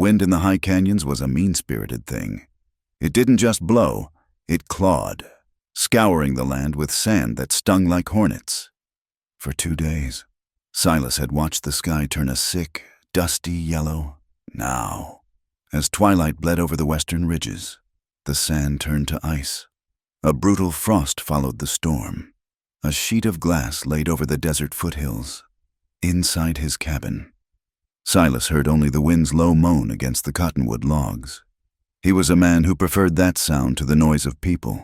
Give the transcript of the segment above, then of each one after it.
wind in the high canyons was a mean-spirited thing. It didn't just blow, it clawed, scouring the land with sand that stung like hornets. For 2 days, Silas had watched the sky turn a sick, dusty yellow. Now, as twilight bled over the western ridges, the sand turned to ice. A brutal frost followed the storm. A sheet of glass laid over the desert foothills. Inside his cabin, Silas heard only the wind's low moan against the cottonwood logs. He was a man who preferred that sound to the noise of people.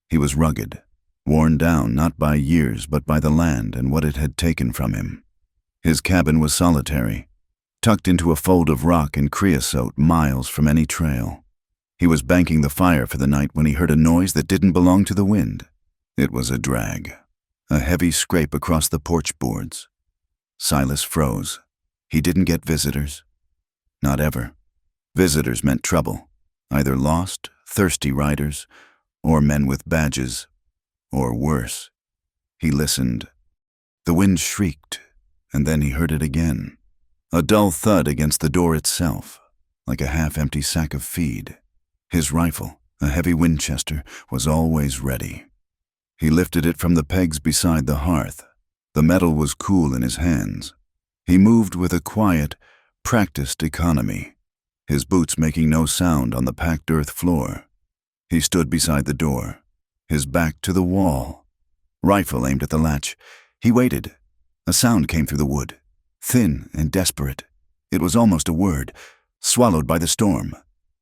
He was rugged, worn down not by years but by the land and what it had taken from him. His cabin was solitary, tucked into a fold of rock and creosote miles from any trail. He was banking the fire for the night when he heard a noise that didn't belong to the wind. It was a drag, a heavy scrape across the porch boards. Silas froze. He didn't get visitors. Not ever. Visitors meant trouble, either lost, thirsty riders, or men with badges, or worse. He listened. The wind shrieked, and then he heard it again. A dull thud against the door itself, like a half-empty sack of feed. His rifle, a heavy Winchester, was always ready. He lifted it from the pegs beside the hearth. The metal was cool in his hands. He moved with a quiet, practiced economy, his boots making no sound on the packed earth floor. He stood beside the door, his back to the wall, rifle aimed at the latch. He waited. A sound came through the wood, thin and desperate. It was almost a word, swallowed by the storm.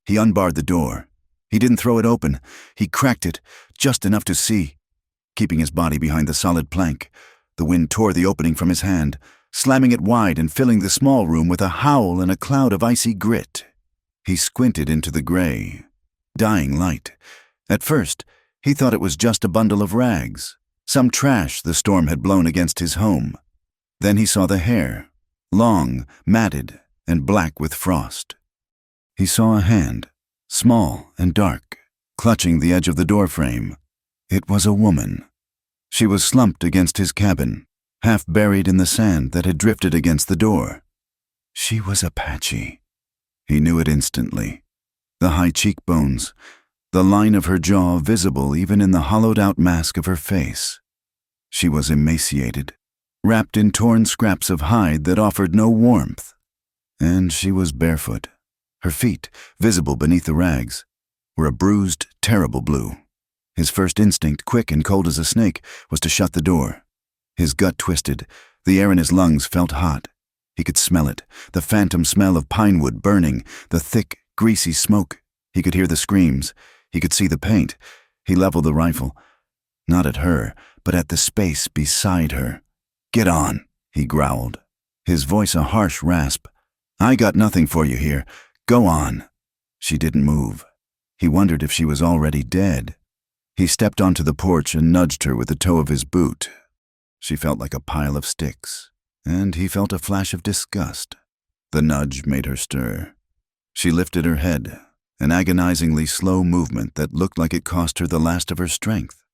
He unbarred the door. He didn't throw it open. He cracked it, just enough to see. Keeping his body behind the solid plank, the wind tore the opening from his hand, slamming it wide and filling the small room with a howl and a cloud of icy grit. He squinted into the gray, dying light. At first, he thought it was just a bundle of rags, some trash the storm had blown against his home. Then he saw the hair, long, matted, and black with frost. He saw a hand, small and dark, clutching the edge of the doorframe. It was a woman. She was slumped against his cabin, half buried in the sand that had drifted against the door. She was Apache. He knew it instantly. The high cheekbones, the line of her jaw visible even in the hollowed-out mask of her face. She was emaciated, wrapped in torn scraps of hide that offered no warmth. And she was barefoot. Her feet, visible beneath the rags, were a bruised, terrible blue. His first instinct, quick and cold as a snake, was to shut the door. His gut twisted. The air in his lungs felt hot. He could smell it, the phantom smell of pine wood burning, the thick, greasy smoke. He could hear the screams. He could see the paint. He leveled the rifle. Not at her, but at the space beside her. "Get on," he growled, his voice a harsh rasp. "I got nothing for you here. Go on." She didn't move. He wondered if she was already dead. He stepped onto the porch and nudged her with the toe of his boot. She felt like a pile of sticks, and he felt a flash of disgust. The nudge made her stir. She lifted her head, an agonizingly slow movement that looked like it cost her the last of her strength.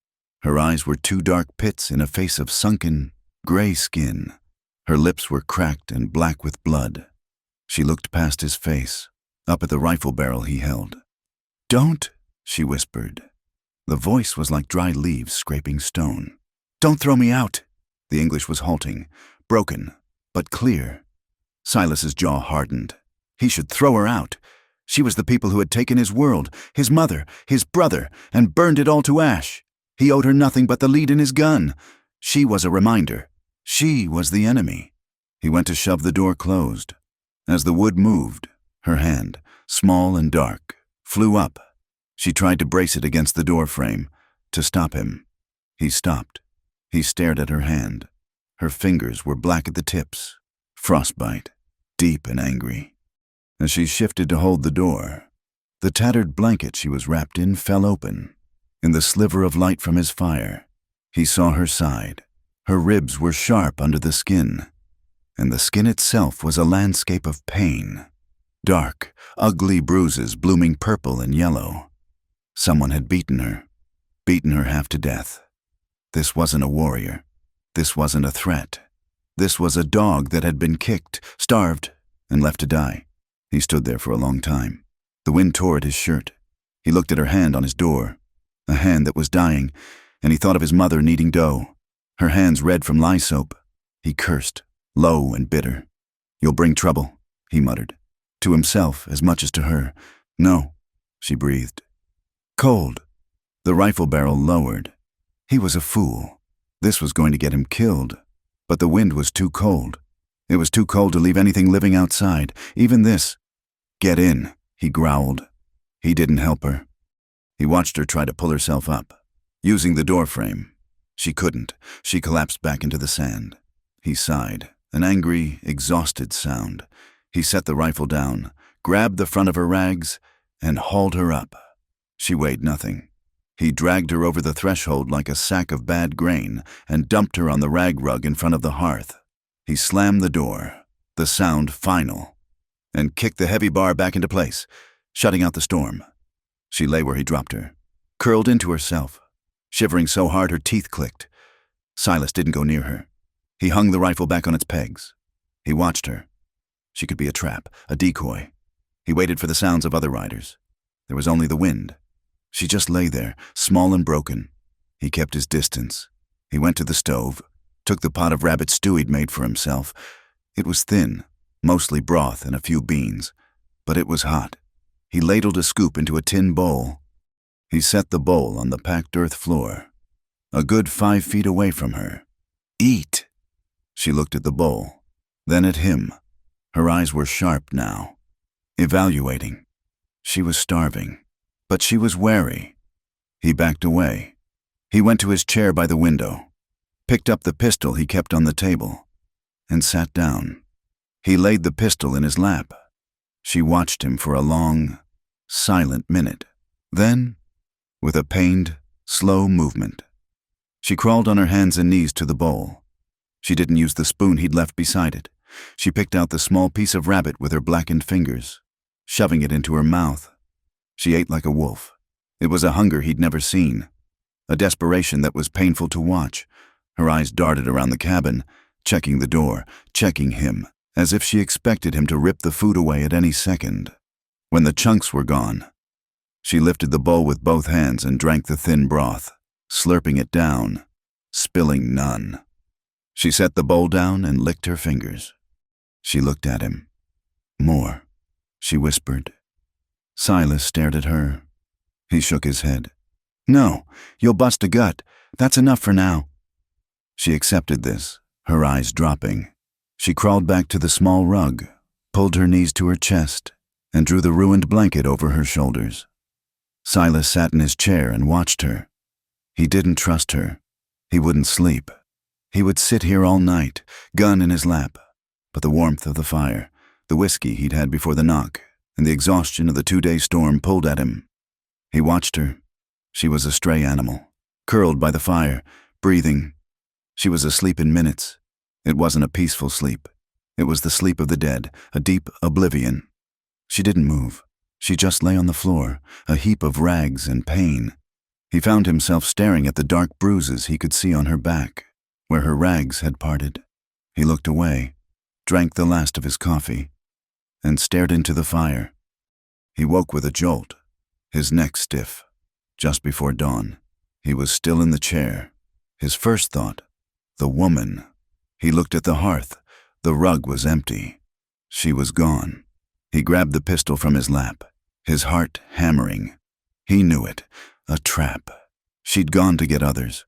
Her eyes were 2 dark pits in a face of sunken, gray skin. Her lips were cracked and black with blood. She looked past his face, up at the rifle barrel he held. "Don't," she whispered. The voice was like dry leaves scraping stone. "Don't throw me out." The English was halting, broken, but clear. Silas's jaw hardened. He should throw her out. She was the people who had taken his world, his mother, his brother, and burned it all to ash. He owed her nothing but the lead in his gun. She was a reminder. She was the enemy. He went to shove the door closed. As the wood moved, her hand, small and dark, flew up. She tried to brace it against the door frame, to stop him. He stopped. He stared at her hand. Her fingers were black at the tips, frostbite, deep and angry. As she shifted to hold the door, the tattered blanket she was wrapped in fell open. In the sliver of light from his fire, he saw her side. Her ribs were sharp under the skin, and the skin itself was a landscape of pain. Dark, ugly bruises blooming purple and yellow. Someone had beaten her half to death. This wasn't a warrior. This wasn't a threat. This was a dog that had been kicked, starved, and left to die. He stood there for a long time. The wind tore at his shirt. He looked at her hand on his door, a hand that was dying, and he thought of his mother kneading dough, her hands red from lye soap. He cursed, low and bitter. "You'll bring trouble," he muttered, to himself as much as to her. "No," she breathed. Cold. The rifle barrel lowered. He was a fool. This was going to get him killed. But the wind was too cold. It was too cold to leave anything living outside, even this. "Get in," he growled. He didn't help her. He watched her try to pull herself up, using the door frame. She couldn't. She collapsed back into the sand. He sighed, an angry, exhausted sound. He set the rifle down, grabbed the front of her rags, and hauled her up. She weighed nothing. He dragged her over the threshold like a sack of bad grain and dumped her on the rag rug in front of the hearth. He slammed the door, the sound final, and kicked the heavy bar back into place, shutting out the storm. She lay where he dropped her, curled into herself, shivering so hard her teeth clicked. Silas didn't go near her. He hung the rifle back on its pegs. He watched her. She could be a trap, a decoy. He waited for the sounds of other riders. There was only the wind. She just lay there, small and broken. He kept his distance. He went to the stove, took the pot of rabbit stew he'd made for himself. It was thin, mostly broth and a few beans, but it was hot. He ladled a scoop into a tin bowl. He set the bowl on the packed earth floor, a good 5 feet away from her. "Eat!" She looked at the bowl, then at him. Her eyes were sharp now, evaluating. She was starving, but she was wary. He backed away. He went to his chair by the window, picked up the pistol he kept on the table, and sat down. He laid the pistol in his lap. She watched him for a long, silent minute. Then, with a pained, slow movement, she crawled on her hands and knees to the bowl. She didn't use the spoon he'd left beside it. She picked out the small piece of rabbit with her blackened fingers, shoving it into her mouth. She ate like a wolf. It was a hunger he'd never seen, a desperation that was painful to watch. Her eyes darted around the cabin, checking the door, checking him, as if she expected him to rip the food away at any second. When the chunks were gone, she lifted the bowl with both hands and drank the thin broth, slurping it down, spilling none. She set the bowl down and licked her fingers. She looked at him. "More," she whispered. Silas stared at her. He shook his head. "No, you'll bust a gut. That's enough for now." She accepted this, her eyes dropping. She crawled back to the small rug, pulled her knees to her chest, and drew the ruined blanket over her shoulders. Silas sat in his chair and watched her. He didn't trust her. He wouldn't sleep. He would sit here all night, gun in his lap. But the warmth of the fire, the whiskey he'd had before the knock, and the exhaustion of the 2-day storm pulled at him. He watched her. She was a stray animal, curled by the fire, breathing. She was asleep in minutes. It wasn't a peaceful sleep. It was the sleep of the dead, a deep oblivion. She didn't move. She just lay on the floor, a heap of rags and pain. He found himself staring at the dark bruises he could see on her back, where her rags had parted. He looked away, drank the last of his coffee, and stared into the fire. He woke with a jolt, his neck stiff. Just before dawn, he was still in the chair. His first thought, the woman. He looked at the hearth. The rug was empty. She was gone. He grabbed the pistol from his lap, his heart hammering. He knew it, a trap. She'd gone to get others,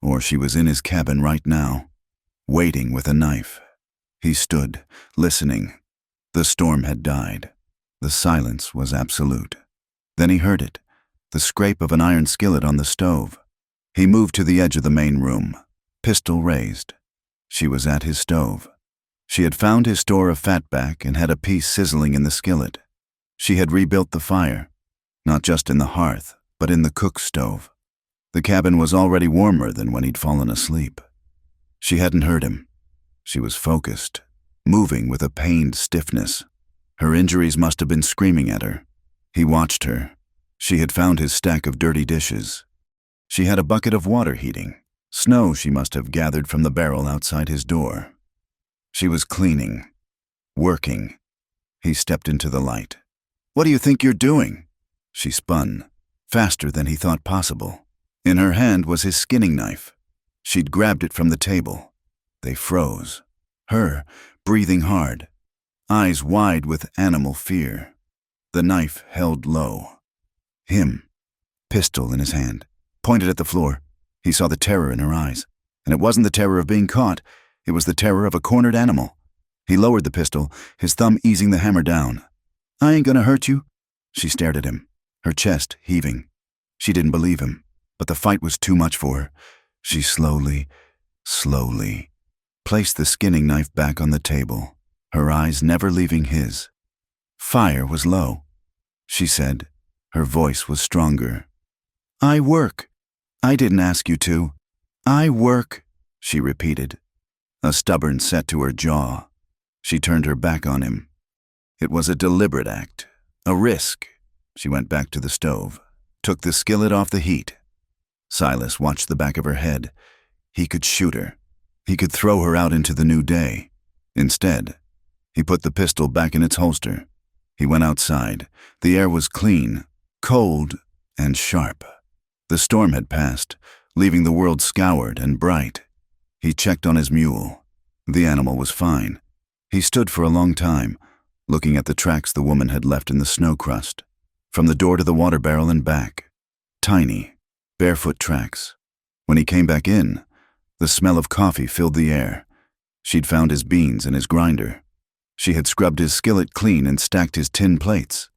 or she was in his cabin right now, waiting with a knife. He stood, listening. The storm had died. The silence was absolute. Then he heard it, the scrape of an iron skillet on the stove. He moved to the edge of the main room, pistol raised. She was at his stove. She had found his store of fatback and had a piece sizzling in the skillet. She had rebuilt the fire, not just in the hearth, but in the cook stove. The cabin was already warmer than when he'd fallen asleep. She hadn't heard him. She was focused, moving with a pained stiffness. Her injuries must have been screaming at her. He watched her. She had found his stack of dirty dishes. She had a bucket of water heating, snow she must have gathered from the barrel outside his door. She was cleaning, working. He stepped into the light. "What do you think you're doing?" She spun, faster than he thought possible. In her hand was his skinning knife. She'd grabbed it from the table. They froze. Her, breathing hard, eyes wide with animal fear. The knife held low. Him, pistol in his hand, pointed at the floor. He saw the terror in her eyes. And it wasn't the terror of being caught. It was the terror of a cornered animal. He lowered the pistol, his thumb easing the hammer down. "I ain't gonna hurt you." She stared at him, her chest heaving. She didn't believe him, but the fight was too much for her. She slowly placed the skinning knife back on the table, her eyes never leaving his. "Fire was low," she said. Her voice was stronger. "I work. I didn't ask you to. I work," she repeated, a stubborn set to her jaw. She turned her back on him. It was a deliberate act, a risk. She went back to the stove, took the skillet off the heat. Silas watched the back of her head. He could shoot her. He could throw her out into the new day. Instead, he put the pistol back in its holster. He went outside. The air was clean, cold, and sharp. The storm had passed, leaving the world scoured and bright. He checked on his mule. The animal was fine. He stood for a long time, looking at the tracks the woman had left in the snow crust, from the door to the water barrel and back. Tiny, barefoot tracks. When he came back in, the smell of coffee filled the air. She'd found his beans in his grinder. She had scrubbed his skillet clean and stacked his tin plates.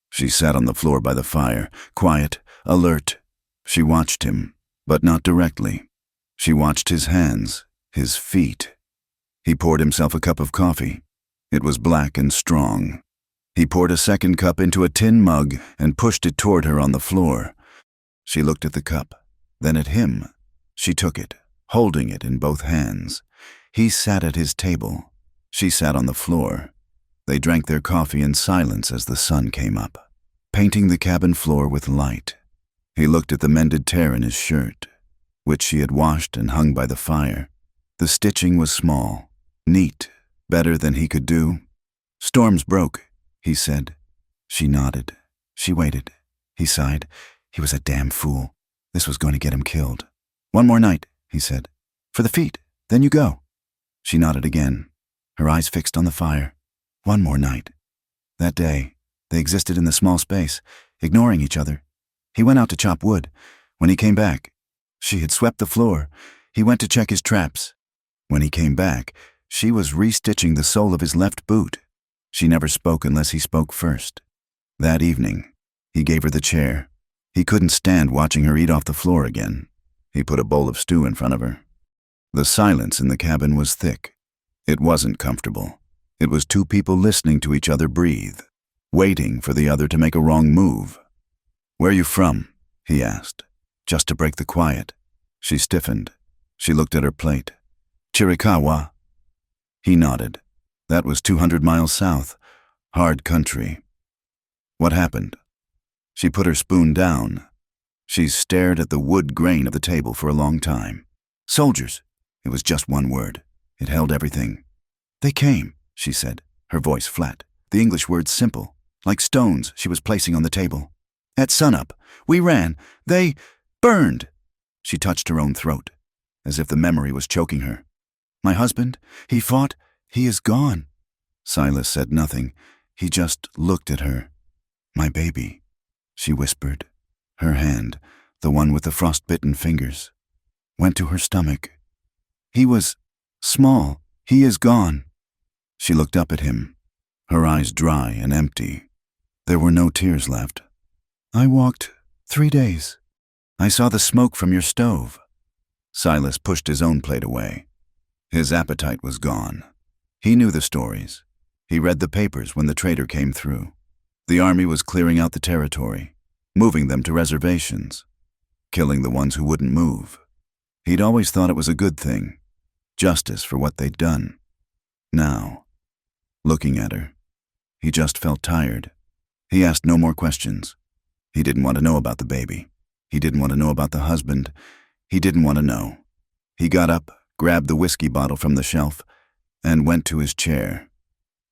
She sat on the floor by the fire, quiet, alert. She watched him, but not directly. She watched his hands, his feet. He poured himself a cup of coffee. It was black and strong. He poured a second cup into a tin mug and pushed it toward her on the floor. She looked at the cup, then at him. She took it, holding it in both hands. He sat at his table. She sat on the floor. They drank their coffee in silence as the sun came up, painting the cabin floor with light. He looked at the mended tear in his shirt, which she had washed and hung by the fire. The stitching was small, neat, better than he could do. "Storms broke," he said. She nodded. She waited. He sighed. He was a damn fool. This was going to get him killed. "One more night," he said. "For the feet, then you go." She nodded again, her eyes fixed on the fire. One more night. That day, they existed in the small space, ignoring each other. He went out to chop wood. When he came back, she had swept the floor. He went to check his traps. When he came back, she was restitching the sole of his left boot. She never spoke unless he spoke first. That evening, he gave her the chair. He couldn't stand watching her eat off the floor again. He put a bowl of stew in front of her. The silence in the cabin was thick. It wasn't comfortable. It was two people listening to each other breathe, waiting for the other to make a wrong move. "Where are you from?" he asked, just to break the quiet. She stiffened. She looked at her plate. "Chiricahua." He nodded. That was 200 miles south. Hard country. "What happened?" She put her spoon down. She stared at the wood grain of the table for a long time. "Soldiers." It was just one word. It held everything. "They came," she said, her voice flat, the English words simple, like stones she was placing on the table. "At sunup. We ran. They burned." She touched her own throat, as if the memory was choking her. "My husband, he fought. He is gone." Silas said nothing. He just looked at her. "My baby," she whispered. Her hand, the one with the frostbitten fingers, went to her stomach. "He was small. He is gone." She looked up at him, her eyes dry and empty. There were no tears left. "I walked 3 days. I saw the smoke from your stove." Silas pushed his own plate away. His appetite was gone. He knew the stories. He read the papers when the trader came through. The army was clearing out the territory, moving them to reservations, killing the ones who wouldn't move. He'd always thought it was a good thing, justice for what they'd done. Now, looking at her, he just felt tired. He asked no more questions. He didn't want to know about the baby. He didn't want to know about the husband. He didn't want to know. He got up, grabbed the whiskey bottle from the shelf, and went to his chair.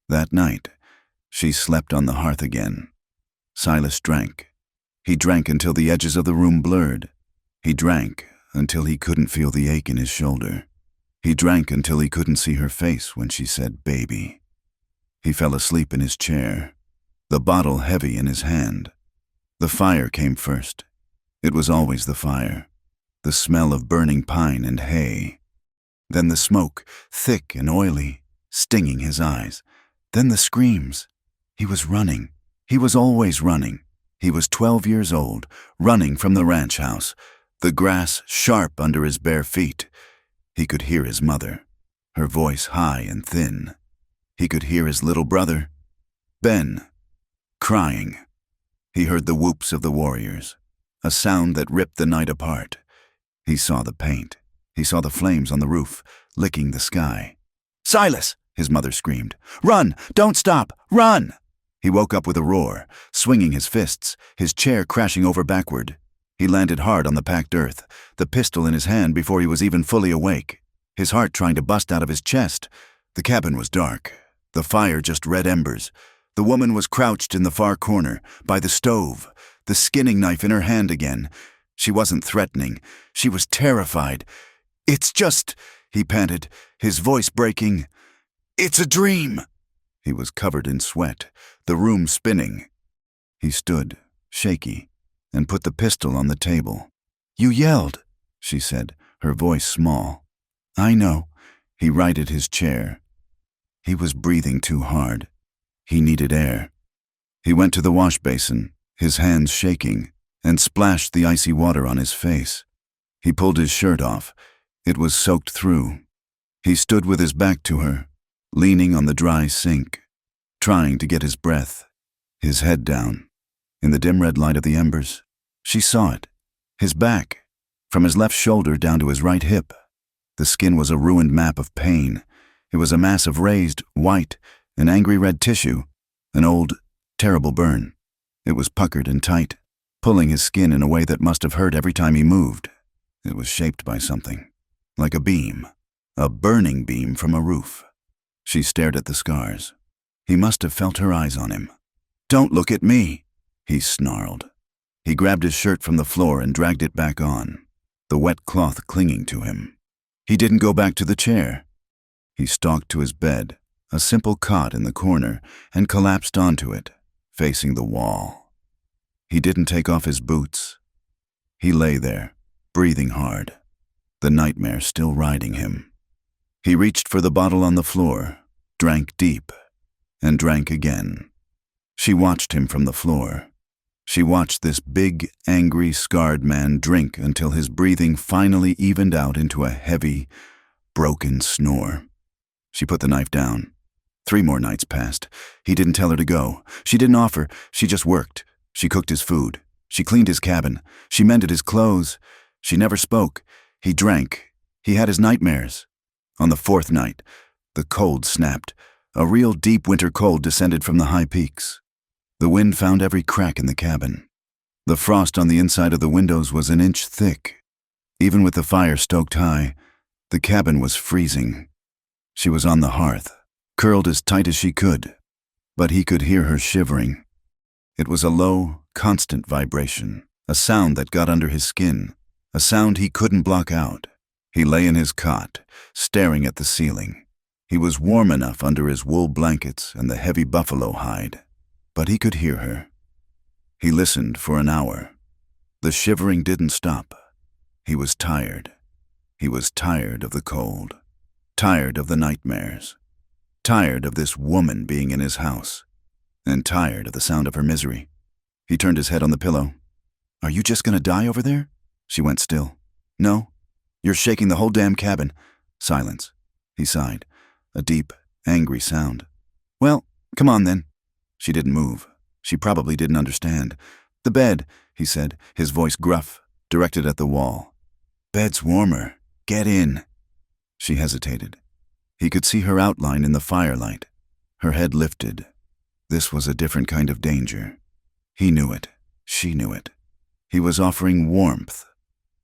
That night, She slept on the hearth again. Silas drank. He drank until the edges of the room blurred. He drank until he couldn't feel the ache in his shoulder. He drank until he couldn't see her face when she said, "Baby." He fell asleep in his chair, the bottle heavy in his hand. The fire came first. It was always the fire, the smell of burning pine and hay. Then the smoke, thick and oily, stinging his eyes. Then the screams. He was running. He was always running. He was 12 years old, running from the ranch house, the grass sharp under his bare feet. He could hear his mother, her voice high and thin. He could hear his little brother, Ben, crying. He heard the whoops of the warriors, a sound that ripped the night apart. He saw the paint. He saw the flames on the roof, licking the sky. "Silas!" his mother screamed. "Run! Don't stop! Run!" He woke up with a roar, swinging his fists, his chair crashing over backward. He landed hard on the packed earth, the pistol in his hand before he was even fully awake, his heart trying to bust out of his chest. The cabin was dark, the fire just red embers. The woman was crouched in the far corner, by the stove, the skinning knife in her hand again. She wasn't threatening. She was terrified. "It's just," he panted, his voice breaking. "It's a dream." He was covered in sweat, the room spinning. He stood, shaky, and put the pistol on the table. "You yelled," she said, her voice small. "I know." He righted his chair. He was breathing too hard. He needed air. He went to the wash basin, his hands shaking, and splashed the icy water on his face. He pulled his shirt off. It was soaked through. He stood with his back to her, leaning on the dry sink, trying to get his breath, his head down. In the dim red light of the embers, she saw it, his back, from his left shoulder down to his right hip. The skin was a ruined map of pain. It was a mass of raised, white, and angry red tissue, an old, terrible burn. It was puckered and tight, pulling his skin in a way that must have hurt every time he moved. It was shaped by something, like a beam, a burning beam from a roof. She stared at the scars. He must have felt her eyes on him. "Don't look at me," he snarled. He grabbed his shirt from the floor and dragged it back on, the wet cloth clinging to him. He didn't go back to the chair. He stalked to his bed, a simple cot in the corner, and collapsed onto it, facing the wall. He didn't take off his boots. He lay there, breathing hard, the nightmare still riding him. He reached for the bottle on the floor, drank deep, and drank again. She watched him from the floor. She watched this big, angry, scarred man drink until his breathing finally evened out into a heavy, broken snore. She put the knife down. 3 more nights passed. He didn't tell her to go. She didn't offer. She just worked. She cooked his food. She cleaned his cabin. She mended his clothes. She never spoke. He drank. He had his nightmares. On the 4th night, the cold snapped. A real deep winter cold descended from the high peaks. The wind found every crack in the cabin. The frost on the inside of the windows was an inch thick. Even with the fire stoked high, the cabin was freezing. She was on the hearth, curled as tight as she could, but he could hear her shivering. It was a low, constant vibration, a sound that got under his skin, a sound he couldn't block out. He lay in his cot, staring at the ceiling. He was warm enough under his wool blankets and the heavy buffalo hide, but he could hear her. He listened for an hour. The shivering didn't stop. He was tired. He was tired of the cold, tired of the nightmares, tired of this woman being in his house, and tired of the sound of her misery. He turned his head on the pillow. "Are you just gonna die over there?" She went still. "No. You're shaking the whole damn cabin." Silence. He sighed, a deep, angry sound. "Well, come on then." She didn't move. She probably didn't understand. "The bed," he said, his voice gruff, directed at the wall. "Bed's warmer. Get in." She hesitated. He could see her outline in the firelight. Her head lifted. This was a different kind of danger. He knew it. She knew it. He was offering warmth.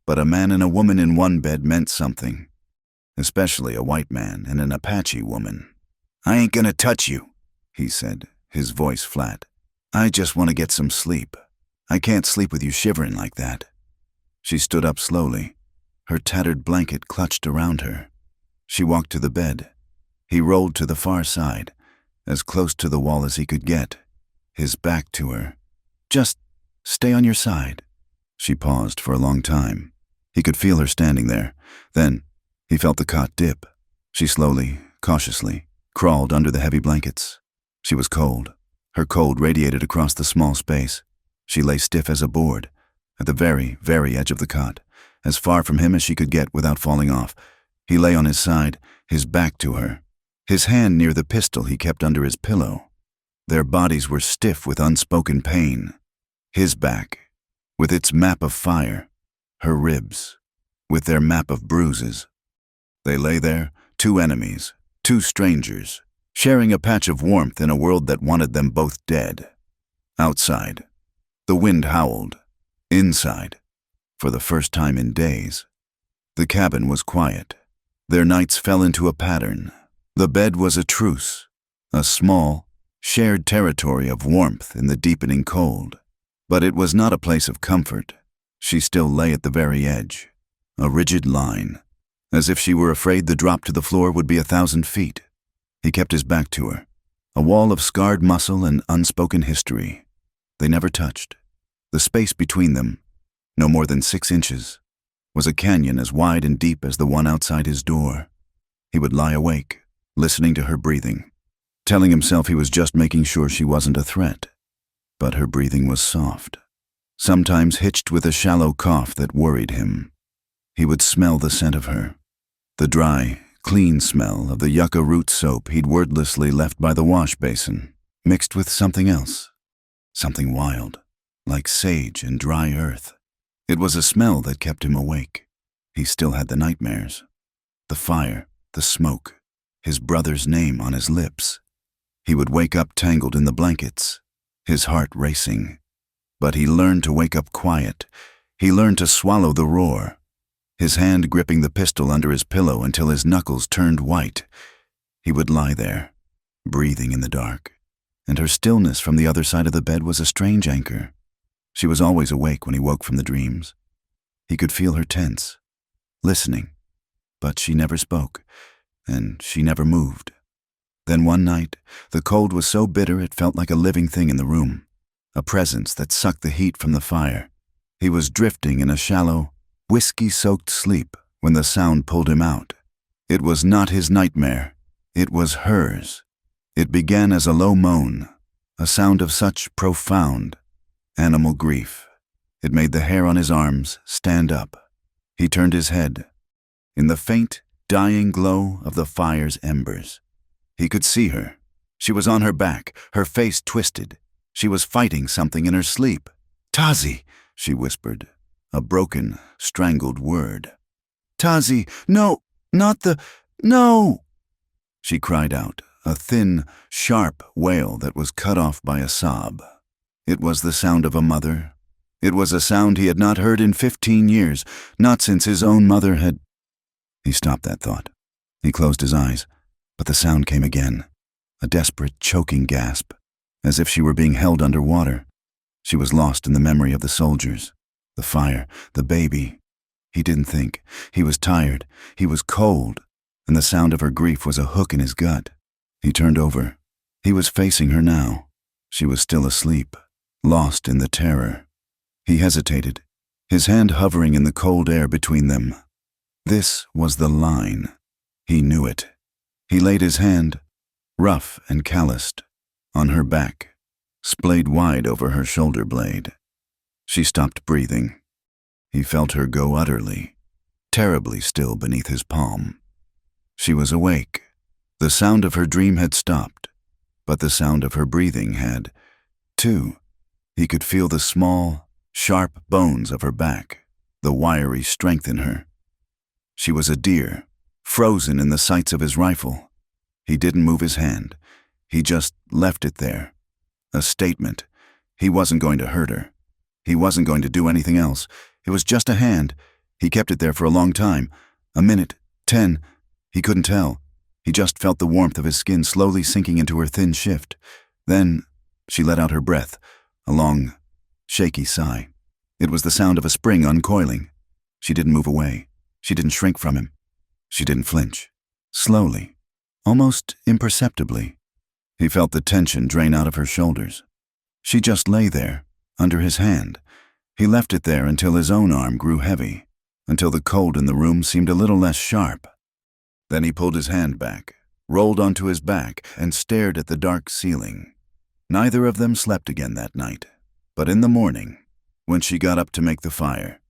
But a man and a woman in one bed meant something. Especially a white man and an Apache woman. "I ain't gonna touch you," he said, his voice flat. "I just want to get some sleep. I can't sleep with you shivering like that." She stood up slowly, her tattered blanket clutched around her. She walked to the bed. He rolled to the far side, as close to the wall as he could get, his back to her. "Just stay on your side." She paused for a long time. He could feel her standing there. Then he felt the cot dip. She slowly, cautiously, crawled under the heavy blankets. She was cold. Her cold radiated across the small space. She lay stiff as a board, at the very, very edge of the cot, as far from him as she could get without falling off. He lay on his side, his back to her, his hand near the pistol he kept under his pillow. Their bodies were stiff with unspoken pain. His back, with its map of fire, her ribs, with their map of bruises. They lay there, two enemies, two strangers, sharing a patch of warmth in a world that wanted them both dead. Outside, the wind howled. Inside, for the first time in days, the cabin was quiet. Their nights fell into a pattern. The bed was a truce, a small, shared territory of warmth in the deepening cold. But it was not a place of comfort. She still lay at the very edge, a rigid line, as if she were afraid the drop to the floor would be 1,000 feet. He kept his back to her, a wall of scarred muscle and unspoken history. They never touched. The space between them, no more than 6 inches, was a canyon as wide and deep as the one outside his door. He would lie awake, listening to her breathing, telling himself he was just making sure she wasn't a threat. But her breathing was soft, sometimes hitched with a shallow cough that worried him. He would smell the scent of her, the dry, clean smell of the yucca root soap he'd wordlessly left by the wash basin, mixed with something else, something wild, like sage and dry earth. It was a smell that kept him awake. He still had the nightmares. The fire, the smoke, his brother's name on his lips. He would wake up tangled in the blankets, his heart racing. But he learned to wake up quiet. He learned to swallow the roar, his hand gripping the pistol under his pillow until his knuckles turned white. He would lie there, breathing in the dark, and her stillness from the other side of the bed was a strange anchor. She was always awake when he woke from the dreams. He could feel her tense, listening, but she never spoke, and she never moved. Then one night, the cold was so bitter it felt like a living thing in the room, a presence that sucked the heat from the fire. He was drifting in a shallow, whiskey-soaked sleep when the sound pulled him out. It was not his nightmare. It was hers. It began as a low moan, a sound of such profound, animal grief. It made the hair on his arms stand up. He turned his head. In the faint, dying glow of the fire's embers, he could see her. She was on her back, her face twisted. She was fighting something in her sleep. "Tazi," she whispered, a broken, strangled word. "Tazi, no, no!" She cried out, a thin, sharp wail that was cut off by a sob. It was the sound of a mother. It was a sound he had not heard in 15 years, not since his own mother had... He stopped that thought. He closed his eyes, but the sound came again, a desperate, choking gasp, as if she were being held under water. She was lost in the memory of the soldiers, the fire, the baby. He didn't think. He was tired. He was cold, and the sound of her grief was a hook in his gut. He turned over. He was facing her now. She was still asleep, lost in the terror. He hesitated, his hand hovering in the cold air between them. This was the line. He knew it. He laid his hand, rough and calloused, on her back, splayed wide over her shoulder blade. She stopped breathing. He felt her go utterly, terribly still beneath his palm. She was awake. The sound of her dream had stopped, but the sound of her breathing had, too. He could feel the small, sharp bones of her back, the wiry strength in her. She was a deer, frozen in the sights of his rifle. He didn't move his hand. He just left it there. A statement. He wasn't going to hurt her. He wasn't going to do anything else. It was just a hand. He kept it there for a long time. A minute, 10. He couldn't tell. He just felt the warmth of his skin slowly sinking into her thin shift. Then she let out her breath, a long, shaky sigh. It was the sound of a spring uncoiling. She didn't move away. She didn't shrink from him. She didn't flinch. Slowly, almost imperceptibly, he felt the tension drain out of her shoulders. She just lay there, under his hand. He left it there until his own arm grew heavy, until the cold in the room seemed a little less sharp. Then he pulled his hand back, rolled onto his back, and stared at the dark ceiling. Neither of them slept again that night. But in the morning, when she got up to make the fire,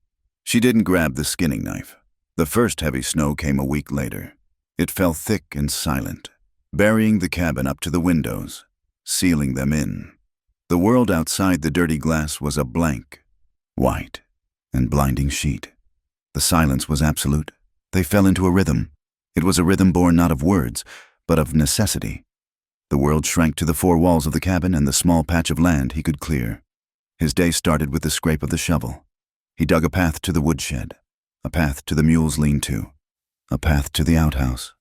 she didn't grab the skinning knife. The first heavy snow came a week later. It fell thick and silent, burying the cabin up to the windows, sealing them in. The world outside the dirty glass was a blank, white, and blinding sheet. The silence was absolute. They fell into a rhythm. It was a rhythm born not of words, but of necessity. The world shrank to the four walls of the cabin and the small patch of land he could clear. His day started with the scrape of the shovel. He dug a path to the woodshed, a path to the mule's lean-to, a path to the outhouse.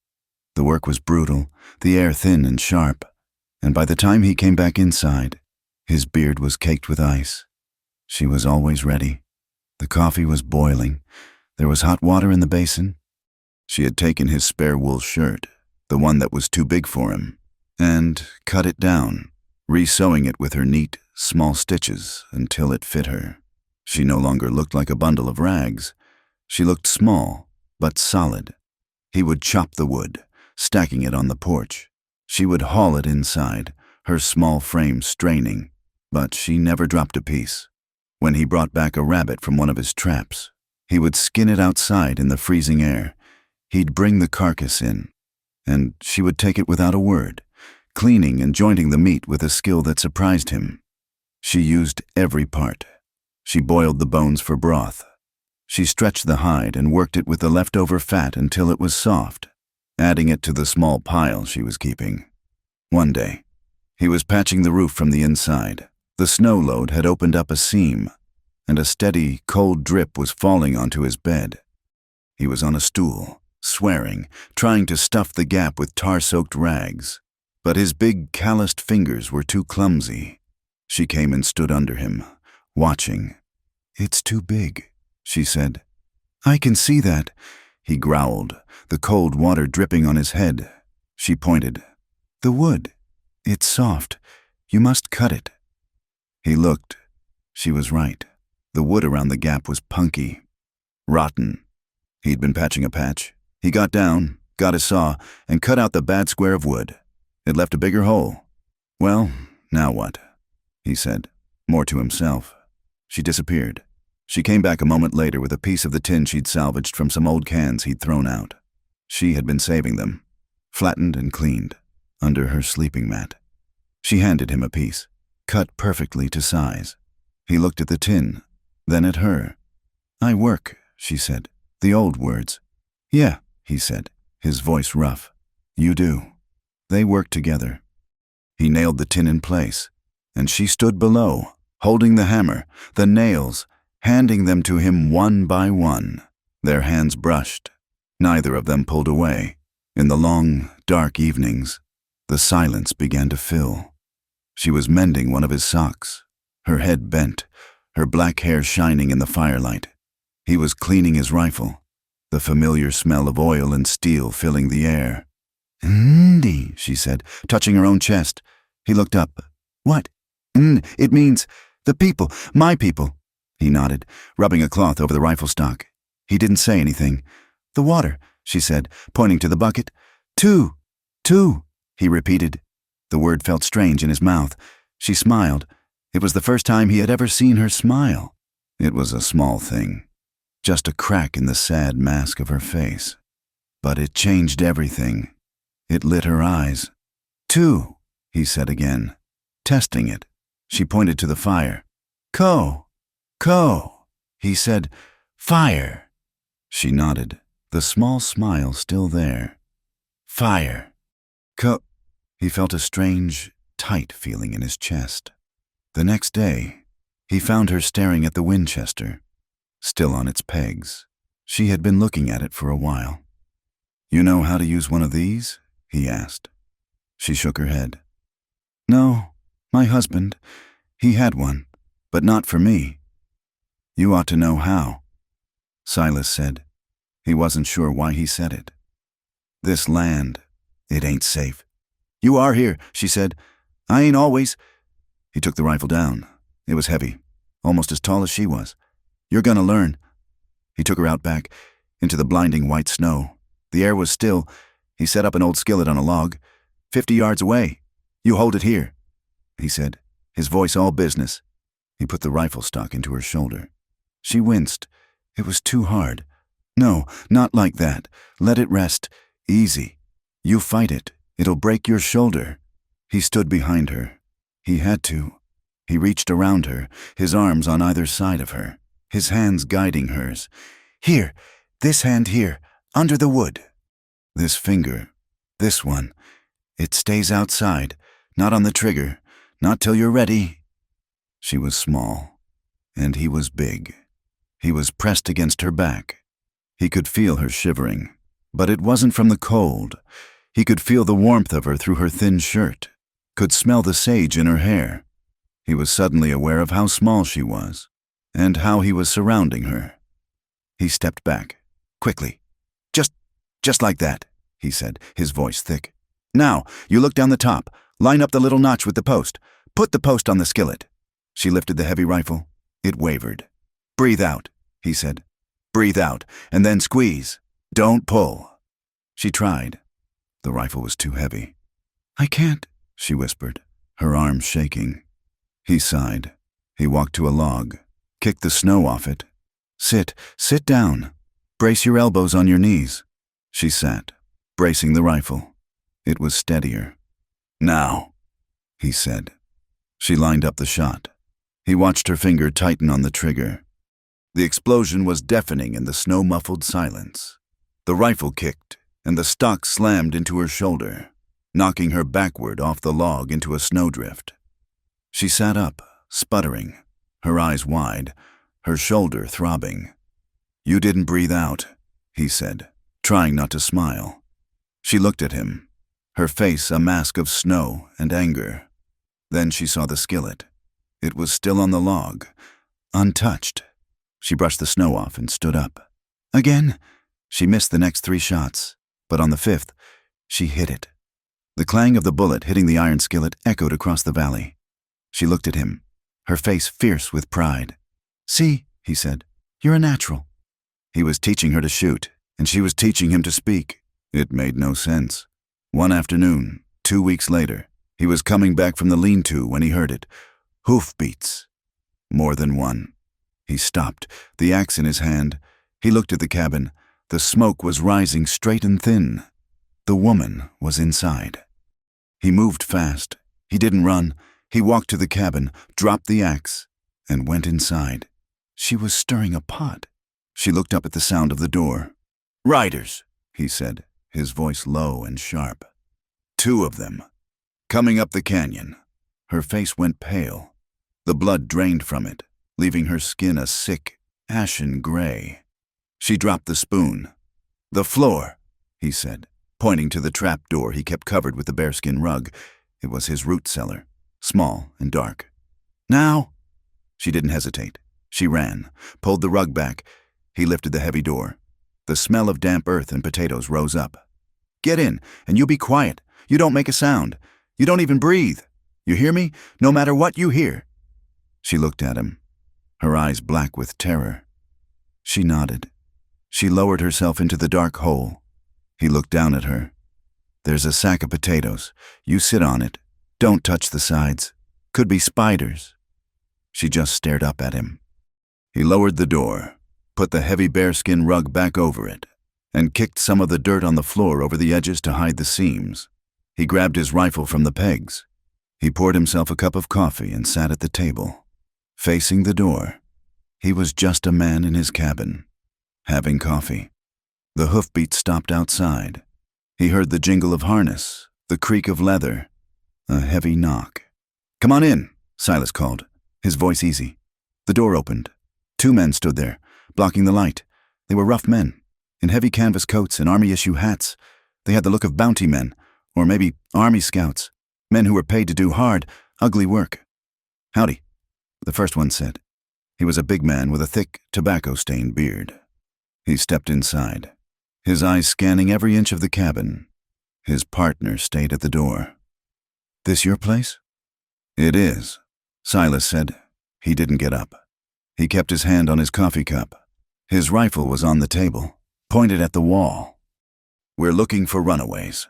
The work was brutal, the air thin and sharp, and by the time he came back inside, his beard was caked with ice. She was always ready. The coffee was boiling. There was hot water in the basin. She had taken his spare wool shirt, the one that was too big for him, and cut it down, re-sewing it with her neat, small stitches until it fit her. She no longer looked like a bundle of rags. She looked small, but solid. He would chop the wood, stacking it on the porch. She would haul it inside, her small frame straining, but she never dropped a piece. When he brought back a rabbit from one of his traps, he would skin it outside in the freezing air. He'd bring the carcass in, and she would take it without a word, cleaning and jointing the meat with a skill that surprised him. She used every part. She boiled the bones for broth. She stretched the hide and worked it with the leftover fat until it was soft, adding it to the small pile she was keeping. One day, he was patching the roof from the inside. The snow load had opened up a seam, and a steady, cold drip was falling onto his bed. He was on a stool, swearing, trying to stuff the gap with tar-soaked rags. But his big, calloused fingers were too clumsy. She came and stood under him, watching. "It's too big," she said. "I can see that," he growled, the cold water dripping on his head. She pointed. "The wood. It's soft. You must cut it." He looked. She was right. The wood around the gap was punky, rotten. He'd been patching a patch. He got down, got a saw, and cut out the bad square of wood. It left a bigger hole. "Well, now what?" he said, more to himself. She disappeared. She came back a moment later with a piece of the tin she'd salvaged from some old cans he'd thrown out. She had been saving them, flattened and cleaned, under her sleeping mat. She handed him a piece, cut perfectly to size. He looked at the tin, then at her. "I work," she said, the old words. "Yeah," he said, his voice rough. "You do." They worked together. He nailed the tin in place, and she stood below, holding the hammer, the nails, handing them to him one by one. Their hands brushed. Neither of them pulled away. In the long, dark evenings, the silence began to fill. She was mending one of his socks, her head bent, her black hair shining in the firelight. He was cleaning his rifle, the familiar smell of oil and steel filling the air. "Ndi," she said, touching her own chest. He looked up. "What?" "It means the people, my people." He nodded, rubbing a cloth over the rifle stock. He didn't say anything. "The water," she said, pointing to the bucket. Two, he repeated. The word felt strange in his mouth. She smiled. It was the first time he had ever seen her smile. It was a small thing, just a crack in the sad mask of her face. But it changed everything. It lit her eyes. "Two," he said again, testing it. She pointed to the fire. "Ko, he said. "Fire." She nodded, the small smile still there. "Fire. Ko." He felt a strange, tight feeling in his chest. The next day, he found her staring at the Winchester, still on its pegs. She had been looking at it for a while. "You know how to use one of these?" he asked. She shook her head. "No, My husband, he had one, but not for me. You ought to know how, Silas said. He wasn't sure why he said it. This land, it ain't safe. You are here, she said. I ain't always. He took the rifle down. It was heavy, almost as tall as she was. You're gonna learn. He took her out back, into the blinding white snow. The air was still. He set up an old skillet on a log, 50 yards away. You hold it here, he said, his voice all business. He put the rifle stock into her shoulder. She winced. It was too hard. No, not like that. Let it rest. Easy. You fight it. It'll break your shoulder. He stood behind her. He had to. He reached around her, his arms on either side of her, his hands guiding hers. Here, this hand here, under the wood. This finger, this one, it stays outside, not on the trigger, not till you're ready. She was small, and he was big. He was pressed against her back. He could feel her shivering, but it wasn't from the cold. He could feel the warmth of her through her thin shirt, could smell the sage in her hair. He was suddenly aware of how small she was, and how he was surrounding her. He stepped back, quickly. Just like that, he said, his voice thick. Now, you look down the top, line up the little notch with the post. Put the post on the skillet. She lifted the heavy rifle. It wavered. Breathe out, he said. Breathe out, and then squeeze. Don't pull. She tried. The rifle was too heavy. I can't, she whispered, her arms shaking. He sighed. He walked to a log, kicked the snow off it. Sit down. Brace your elbows on your knees. She sat, bracing the rifle. It was steadier. Now, he said. She lined up the shot. He watched her finger tighten on the trigger. The explosion was deafening in the snow-muffled silence. The rifle kicked, and the stock slammed into her shoulder, knocking her backward off the log into a snowdrift. She sat up, sputtering, her eyes wide, her shoulder throbbing. You didn't breathe out, he said, trying not to smile. She looked at him, her face a mask of snow and anger. Then she saw the skillet. It was still on the log, untouched. She brushed the snow off and stood up. Again? She missed the next 3 shots, but on the 5th, she hit it. The clang of the bullet hitting the iron skillet echoed across the valley. She looked at him, her face fierce with pride. See, he said, you're a natural. He was teaching her to shoot, and she was teaching him to speak. It made no sense. One afternoon, 2 weeks later, he was coming back from the lean-to when he heard it. Hoofbeats. More than one. He stopped, the axe in his hand. He looked at the cabin. The smoke was rising straight and thin. The woman was inside. He moved fast. He didn't run. He walked to the cabin, dropped the axe, and went inside. She was stirring a pot. She looked up at the sound of the door. Riders, he said, his voice low and sharp. 2 of them. Coming up the canyon. Her face went pale. The blood drained from it, leaving her skin a sick, ashen gray. She dropped the spoon. The floor, he said, pointing to the trap door he kept covered with the bearskin rug. It was his root cellar, small and dark. Now? She didn't hesitate. She ran, pulled the rug back. He lifted the heavy door. The smell of damp earth and potatoes rose up. Get in, and you be quiet. You don't make a sound. You don't even breathe. You hear me? No matter what you hear. She looked at him, her eyes black with terror. She nodded. She lowered herself into the dark hole. He looked down at her. There's a sack of potatoes. You sit on it. Don't touch the sides. Could be spiders. She just stared up at him. He lowered the door, put the heavy bearskin rug back over it, and kicked some of the dirt on the floor over the edges to hide the seams. He grabbed his rifle from the pegs. He poured himself a cup of coffee and sat at the table, facing the door. He was just a man in his cabin, having coffee. The hoofbeats stopped outside. He heard the jingle of harness, the creak of leather, a heavy knock. Come on in, Silas called, his voice easy. The door opened. 2 men stood there, blocking the light. They were rough men, in heavy canvas coats and army-issue hats. They had the look of bounty men, or maybe army scouts, men who were paid to do hard, Ugly work. Howdy, the first one said. He was a big man with a thick, tobacco-stained beard. He stepped inside, his eyes scanning every inch of the cabin. His partner stayed at the door. This your place? It is, Silas said. He didn't get up. He kept his hand on his coffee cup. His rifle was on the table, pointed at the wall. We're looking for runaways,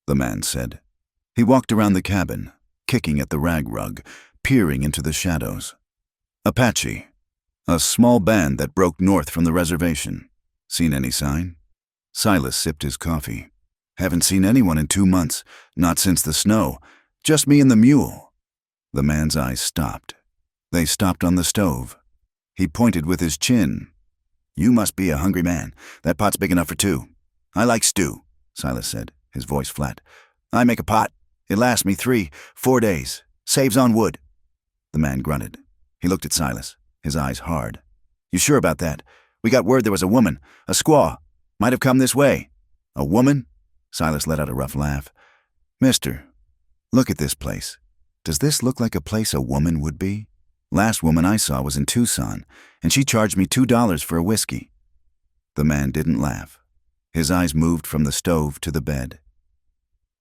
the man said. He walked around the cabin, kicking at the rag rug, peering into the shadows. Apache, a small band that broke north from the reservation. Seen any sign? Silas sipped his coffee. Haven't seen anyone in 2 months, not since the snow. Just me and the mule. The man's eyes stopped. They stopped on the stove. He pointed with his chin. You must be a hungry man. That pot's big enough for 2. I like stew, Silas said, his voice flat. I make a pot. It lasts me 3-4 days. Saves on wood. The man grunted. He looked at Silas, his eyes hard. You sure about that? We got word there was a woman, a squaw. Might have come this way. A woman? Silas let out a rough laugh. Mister, look at this place. Does this look like a place a woman would be? Last woman I saw was in Tucson, and she charged me $2 for a whiskey. The man didn't laugh. His eyes moved from the stove to the bed.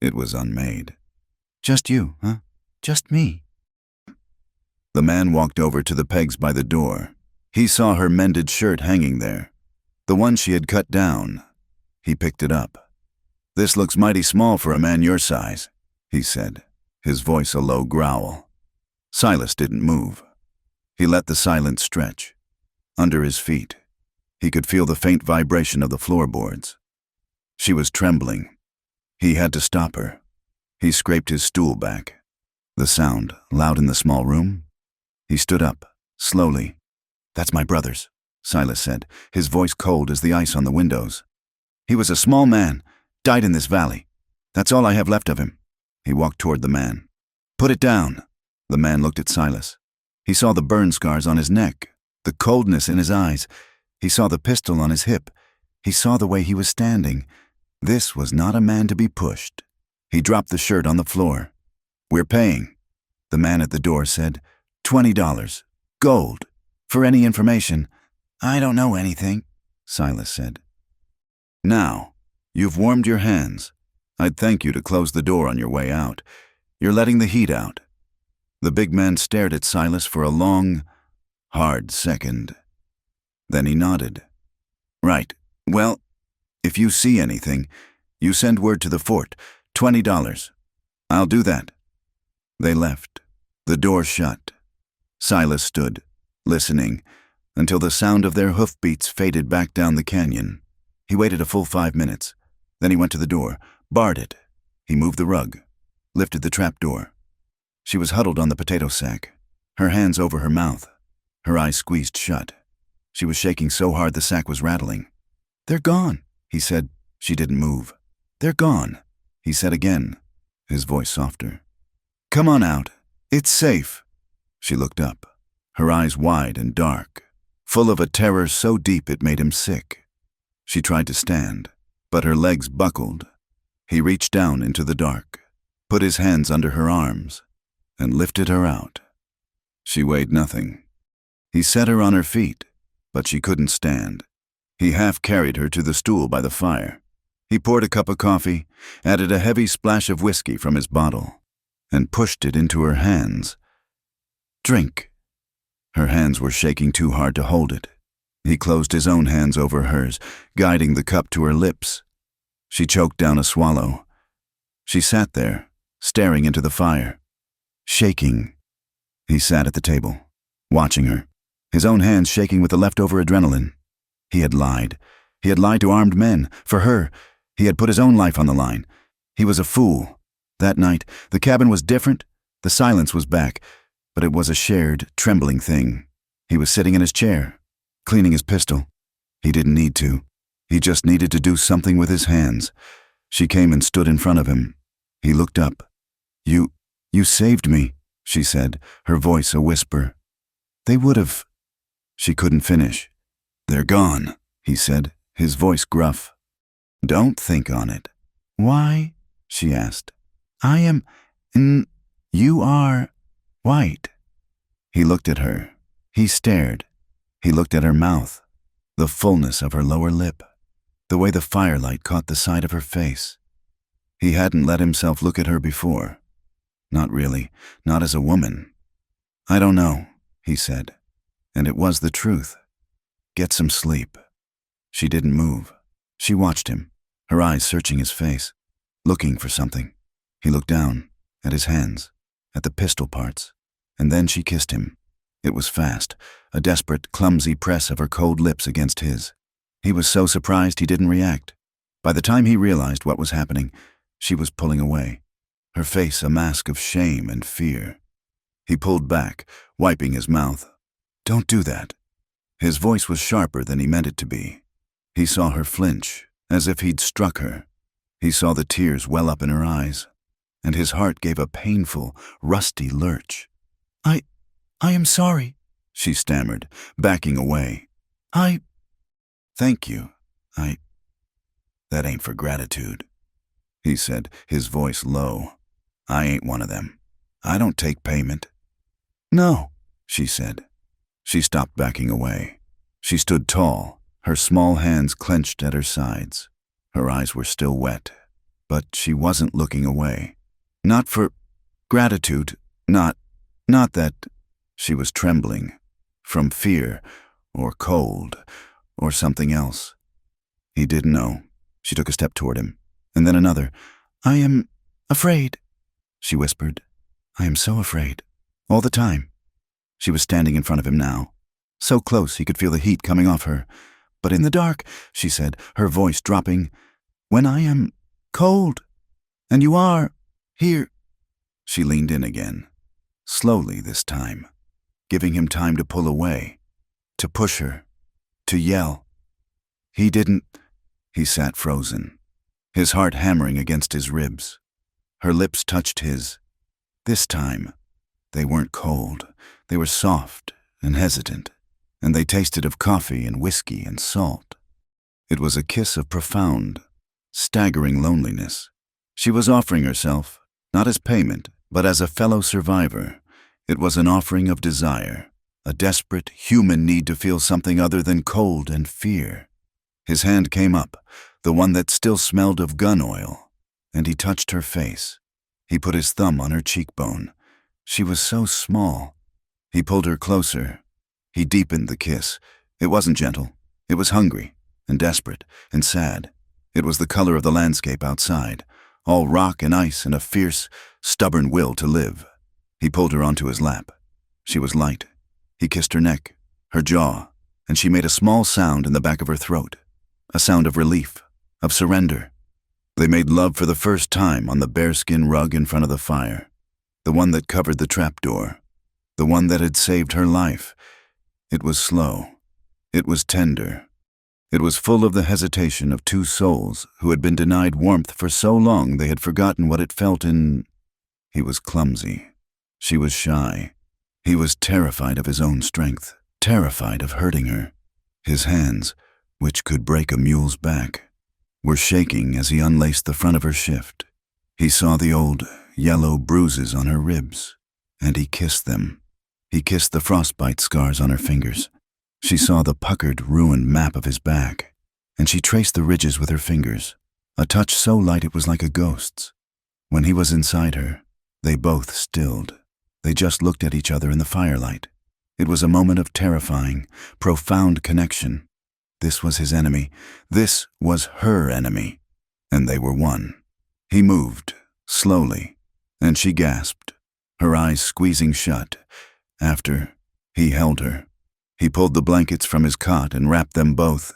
It was unmade. Just you, huh? Just me. The man walked over to the pegs by the door. He saw her mended shirt hanging there, the one she had cut down. He picked it up. This looks mighty small for a man your size, he said, his voice a low growl. Silas didn't move. He let the silence stretch. Under his feet, he could feel the faint vibration of the floorboards. She was trembling. He had to stop her. He scraped his stool back. The sound, loud in the small room. He stood up, slowly. That's my brother's, Silas said, his voice cold as the ice on the windows. He was a small man, died in this valley. That's all I have left of him. He walked toward the man. Put it down. The man looked at Silas. He saw the burn scars on his neck, the coldness in his eyes. He saw the pistol on his hip. He saw the way he was standing. This was not a man to be pushed. He dropped the shirt on the floor. We're paying, the man at the door said. $20. Gold. For any information. I don't know anything, Silas said. Now, you've warmed your hands. I'd thank you to close the door on your way out. You're letting the heat out. The big man stared at Silas for a long, hard second. Then he nodded. Right. Well, if you see anything, you send word to the fort. $20. I'll do that. They left. The door shut. Silas stood, listening, until the sound of their hoofbeats faded back down the canyon. He waited a full 5 minutes. Then he went to the door, barred it. He moved the rug, lifted the trap door. She was huddled on the potato sack, her hands over her mouth, her eyes squeezed shut. She was shaking so hard the sack was rattling. They're gone, he said. She didn't move. They're gone, he said again, his voice softer. Come on out. It's safe. She looked up, her eyes wide and dark, full of a terror so deep it made him sick. She tried to stand, but her legs buckled. He reached down into the dark, put his hands under her arms, and lifted her out. She weighed nothing. He set her on her feet, but she couldn't stand. He half carried her to the stool by the fire. He poured a cup of coffee, added a heavy splash of whiskey from his bottle, and pushed it into her hands. Drink. Her hands were shaking too hard to hold it. He closed his own hands over hers, guiding the cup to her lips. She choked down a swallow. She sat there, staring into the fire, shaking. He sat at the table, watching her, his own hands shaking with the leftover adrenaline. He had lied. He had lied to armed men. For her, he had put his own life on the line. He was a fool. That night, the cabin was different. The silence was back. But it was a shared, trembling thing. He was sitting in his chair, cleaning his pistol. He didn't need to. He just needed to do something with his hands. She came and stood in front of him. He looked up. You saved me, she said, her voice a whisper. They would have. She couldn't finish. They're gone, he said, his voice gruff. Don't think on it. Why? She asked. I am. You are. White. He looked at her. He stared. He looked at her mouth, the fullness of her lower lip, the way the firelight caught the side of her face. He hadn't let himself look at her before. Not really, not as a woman. "I don't know," he said, and it was the truth. "Get some sleep." She didn't move. She watched him, her eyes searching his face, looking for something. He looked down, at his hands, at the pistol parts, and then she kissed him. It was fast, a desperate, clumsy press of her cold lips against his. He was so surprised he didn't react. By the time he realized what was happening, she was pulling away, her face a mask of shame and fear. He pulled back, wiping his mouth. "Don't do that." His voice was sharper than he meant it to be. He saw her flinch, as if he'd struck her. He saw the tears well up in her eyes, and his heart gave a painful, rusty lurch. I am sorry," she stammered, backing away. Thank you. That ain't for gratitude," he said, his voice low. "I ain't one of them. I don't take payment." "No," she said. She stopped backing away. She stood tall, her small hands clenched at her sides. Her eyes were still wet, but she wasn't looking away. "Not for gratitude, not that." She was trembling, from fear, or cold, or something else. He didn't know. She took a step toward him, and then another. "I am afraid," she whispered. "I am so afraid. All the time." She was standing in front of him now, so close he could feel the heat coming off her. "But in the dark," she said, her voice dropping, "when I am cold, and you are here." She leaned in again, slowly this time, giving him time to pull away, to push her, to yell. He didn't. He sat frozen, his heart hammering against his ribs. Her lips touched his. This time, they weren't cold. They were soft and hesitant, and they tasted of coffee and whiskey and salt. It was a kiss of profound, staggering loneliness. She was offering herself, not as payment, but as a fellow survivor. It was an offering of desire, a desperate human need to feel something other than cold and fear. His hand came up, the one that still smelled of gun oil, and he touched her face. He put his thumb on her cheekbone. She was so small. He pulled her closer. He deepened the kiss. It wasn't gentle. It was hungry and desperate and sad. It was the color of the landscape outside, all rock and ice and a fierce, stubborn will to live. He pulled her onto his lap. She was light. He kissed her neck, her jaw, and she made a small sound in the back of her throat, a sound of relief, of surrender. They made love for the first time on the bearskin rug in front of the fire, the one that covered the trapdoor, the one that had saved her life. It was slow. It was tender. It was full of the hesitation of two souls who had been denied warmth for so long they had forgotten what it felt in. He was clumsy. She was shy. He was terrified of his own strength, terrified of hurting her. His hands, which could break a mule's back, were shaking as he unlaced the front of her shift. He saw the old, yellow bruises on her ribs, and he kissed them. He kissed the frostbite scars on her fingers. She saw the puckered, ruined map of his back, and she traced the ridges with her fingers, a touch so light it was like a ghost's. When he was inside her, they both stilled. They just looked at each other in the firelight. It was a moment of terrifying, profound connection. This was his enemy. This was her enemy. And they were one. He moved, slowly, and she gasped, her eyes squeezing shut. After, he held her. He pulled the blankets from his cot and wrapped them both.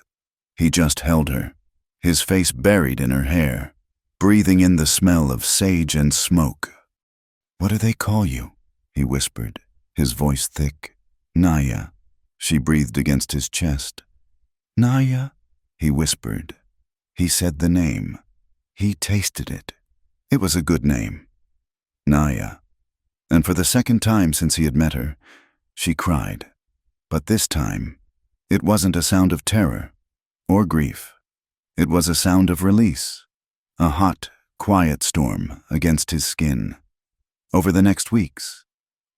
He just held her, his face buried in her hair, breathing in the smell of sage and smoke. "What do they call you?" he whispered, his voice thick. "Naya," she breathed against his chest. "Naya," he whispered. He said the name. He tasted it. It was a good name. Naya. And for the second time since he had met her, she cried. But this time, it wasn't a sound of terror or grief. It was a sound of release, a hot, quiet storm against his skin. Over the next weeks,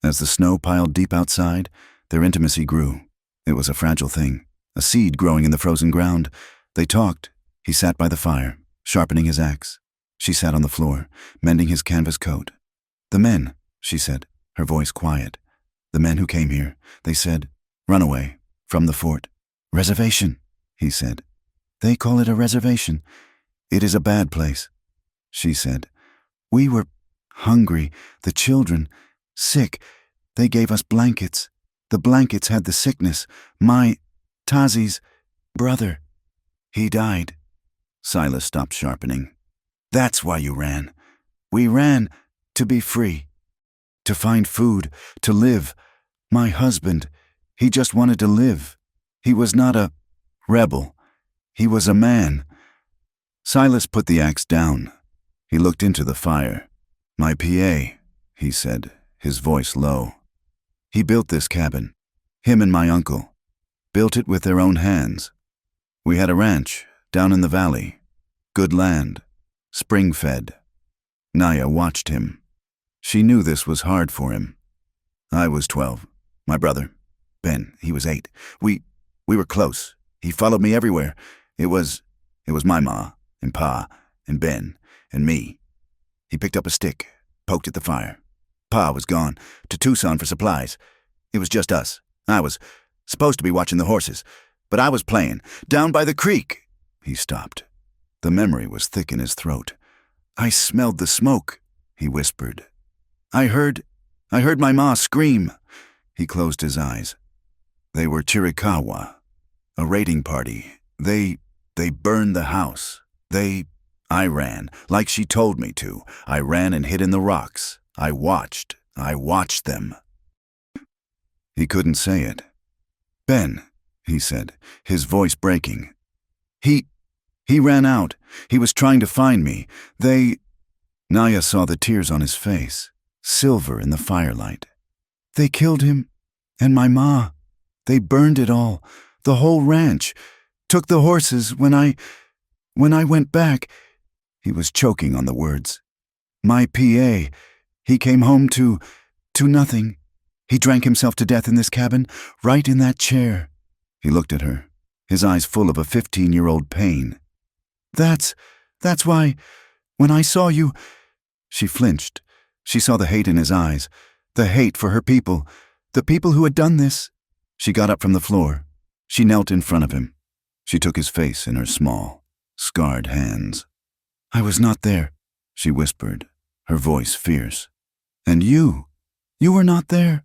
As the snow piled deep outside, their intimacy grew. It was a fragile thing, a seed growing in the frozen ground. They talked. He sat by the fire, sharpening his axe. She sat on the floor, mending his canvas coat. "The men," she said, her voice quiet. "The men who came here, they said, runaway, from the fort." "Reservation," he said. "They call it a reservation. It is a bad place," she said. "We were hungry, the children, sick. They gave us blankets. The blankets had the sickness. Tazi's brother. He died." Silas stopped sharpening. "That's why you ran. We ran to be free. To find food, to live. My husband, he just wanted to live. He was not a rebel. He was a man." Silas put the axe down. He looked into the fire. "My PA," he said, his voice low. "He built this cabin. Him and my uncle. Built it with their own hands. We had a ranch down in the valley. Good land. Spring-fed." Naya watched him. She knew this was hard for him. "I was 12. My brother, Ben, he was 8. We were close. He followed me everywhere. It was my ma, and Pa, and Ben, and me." He picked up a stick, poked at the fire. "Pa was gone, to Tucson for supplies. It was just us. I was supposed to be watching the horses, but I was playing, down by the creek." He stopped. The memory was thick in his throat. "I smelled the smoke," he whispered. I heard my ma scream." He closed his eyes. "They were Chiricahua, a raiding party. They burned the house. I ran, like she told me to. I ran and hid in the rocks. I watched them." He couldn't say it. "Ben," he said, his voice breaking. He ran out. He was trying to find me. Naya saw the tears on his face, silver in the firelight. "They killed him, and my ma. They burned it all, the whole ranch. Took the horses when I went back." He was choking on the words. "My PA, he came home to nothing. He drank himself to death in this cabin, right in that chair." He looked at her, his eyes full of a 15-year-old pain. That's why, when I saw you..." She flinched. She saw the hate in his eyes, the hate for her people, the people who had done this. She got up from the floor. She knelt in front of him. She took his face in her small, scarred hands. "I was not there," she whispered, her voice fierce. "And you were not there."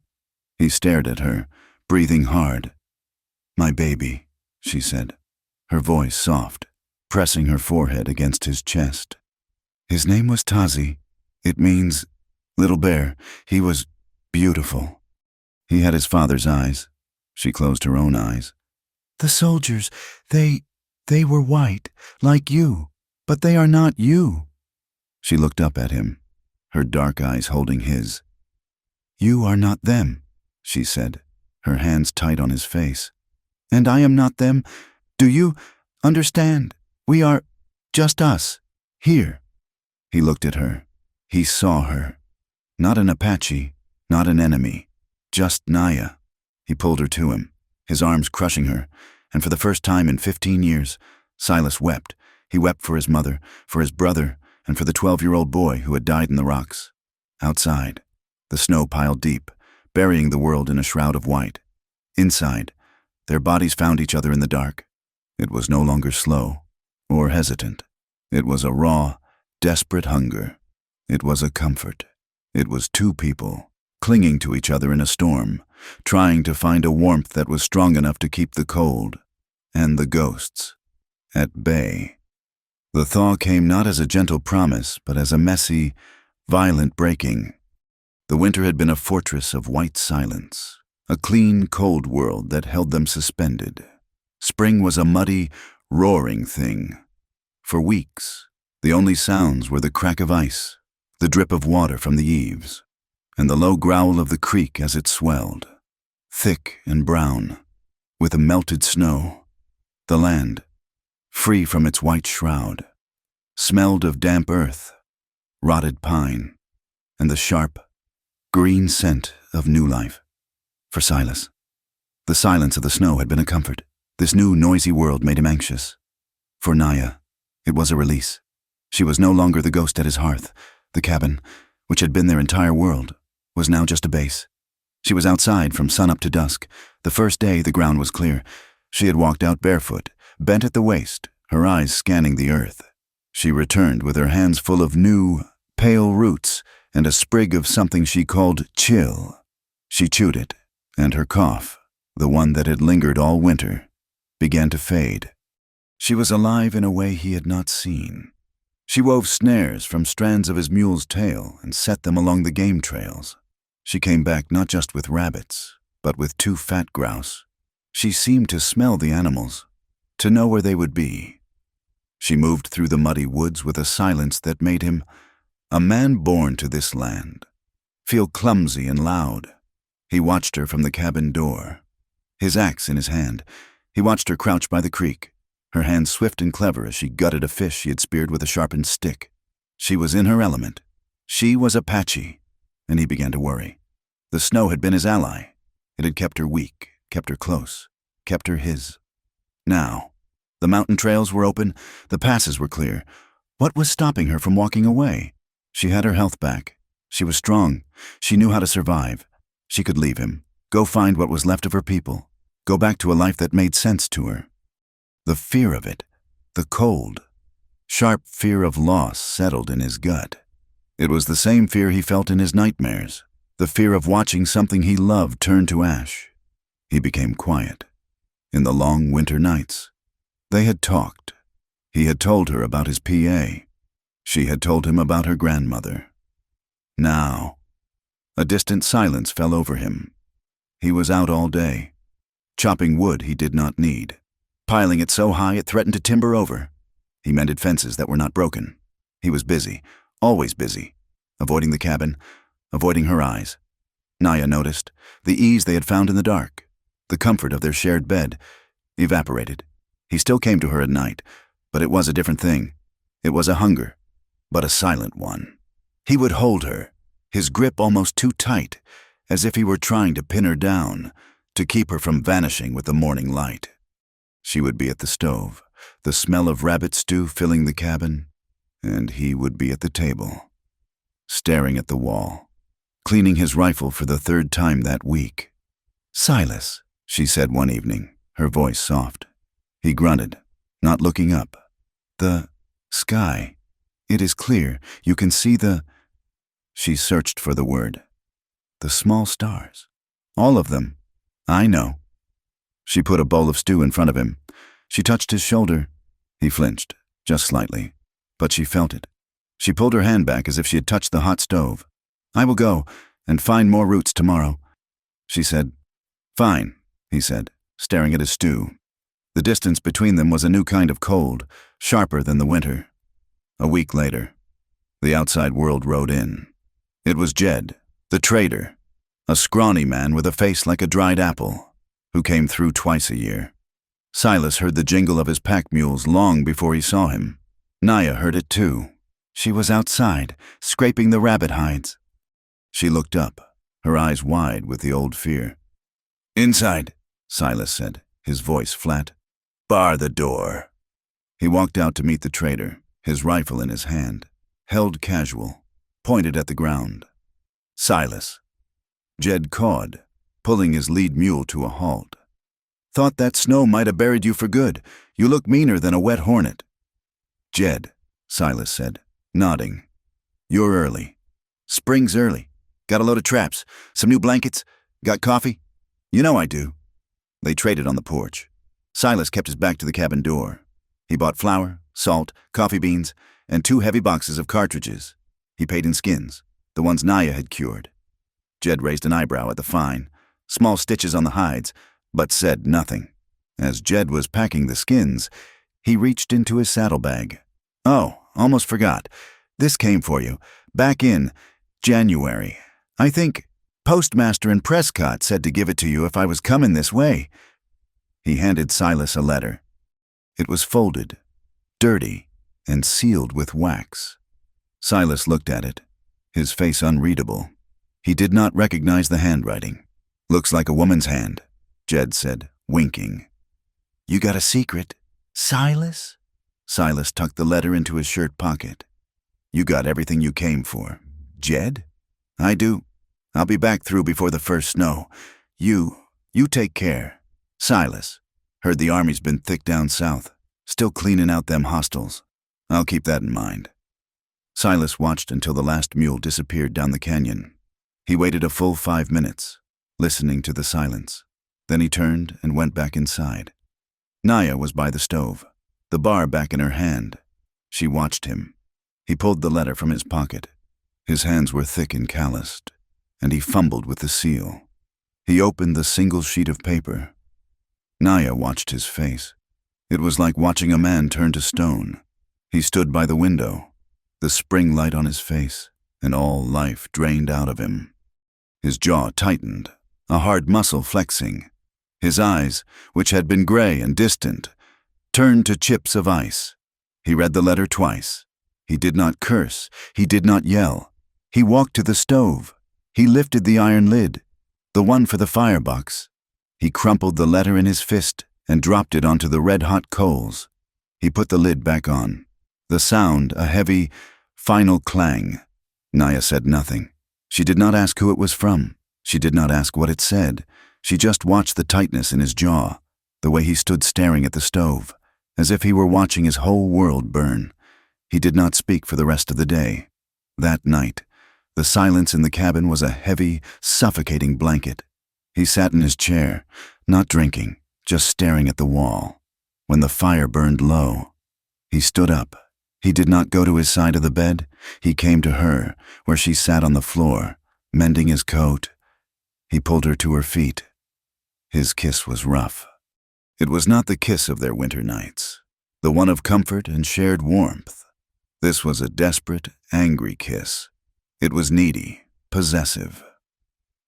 He stared at her, breathing hard. "My baby," she said, her voice soft, pressing her forehead against his chest. "His name was Tazi. It means little bear. He was beautiful." He had his father's eyes. She closed her own eyes. "The soldiers, they were white, like you, but they are not you." She looked up at him, her dark eyes holding his. "You are not them," she said, her hands tight on his face. "And I am not them. Do you understand? We are just us, here." He looked at her. He saw her. Not an Apache, not an enemy, just Naya. He pulled her to him, his arms crushing her, and for the first time in 15 years, Silas wept. He wept for his mother, for his brother, and for the 12-year-old boy who had died in the rocks. Outside, the snow piled deep, burying the world in a shroud of white. Inside, their bodies found each other in the dark. It was no longer slow or hesitant. It was a raw, desperate hunger. It was a comfort. It was two people, clinging to each other in a storm, trying to find a warmth that was strong enough to keep the cold and the ghosts at bay. The thaw came not as a gentle promise, but as a messy, violent breaking. The winter had been a fortress of white silence, a clean, cold world that held them suspended. Spring was a muddy, roaring thing. For weeks, the only sounds were the crack of ice, the drip of water from the eaves, and the low growl of the creek as it swelled. Thick and brown, with the melted snow, the land, free from its white shroud, smelled of damp earth, rotted pine, and the sharp, green scent of new life. For Silas, the silence of the snow had been a comfort. This new, noisy world made him anxious. For Naya, it was a release. She was no longer the ghost at his hearth. The cabin, which had been their entire world, was now just a base. She was outside from sunup to dusk. The first day, the ground was clear. She had walked out barefoot, bent at the waist, her eyes scanning the earth. She returned with her hands full of new, pale roots and a sprig of something she called chill. She chewed it, and her cough, the one that had lingered all winter, began to fade. She was alive in a way he had not seen. She wove snares from strands of his mule's tail and set them along the game trails. She came back not just with rabbits, but with 2 fat grouse. She seemed to smell the animals, to know where they would be. She moved through the muddy woods with a silence that made him, a man born to this land, feel clumsy and loud. He watched her from the cabin door, his axe in his hand. He watched her crouch by the creek, her hands swift and clever as she gutted a fish she had speared with a sharpened stick. She was in her element. She was Apache, and he began to worry. The snow had been his ally. It had kept her weak, kept her close, kept her his. Now, the mountain trails were open, the passes were clear. What was stopping her from walking away? She had her health back. She was strong. She knew how to survive. She could leave him, go find what was left of her people, go back to a life that made sense to her. The fear of it, the cold, sharp fear of loss settled in his gut. It was the same fear he felt in his nightmares, the fear of watching something he loved turn to ash. He became quiet. In the long winter nights, they had talked. He had told her about his PA. She had told him about her grandmother. Now, a distant silence fell over him. He was out all day, chopping wood he did not need, piling it so high it threatened to timber over. He mended fences that were not broken. He was busy, always busy, avoiding the cabin, avoiding her eyes. Naya noticed the ease they had found in the dark, the comfort of their shared bed, evaporated. He still came to her at night, but it was a different thing. It was a hunger, but a silent one. He would hold her, his grip almost too tight, as if he were trying to pin her down, to keep her from vanishing with the morning light. She would be at the stove, the smell of rabbit stew filling the cabin, and he would be at the table, staring at the wall, cleaning his rifle for the 3rd time that week. "Silas," she said one evening, her voice soft. He grunted, not looking up. "The sky. It is clear. You can see the—" She searched for the word. "The small stars. All of them. I know." She put a bowl of stew in front of him. She touched his shoulder. He flinched, just slightly, but she felt it. She pulled her hand back as if she had touched the hot stove. "I will go and find more roots tomorrow," she said. "Fine," he said, staring at his stew. The distance between them was a new kind of cold, sharper than the winter. A week later, the outside world rode in. It was Jed, the trader, a scrawny man with a face like a dried apple, who came through twice a year. Silas heard the jingle of his pack mules long before he saw him. Naya heard it too. She was outside, scraping the rabbit hides. She looked up, her eyes wide with the old fear. "Inside," Silas said, his voice flat. "Bar the door." He walked out to meet the trader, his rifle in his hand, held casual, pointed at the ground. "Silas." Jed cawed, pulling his lead mule to a halt. "Thought that snow might have buried you for good. You look meaner than a wet hornet." "Jed," Silas said, nodding. "You're early. Spring's early. Got a load of traps, some new blankets, got coffee?" "You know I do." They traded on the porch. Silas kept his back to the cabin door. He bought flour, salt, coffee beans, and 2 heavy boxes of cartridges. He paid in skins, the ones Naya had cured. Jed raised an eyebrow at the fine, small stitches on the hides, but said nothing. As Jed was packing the skins, he reached into his saddlebag. "Oh, almost forgot. This came for you. Back in January. I think Postmaster in Prescott said to give it to you if I was coming this way." He handed Silas a letter. It was folded, dirty, and sealed with wax. Silas looked at it, his face unreadable. He did not recognize the handwriting. "Looks like a woman's hand," Jed said, winking. "You got a secret, Silas?" Silas tucked the letter into his shirt pocket. "You got everything you came for." "Jed?" "I do. I'll be back through before the first snow. You take care. Silas. Heard the army's been thick down south. Still cleaning out them hostiles. I'll keep that in mind." Silas watched until the last mule disappeared down the canyon. He waited a full 5 minutes, listening to the silence. Then he turned and went back inside. Naya was by the stove, the bar back in her hand. She watched him. He pulled the letter from his pocket. His hands were thick and calloused, and he fumbled with the seal. He opened the single sheet of paper. Naya watched his face. It was like watching a man turn to stone. He stood by the window, the spring light on his face, and all life drained out of him. His jaw tightened, a hard muscle flexing. His eyes, which had been gray and distant, turned to chips of ice. He read the letter twice. He did not curse. He did not yell. He walked to the stove. He lifted the iron lid, the one for the firebox. He crumpled the letter in his fist and dropped it onto the red-hot coals. He put the lid back on. The sound, a heavy, final clang. Naya said nothing. She did not ask who it was from. She did not ask what it said. She just watched the tightness in his jaw, the way he stood staring at the stove, as if he were watching his whole world burn. He did not speak for the rest of the day. That night, the silence in the cabin was a heavy, suffocating blanket. He sat in his chair, not drinking, just staring at the wall. When the fire burned low, he stood up. He did not go to his side of the bed. He came to her, where she sat on the floor, mending his coat. He pulled her to her feet. His kiss was rough. It was not the kiss of their winter nights, the one of comfort and shared warmth. This was a desperate, angry kiss. It was needy, possessive.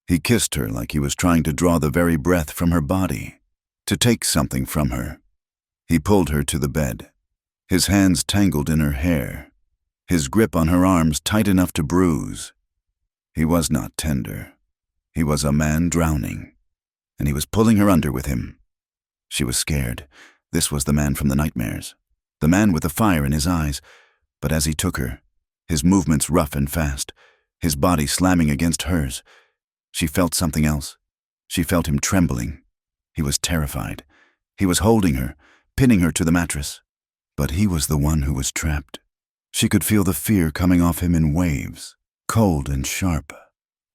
He kissed her like he was trying to draw the very breath from her body, to take something from her. He pulled her to the bed, his hands tangled in her hair, his grip on her arms tight enough to bruise. He was not tender. He was a man drowning, and he was pulling her under with him. She was scared. This was the man from the nightmares, the man with the fire in his eyes. But as he took her, his movements rough and fast, his body slamming against hers, she felt something else. She felt him trembling. He was terrified. He was holding her, pinning her to the mattress. But he was the one who was trapped. She could feel the fear coming off him in waves, cold and sharp.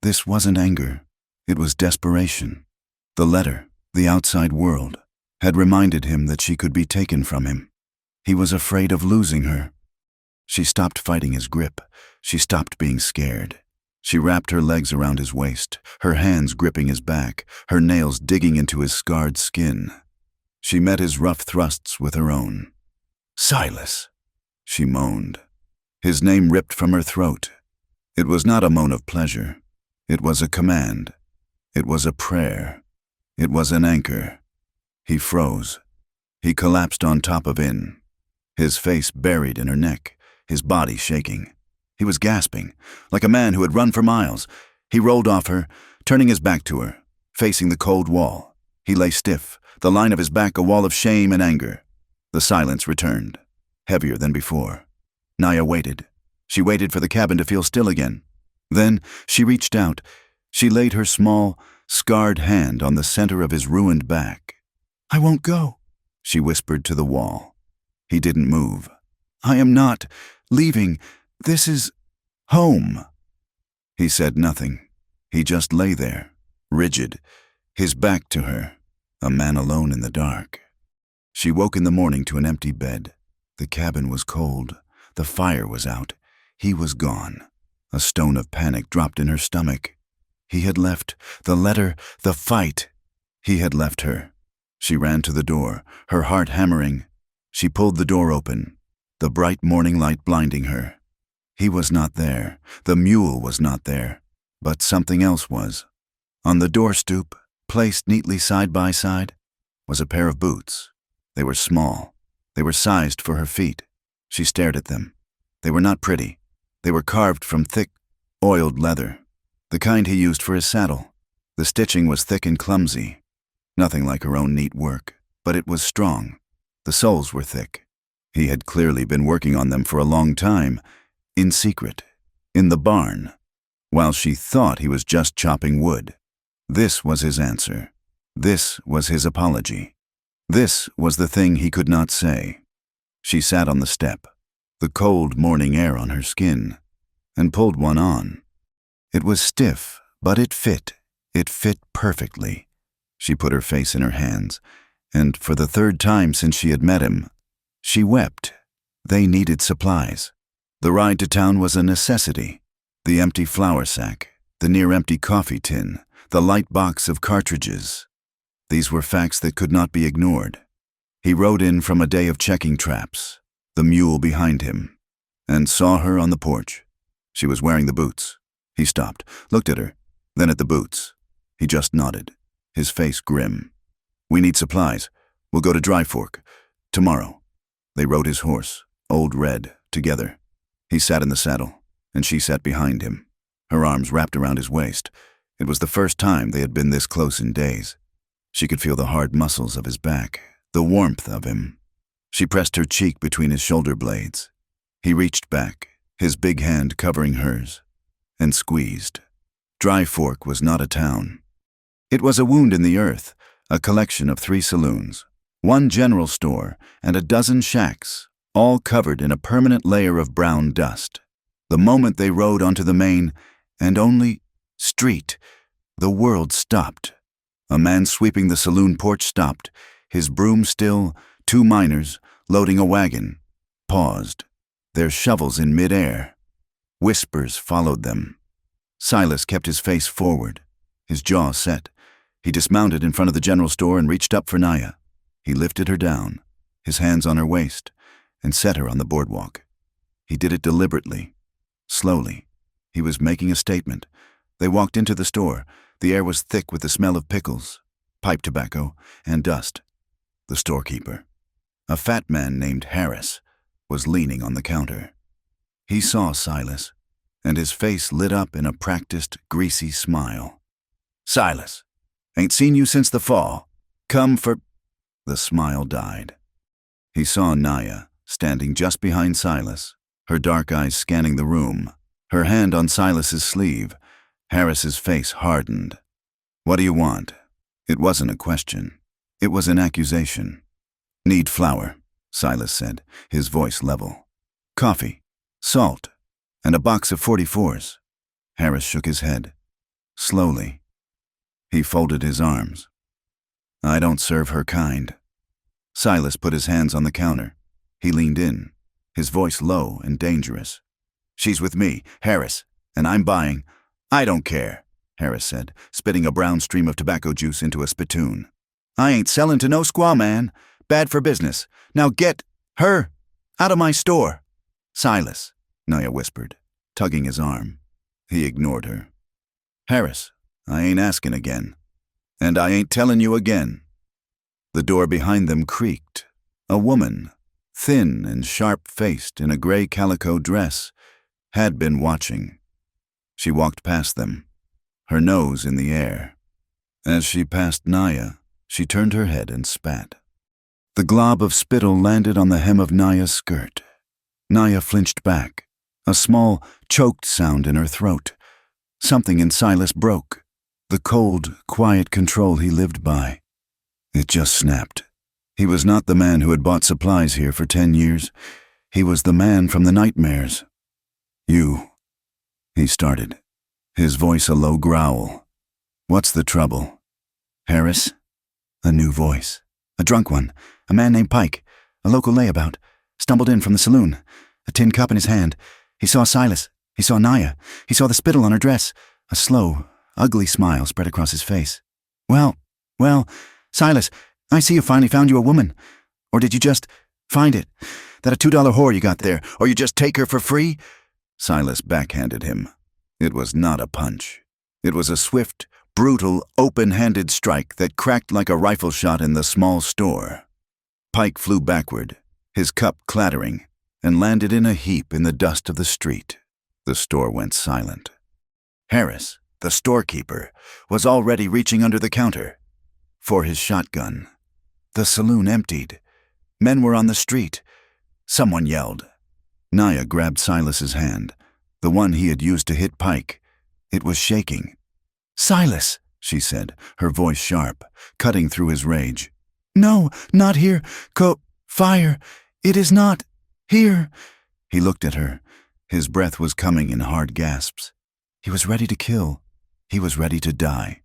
This wasn't anger. It was desperation. The letter, the outside world, had reminded him that she could be taken from him. He was afraid of losing her. She stopped fighting his grip. She stopped being scared. She wrapped her legs around his waist, her hands gripping his back, her nails digging into his scarred skin. She met his rough thrusts with her own. "Silas," she moaned. His name ripped from her throat. It was not a moan of pleasure. It was a command. It was a prayer. It was an anchor. He froze. He collapsed on top of In, his face buried in her neck, his body shaking. He was gasping, like a man who had run for miles. He rolled off her, turning his back to her, facing the cold wall. He lay stiff, the line of his back a wall of shame and anger. The silence returned, heavier than before. Naya waited. She waited for the cabin to feel still again. Then she reached out. She laid her small, scarred hand on the center of his ruined back. "I won't go," she whispered to the wall. He didn't move. "I am not leaving. This is home." He said nothing. He just lay there, rigid, his back to her, a man alone in the dark. She woke in the morning to an empty bed. The cabin was cold. The fire was out. He was gone. A stone of panic dropped in her stomach. He had left. The letter, the fight. He had left her. She ran to the door, her heart hammering. She pulled the door open, the bright morning light blinding her. He was not there. The mule was not there. But something else was. On the door stoop, placed neatly side by side, was a pair of boots. They were small. They were sized for her feet. She stared at them. They were not pretty. They were carved from thick, oiled leather. The kind he used for his saddle. The stitching was thick and clumsy. Nothing like her own neat work, but it was strong. The soles were thick. He had clearly been working on them for a long time, in secret, in the barn, while she thought he was just chopping wood. This was his answer. This was his apology. This was the thing he could not say. She sat on the step, the cold morning air on her skin, and pulled one on. It was stiff, but it fit. It fit perfectly. She put her face in her hands, and for the third time since she had met him, she wept. They needed supplies. The ride to town was a necessity. The empty flour sack, the near-empty coffee tin, the light box of cartridges. These were facts that could not be ignored. He rode in from a day of checking traps, the mule behind him, and saw her on the porch. She was wearing the boots. He stopped, looked at her, then at the boots. He just nodded, his face grim. "We need supplies. We'll go to Dry Fork. Tomorrow." They rode his horse, Old Red, together. He sat in the saddle, and she sat behind him, her arms wrapped around his waist. It was the first time they had been this close in days. She could feel the hard muscles of his back, the warmth of him. She pressed her cheek between his shoulder blades. He reached back, his big hand covering hers, and squeezed. Dry Fork was not a town. It was a wound in the earth, a collection of 3 saloons, 1 general store, and a dozen shacks, all covered in a permanent layer of brown dust. The moment they rode onto the main, and only, street, the world stopped. A man sweeping the saloon porch stopped, his broom still, 2 miners, loading a wagon, paused, their shovels in midair. Whispers followed them. Silas kept his face forward, his jaw set. He dismounted in front of the general store and reached up for Naya. He lifted her down, his hands on her waist, and set her on the boardwalk. He did it deliberately, slowly. He was making a statement. They walked into the store. The air was thick with the smell of pickles, pipe tobacco, and dust. The storekeeper, a fat man named Harris, was leaning on the counter. He saw Silas, and his face lit up in a practiced, greasy smile. "Silas, ain't seen you since the fall. Come for—" The smile died. He saw Naya, standing just behind Silas, her dark eyes scanning the room, her hand on Silas's sleeve. Harris's face hardened. "What do you want?" It wasn't a question. It was an accusation. "Need flour," Silas said, his voice level. "Coffee, salt, and a box of 44s. Harris shook his head. Slowly. He folded his arms. "I don't serve her kind." Silas put his hands on the counter. He leaned in, his voice low and dangerous. "She's with me, Harris, and I'm buying—" "I don't care," Harris said, spitting a brown stream of tobacco juice into a spittoon. "I ain't selling to no squaw man. Bad for business. Now get her out of my store." "Silas," Naya whispered, tugging his arm. He ignored her. "Harris, I ain't asking again. And I ain't telling you again." The door behind them creaked. A woman, thin and sharp-faced in a gray calico dress, had been watching. She walked past them, her nose in the air. As she passed Naya, she turned her head and spat. The glob of spittle landed on the hem of Naya's skirt. Naya flinched back, a small, choked sound in her throat. Something in Silas broke, the cold, quiet control he lived by. It just snapped. He was not the man who had bought supplies here for 10 years. He was the man from the nightmares. "You," he started, his voice a low growl. "What's the trouble?" "Harris?" A new voice. "A drunk one. A man named Pike. A local layabout. Stumbled in from the saloon. A tin cup in his hand. He saw Silas. He saw Naya. He saw the spittle on her dress." A slow, ugly smile spread across his face. Well, Silas, I see you finally found you a woman. Or did you just find it? That a $2 whore you got there, or you just take her for free?" Silas backhanded him. It was not a punch. It was a swift, brutal, open-handed strike that cracked like a rifle shot in the small store. Pike flew backward, his cup clattering, and landed in a heap in the dust of the street. The store went silent. Harris, The storekeeper was already reaching under the counter for his shotgun. The saloon emptied. Men were on the street. Someone yelled. Naya grabbed Silas's hand, the one he had used to hit Pike. It was shaking. "Silas," she said, her voice sharp, cutting through his rage. "No, not here. Fire. It is not here." He looked at her. His breath was coming in hard gasps. He was ready to kill. He was ready to die.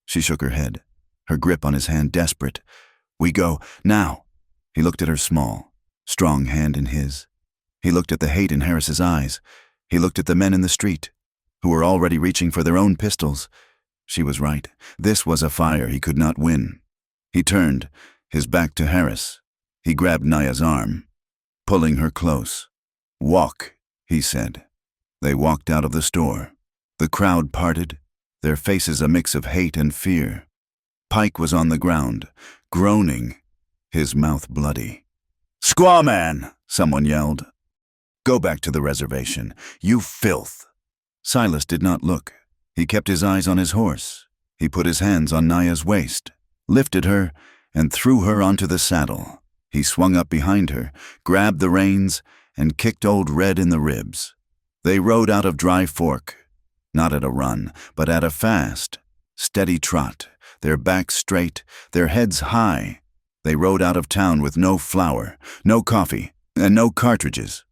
She shook her head, her grip on his hand desperate. "We go, now." He looked at her small, strong hand in his. He looked at the hate in Harris's eyes. He looked at the men in the street, who were already reaching for their own pistols. She was right. This was a fire he could not win. He turned, his back to Harris. He grabbed Naya's arm, pulling her close. "Walk," he said. They walked out of the store. The crowd parted, their faces a mix of hate and fear. Pike was on the ground, groaning, his mouth bloody. "Squaw man!" someone yelled. "Go back to the reservation, you filth!" Silas did not look. He kept his eyes on his horse. He put his hands on Naya's waist, lifted her, and threw her onto the saddle. He swung up behind her, grabbed the reins, and kicked Old Red in the ribs. They rode out of Dry Fork, not at a run, but at a fast, steady trot, their backs straight, their heads high. They rode out of town with no flour, no coffee, and no cartridges.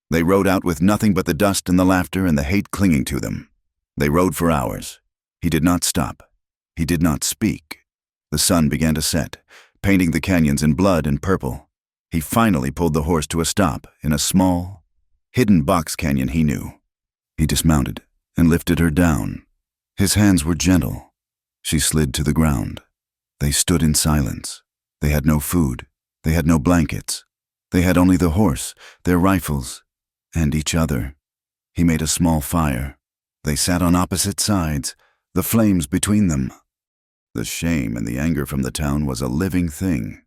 They rode out with nothing but the dust and the laughter and the hate clinging to them. They rode for hours. He did not stop. He did not speak. The sun began to set, painting the canyons in blood and purple. He finally pulled the horse to a stop in a small, hidden box canyon he knew. He dismounted and lifted her down. His hands were gentle. She slid to the ground. They stood in silence. They had no food. They had no blankets. They had only the horse, their rifles, and each other. He made a small fire. They sat on opposite sides, the flames between them. The shame and the anger from the town was a living thing.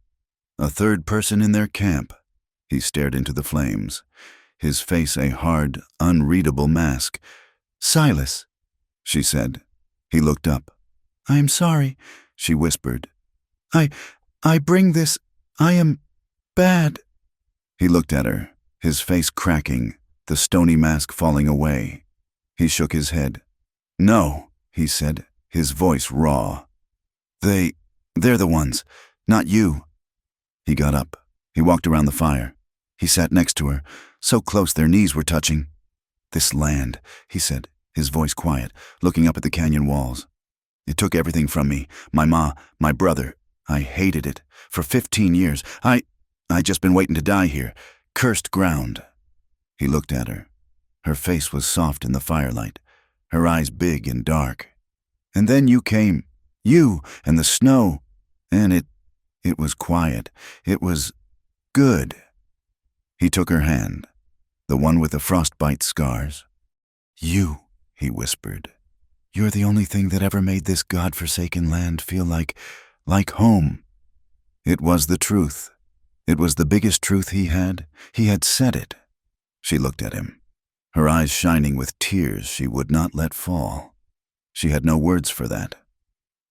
A third person in their camp. He stared into the flames, his face a hard, unreadable mask. "Silas," she said. He looked up. "I am sorry," she whispered. I bring this. I am bad." He looked at her, his face cracking, the stony mask falling away. He shook his head. "No," he said, his voice raw. They're the ones, not you." He got up. He walked around the fire. He sat next to her, so close their knees were touching. "This land," he said, his voice quiet, looking up at the canyon walls. "It took everything from me, my ma, my brother. I hated it. For 15 years. I just been waiting to die here. Cursed ground." He looked at her. Her face was soft in the firelight, her eyes big and dark. "And then you came. You and the snow. And it was quiet. It was good." He took her hand, the one with the frostbite scars. "You," he whispered. "You're the only thing that ever made this God-forsaken land feel like home." It was the truth. It was the biggest truth he had. He had said it. She looked at him, her eyes shining with tears she would not let fall. She had no words for that.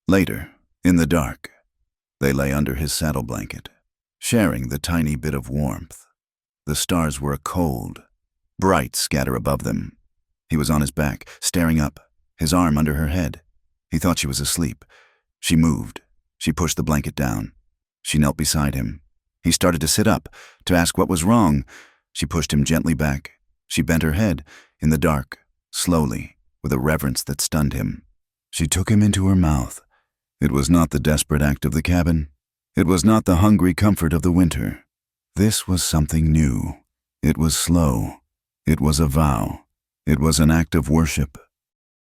Later, in the dark, they lay under his saddle blanket, sharing the tiny bit of warmth. The stars were a cold, bright scatter above them. He was on his back, staring up, his arm under her head. He thought she was asleep. She moved. She pushed the blanket down. She knelt beside him. He started to sit up, to ask what was wrong. She pushed him gently back. She bent her head, in the dark, slowly, with a reverence that stunned him. She took him into her mouth. It was not the desperate act of the cabin. It was not the hungry comfort of the winter. This was something new. It was slow. It was a vow. It was an act of worship.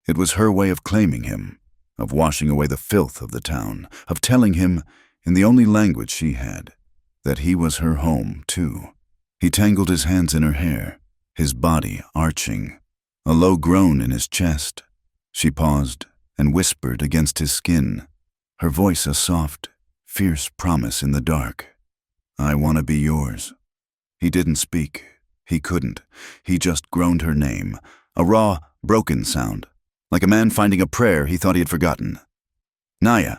It was her way of claiming him, of washing away the filth of the town, of telling him, in the only language she had, that he was her home, too. He tangled his hands in her hair, his body arching, a low groan in his chest. She paused and whispered against his skin, her voice a soft, fierce promise in the dark. "I want to be yours." He didn't speak. He couldn't. He just groaned her name, a raw, broken sound, like a man finding a prayer he thought he had forgotten. Naya.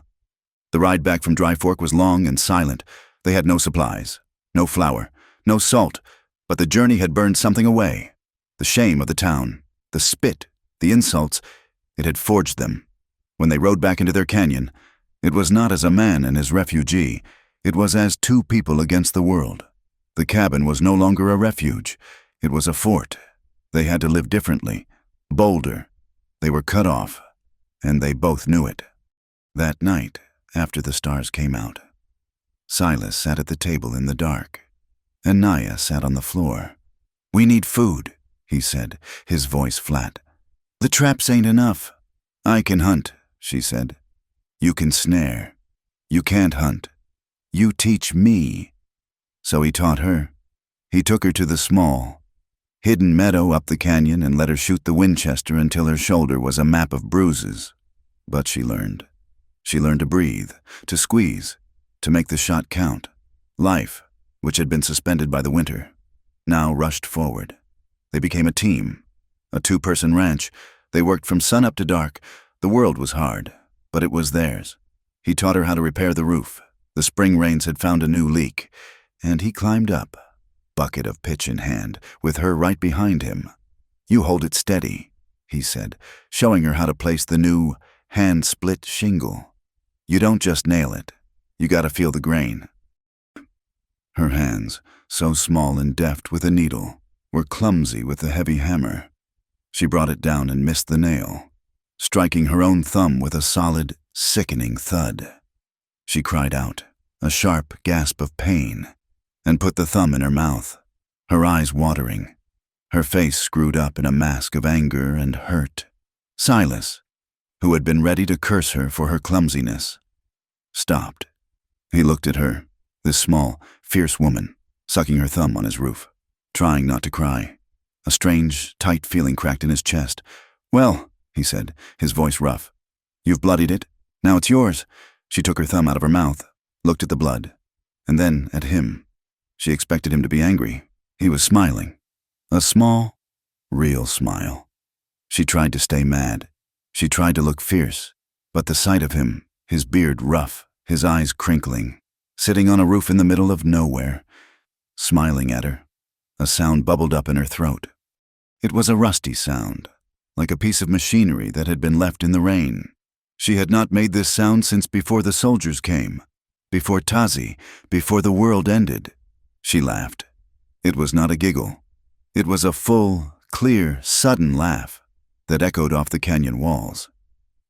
The ride back from Dry Fork was long and silent. They had no supplies, no flour, no salt, but the journey had burned something away. The shame of the town, the spit, the insults, it had forged them. When they rode back into their canyon, it was not as a man and his refugee, it was as two people against the world. The cabin was no longer a refuge, it was a fort. They had to live differently, bolder. They were cut off, and they both knew it. That night, after the stars came out, Silas sat at the table in the dark, and Naya sat on the floor. "We need food," he said, his voice flat. "The traps ain't enough." "I can hunt," she said. "You can snare. You can't hunt. You teach me." So he taught her. He took her to the small, hidden meadow up the canyon and let her shoot the Winchester until her shoulder was a map of bruises. But she learned. She learned to breathe, to squeeze, to make the shot count. Life, which had been suspended by the winter, now rushed forward. They became a team, a two-person ranch. They worked from sunup to dark. The world was hard, but it was theirs. He taught her how to repair the roof. The spring rains had found a new leak, and he climbed up, bucket of pitch in hand, with her right behind him. "You hold it steady," he said, showing her how to place the new hand-split shingle. "You don't just nail it. You gotta feel the grain." Her hands, so small and deft with a needle, were clumsy with the heavy hammer. She brought it down and missed the nail, striking her own thumb with a solid, sickening thud. She cried out, a sharp gasp of pain, and put the thumb in her mouth, her eyes watering, her face screwed up in a mask of anger and hurt. Silas, who had been ready to curse her for her clumsiness, stopped. He looked at her, this small, fierce woman, sucking her thumb on his roof, trying not to cry. A strange, tight feeling cracked in his chest. "Well," he said, his voice rough, "you've bloodied it. Now it's yours." She took her thumb out of her mouth, looked at the blood, and then at him. She expected him to be angry. He was smiling. A small, real smile. She tried to stay mad. She tried to look fierce, but the sight of him, his beard rough, his eyes crinkling, sitting on a roof in the middle of nowhere, smiling at her, a sound bubbled up in her throat. It was a rusty sound, like a piece of machinery that had been left in the rain. She had not made this sound since before the soldiers came, before Tazi, before the world ended. She laughed. It was not a giggle. It was a full, clear, sudden laugh that echoed off the canyon walls.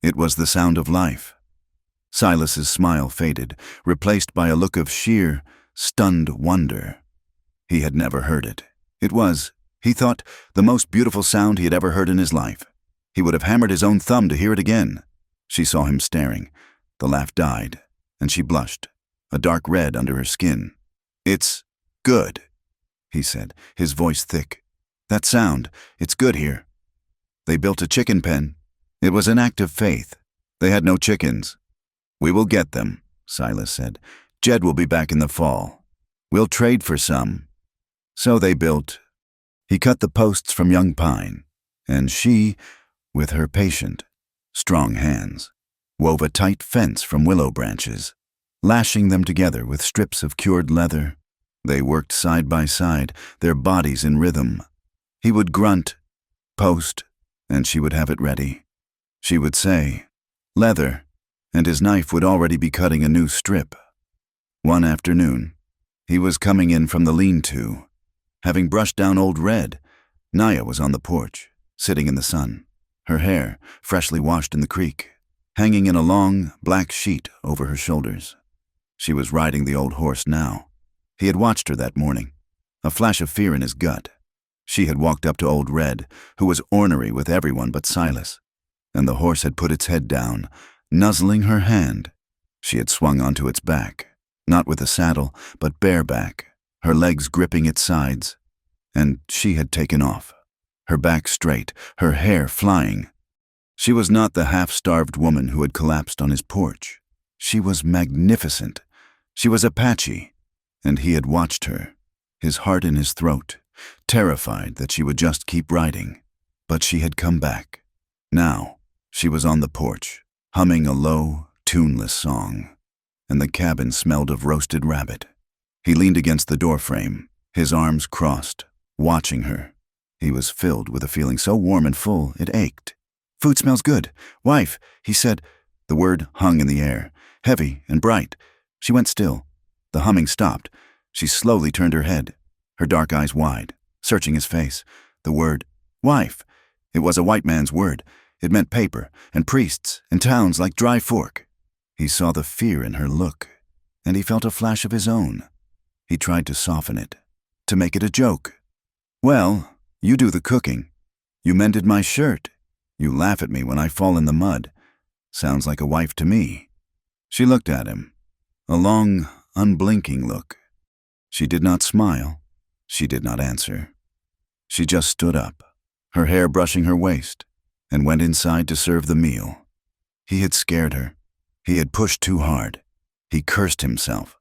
It was the sound of life. Silas's smile faded, replaced by a look of sheer, stunned wonder. He had never heard it. It was, he thought, the most beautiful sound he had ever heard in his life. He would have hammered his own thumb to hear it again. She saw him staring. The laugh died, and she blushed, a dark red under her skin. "It's good," he said, his voice thick. "That sound, it's good here." They built a chicken pen. It was an act of faith. They had no chickens. "We will get them," Silas said. "Jed will be back in the fall. We'll trade for some." So they built. He cut the posts from young pine, and she, with her patient, strong hands, wove a tight fence from willow branches, lashing them together with strips of cured leather. They worked side by side, their bodies in rhythm. He would grunt, post, and she would have it ready. She would say, "Leather," and his knife would already be cutting a new strip. One afternoon, he was coming in from the lean-to. Having brushed down Old Red, Naya was on the porch, sitting in the sun, her hair, freshly washed in the creek, hanging in a long, black sheet over her shoulders. She was riding the old horse now. He had watched her that morning, a flash of fear in his gut. She had walked up to Old Red, who was ornery with everyone but Silas, and the horse had put its head down, nuzzling her hand. She had swung onto its back, not with a saddle, but bareback, her legs gripping its sides, and she had taken off, her back straight, her hair flying. She was not the half-starved woman who had collapsed on his porch. She was magnificent. She was Apache, and he had watched her, his heart in his throat, terrified that she would just keep riding. But she had come back. Now, She was on the porch, humming a low, tuneless song, and the cabin smelled of roasted rabbit. He leaned against the doorframe, his arms crossed, watching her. He was filled with a feeling so warm and full it ached. "Food smells good. Wife," he said. The word hung in the air, heavy and bright. She went still. The humming stopped. She slowly turned her head, her dark eyes wide, searching his face. The word, wife. It was a white man's word. It meant paper and priests and towns like Dry Fork. He saw the fear in her look, and he felt a flash of his own. He tried to soften it, to make it a joke. "Well, you do the cooking. You mended my shirt. You laugh at me when I fall in the mud. Sounds like a wife to me." She looked at him, a long, unblinking look. She did not smile. She did not answer. She just stood up, her hair brushing her waist, and went inside to serve the meal. He had scared her. He had pushed too hard. He cursed himself.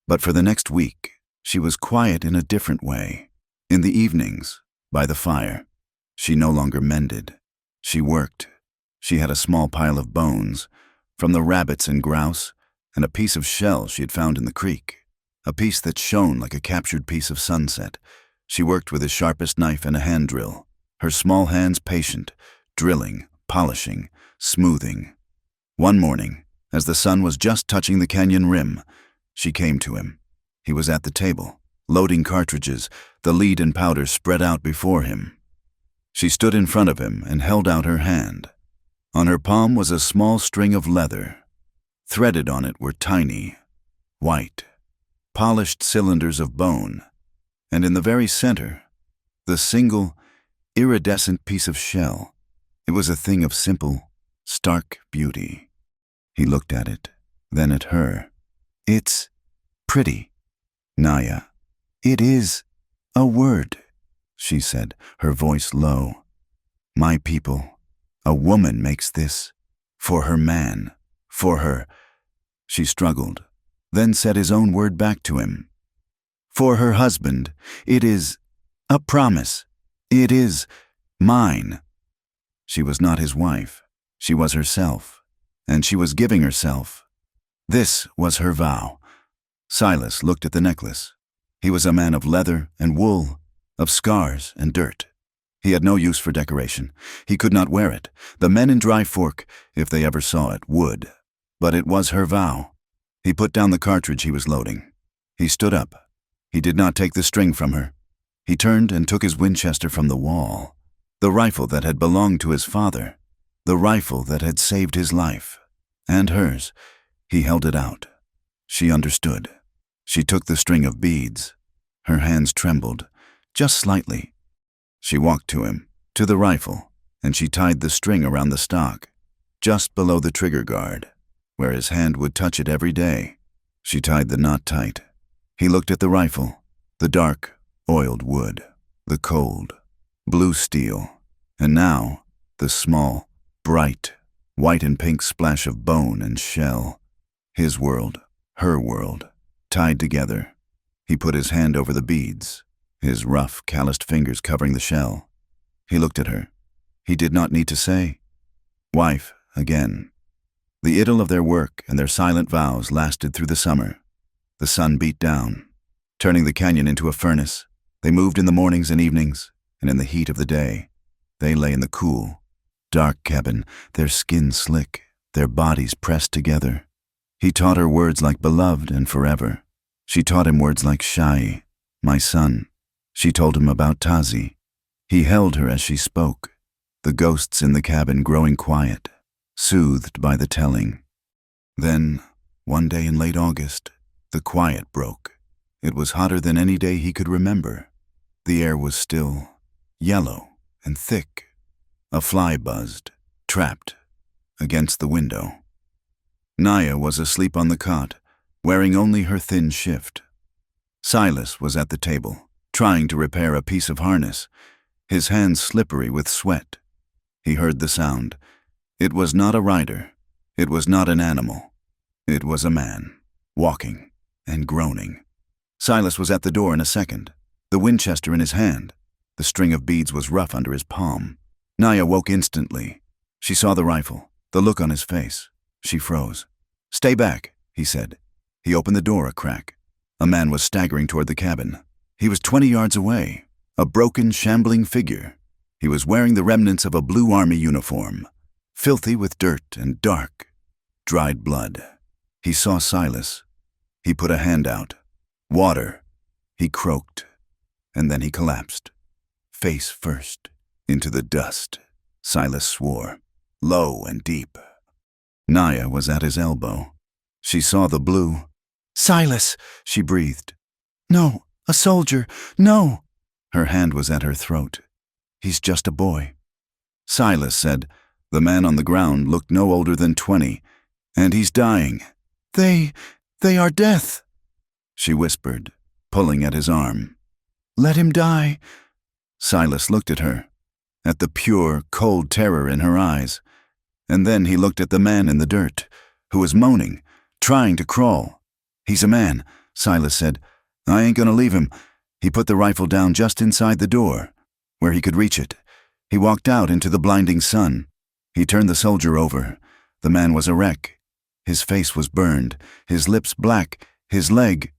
But for the next week, she was quiet in a different way. In the evenings, by the fire, she no longer mended. She worked. She had a small pile of bones, from the rabbits and grouse, and a piece of shell she had found in the creek, a piece that shone like a captured piece of sunset. She worked with his sharpest knife and a hand drill, her small hands patient, drilling, polishing, smoothing. One morning, as the sun was just touching the canyon rim, she came to him. He was at the table, loading cartridges, the lead and powder spread out before him. She stood in front of him and held out her hand. On her palm was a small string of leather. Threaded on it were tiny, white, polished cylinders of bone, and in the very center, the single, iridescent piece of shell. It was a thing of simple, stark beauty. He looked at it, then at her. "It's pretty, Naya. It is a word," she said, her voice low. "My people, a woman makes this. For her man, for her." She struggled, then said his own word back to him. "For her husband, it is a promise. It is mine." She was not his wife. She was herself, and she was giving herself. This was her vow. Silas looked at the necklace. He was a man of leather and wool, of scars and dirt. He had no use for decoration. He could not wear it. The men in Dry Fork, if they ever saw it, would. But it was her vow. He put down the cartridge he was loading. He stood up. He did not take the string from her. He turned and took his Winchester from the wall, the rifle that had belonged to his father, the rifle that had saved his life, and hers. He held it out. She understood. She took the string of beads. Her hands trembled, just slightly. She walked to him, to the rifle, and she tied the string around the stock, just below the trigger guard, where his hand would touch it every day. She tied the knot tight. He looked at the rifle, the dark, oiled wood, the cold, blue steel, and now the small, bright, white and pink splash of bone and shell. His world, her world, tied together. He put his hand over the beads, his rough, calloused fingers covering the shell. He looked at her. He did not need to say, "Wife," again. The idyll of their work and their silent vows lasted through the summer. The sun beat down, turning the canyon into a furnace. They moved in the mornings and evenings, and in the heat of the day, they lay in the cool, dark cabin, their skin slick, their bodies pressed together. He taught her words like beloved and forever. She taught him words like Shai, my son. She told him about Tazi. He held her as she spoke, the ghosts in the cabin growing quiet, soothed by the telling. Then, one day in late August, the quiet broke. It was hotter than any day he could remember. The air was still, yellow and thick. A fly buzzed, trapped, against the window. Naya was asleep on the cot, wearing only her thin shift. Silas was at the table, trying to repair a piece of harness, his hands slippery with sweat. He heard the sound. It was not a rider. It was not an animal. It was a man, walking and groaning. Silas was at the door in a second, the Winchester in his hand. The string of beads was rough under his palm. Naya woke instantly. She saw the rifle, the look on his face. She froze. "Stay back," he said. He opened the door a crack. A man was staggering toward the cabin. He was 20 yards away, a broken, shambling figure. He was wearing the remnants of a blue army uniform, filthy with dirt and dark, dried blood. He saw Silas. He put a hand out. "Water." He croaked, and then he collapsed, face first, into the dust. Silas swore, low and deep. Naya was at his elbow. She saw the blue. "Silas," she breathed. "No, a soldier, no." Her hand was at her throat. "He's just a boy." Silas said. The man on the ground looked no older than 20. "And he's dying." They are death," she whispered, pulling at his arm. "Let him die." Silas looked at her, at the pure, cold terror in her eyes. And then he looked at the man in the dirt, who was moaning, trying to crawl. "He's a man," Silas said. "I ain't gonna leave him." He put the rifle down just inside the door, where he could reach it. He walked out into the blinding sun. He turned the soldier over. The man was a wreck. His face was burned, his lips black, his leg.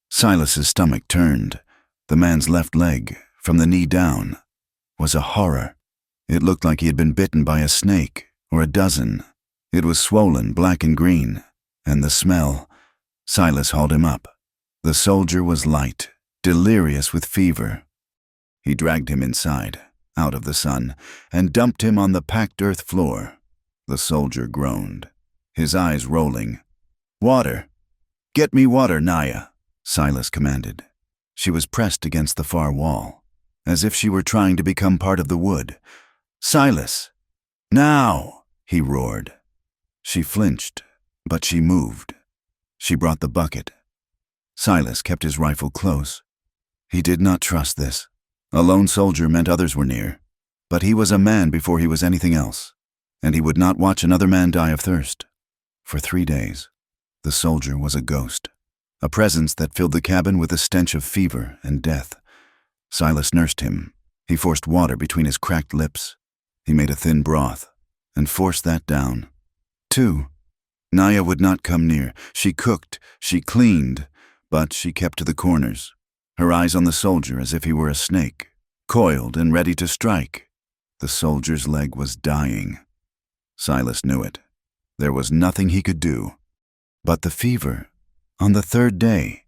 Silas's stomach turned. The man's left leg, from the knee down, was a horror. It looked like he had been bitten by a snake, or a dozen. It was swollen, black and green, and the smell. Silas hauled him up. The soldier was light, delirious with fever. He dragged him inside, out of the sun, and dumped him on the packed earth floor. The soldier groaned, his eyes rolling. "Water! Get me water, Naya," Silas commanded. She was pressed against the far wall, as if she were trying to become part of the wood. "Silas! Now!" he roared. She flinched, but she moved. She brought the bucket. Silas kept his rifle close. He did not trust this. A lone soldier meant others were near, but he was a man before he was anything else, and he would not watch another man die of thirst. For 3 days, the soldier was a ghost, a presence that filled the cabin with a stench of fever and death. Silas nursed him. He forced water between his cracked lips. He made a thin broth and forced that down. 2. Naya would not come near. She cooked, she cleaned, but she kept to the corners, her eyes on the soldier as if he were a snake, coiled and ready to strike. The soldier's leg was dying. Silas knew it. There was nothing he could do. But the fever, on the 3rd day,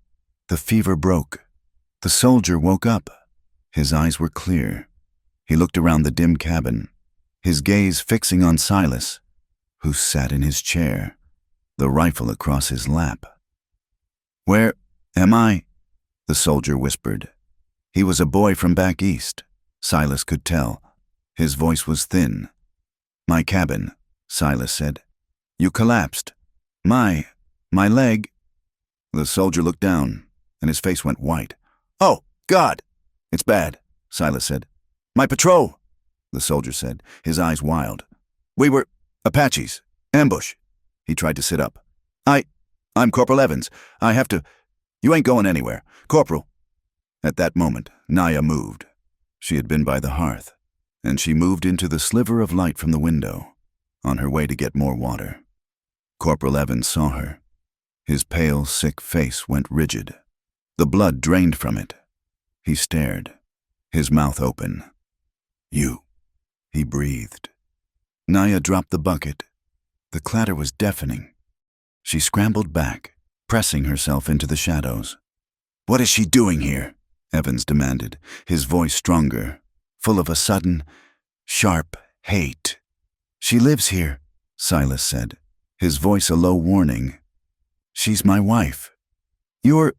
the fever broke. The soldier woke up. His eyes were clear. He looked around the dim cabin, his gaze fixing on Silas, who sat in his chair, the rifle across his lap. "Where am I?" the soldier whispered. He was a boy from back east, Silas could tell. His voice was thin. "My cabin," Silas said. "You collapsed. My leg." The soldier looked down, and his face went white. "Oh, God! It's bad," Silas said. "My patrol," the soldier said, his eyes wild. "We were Apaches. Ambush." He tried to sit up. I'm Corporal Evans. I have to... You ain't going anywhere. Corporal." At that moment, Naya moved. She had been by the hearth, and she moved into the sliver of light from the window, on her way to get more water. Corporal Evans saw her. His pale, sick face went rigid. The blood drained from it. He stared, his mouth open. "You," he breathed. Naya dropped the bucket. The clatter was deafening. She scrambled back, pressing herself into the shadows. "What is she doing here?" Evans demanded, his voice stronger, full of a sudden, sharp hate. "She lives here," Silas said, his voice a low warning. "She's my wife." "You're..."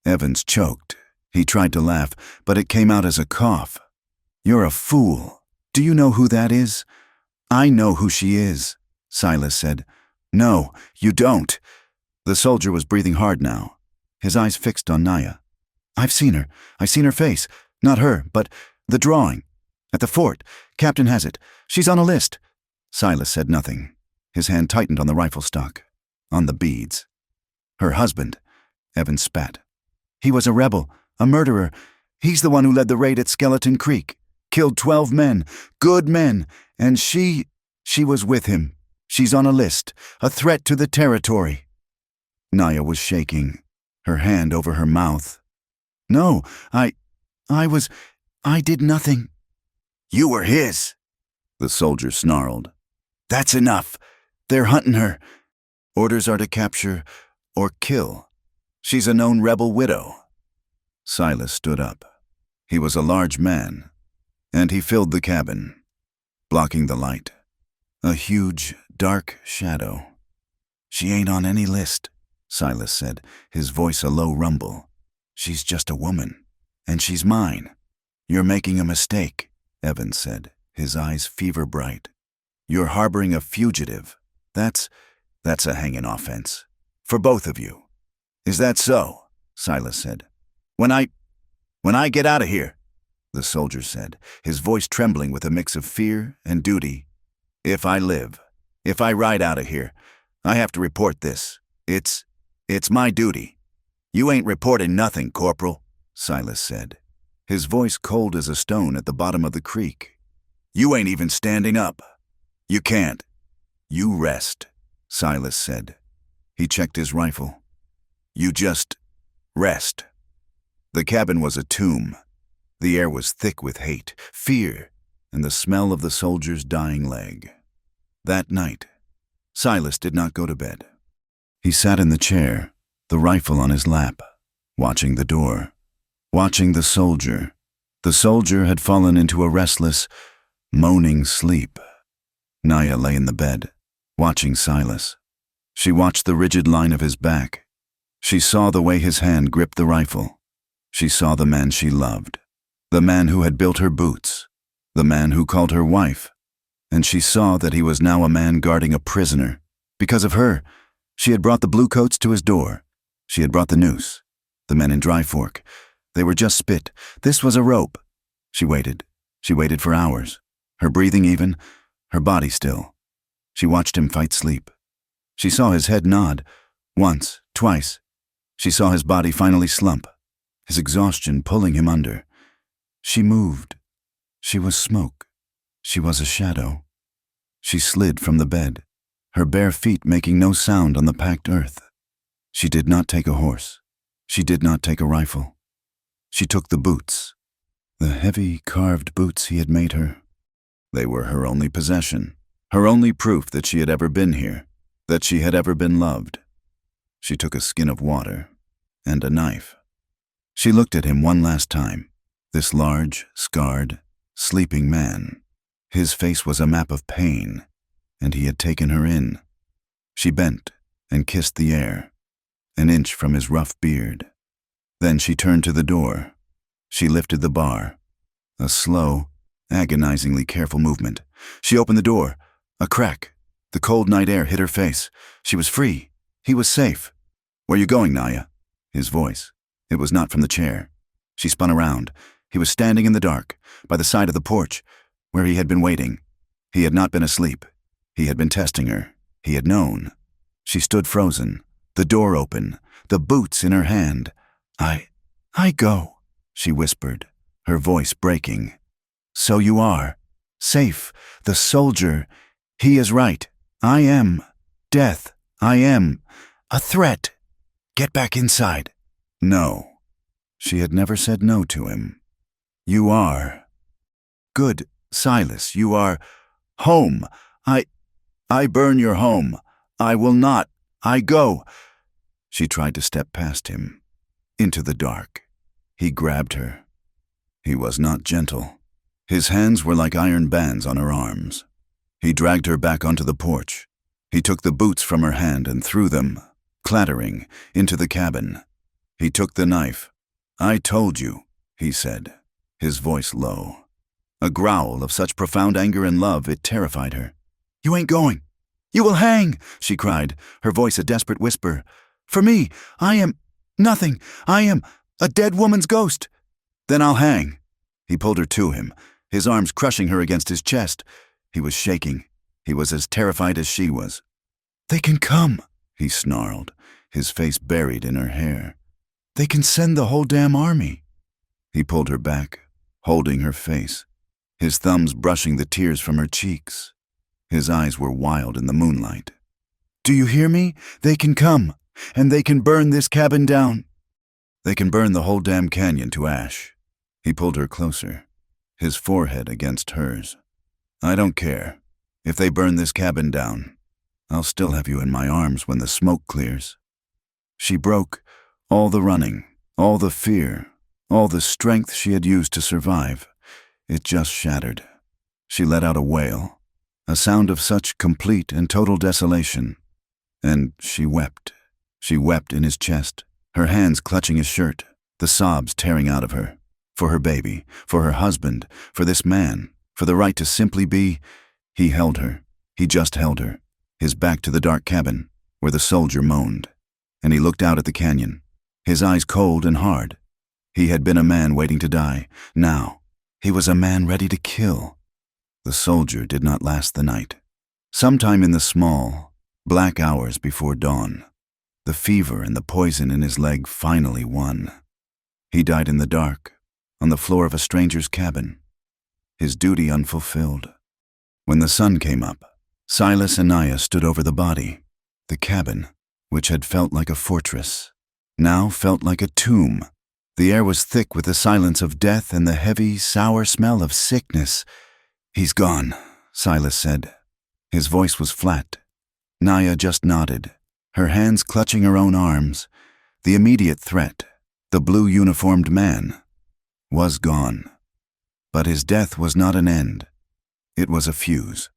Evans choked. He tried to laugh, but it came out as a cough. "You're a fool. Do you know who that is?" "I know who she is," Silas said. "No, you don't." The soldier was breathing hard now, his eyes fixed on Naya. "I've seen her. I've seen her face. Not her, but the drawing. At the fort. Captain has it. She's on a list." Silas said nothing. His hand tightened on the rifle stock, on the beads. "Her husband," Evans spat. "He was a rebel, a murderer. He's the one who led the raid at Skeleton Creek. Killed 12 men, good men, and she..." She was with him. She's on a list, a threat to the territory. Naya was shaking, her hand over her mouth. No, I did nothing. You were his, the soldier snarled. That's enough. They're hunting her. Orders are to capture or kill. She's a known rebel widow. Silas stood up. He was a large man, and he filled the cabin, blocking the light. A huge, dark shadow. She ain't on any list, Silas said, his voice a low rumble. She's just a woman, and she's mine. You're making a mistake, Evans said, his eyes fever bright. You're harboring a fugitive. That's a hanging offense. For both of you. Is that so? Silas said. When I get out of here, the soldier said, his voice trembling with a mix of fear and duty. If I live, if I ride out of here, I have to report this. It's my duty. You ain't reporting nothing, Corporal, Silas said, his voice cold as a stone at the bottom of the creek. You ain't even standing up. You can't. You rest, Silas said. He checked his rifle. You just rest. The cabin was a tomb. The air was thick with hate, fear, and the smell of the soldier's dying leg. That night, Silas did not go to bed. He sat in the chair, the rifle on his lap, watching the door, watching the soldier. The soldier had fallen into a restless, moaning sleep. Naya lay in the bed, watching Silas. She watched the rigid line of his back. She saw the way his hand gripped the rifle. She saw the man she loved, the man who had built her boots, the man who called her wife. And she saw that he was now a man guarding a prisoner. Because of her, she had brought the bluecoats to his door. She had brought the noose. The men in Dry Fork. They were just spit. This was a rope. She waited. She waited for hours. Her breathing even, her body still. She watched him fight sleep. She saw his head nod. Once, twice. She saw his body finally slump, his exhaustion pulling him under. She moved. She was smoke. She was a shadow. She slid from the bed, her bare feet making no sound on the packed earth. She did not take a horse. She did not take a rifle. She took the boots, the heavy, carved boots he had made her. They were her only possession, her only proof that she had ever been here, that she had ever been loved. She took a skin of water and a knife. She looked at him one last time, this large, scarred, sleeping man. His face was a map of pain, and he had taken her in. She bent and kissed the air, an inch from his rough beard. Then she turned to the door. She lifted the bar. A slow, agonizingly careful movement. She opened the door. A crack. The cold night air hit her face. She was free. He was safe. Where you going, Naya? His voice. It was not from the chair. She spun around. He was standing in the dark, by the side of the porch, where he had been waiting. He had not been asleep. He had been testing her. He had known. She stood frozen, the door open, the boots in her hand. I go, she whispered, her voice breaking. So you are. Safe. The soldier. He is right. I am. Death. I am. A threat. Get back inside. No. She had never said no to him. You are. Good, Silas, you are. Home. I burn your home. I will not. I go. She tried to step past him, into the dark. He grabbed her. He was not gentle. His hands were like iron bands on her arms. He dragged her back onto the porch. He took the boots from her hand and threw them, clattering, into the cabin. He took the knife. I told you, he said, his voice low. A growl of such profound anger and love it terrified her. You ain't going. You will hang, she cried, her voice a desperate whisper. For me, I am nothing. I am a dead woman's ghost. Then I'll hang. He pulled her to him, his arms crushing her against his chest. He was shaking. He was as terrified as she was. They can come, he snarled, his face buried in her hair. They can send the whole damn army. He pulled her back, holding her face, his thumbs brushing the tears from her cheeks. His eyes were wild in the moonlight. "Do you hear me? They can come, and they can burn this cabin down. They can burn the whole damn canyon to ash." He pulled her closer, his forehead against hers. "I don't care. If they burn this cabin down, I'll still have you in my arms when the smoke clears." She broke, all the running, all the fear, all the strength she had used to survive. It just shattered. She let out a wail, a sound of such complete and total desolation. And she wept. She wept in his chest, her hands clutching his shirt, the sobs tearing out of her. For her baby, for her husband, for this man, for the right to simply be. He held her. He just held her, his back to the dark cabin, where the soldier moaned. And he looked out at the canyon, his eyes cold and hard. He had been a man waiting to die. Now, he was a man ready to kill. The soldier did not last the night. Sometime in the small, black hours before dawn, the fever and the poison in his leg finally won. He died in the dark, on the floor of a stranger's cabin, his duty unfulfilled. When the sun came up, Silas and Naya stood over the body. The cabin, which had felt like a fortress, now felt like a tomb. The air was thick with the silence of death and the heavy, sour smell of sickness. "He's gone," Silas said. His voice was flat. Naya just nodded, her hands clutching her own arms. The immediate threat, the blue-uniformed man, was gone. But his death was not an end. It was a fuse.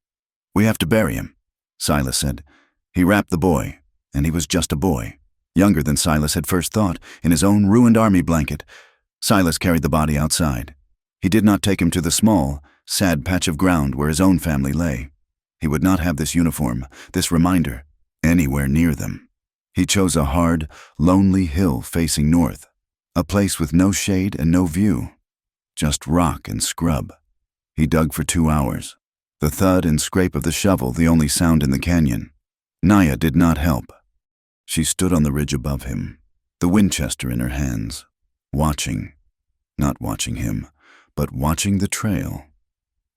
"We have to bury him," Silas said. He wrapped the boy, and he was just a boy, younger than Silas had first thought, in his own ruined army blanket. Silas carried the body outside. He did not take him to the small, sad patch of ground where his own family lay. He would not have this uniform, this reminder, anywhere near them. He chose a hard, lonely hill facing north, a place with no shade and no view, just rock and scrub. He dug for 2 hours, the thud and scrape of the shovel the only sound in the canyon. Naya did not help. She stood on the ridge above him, the Winchester in her hands, watching, not watching him, but watching the trail,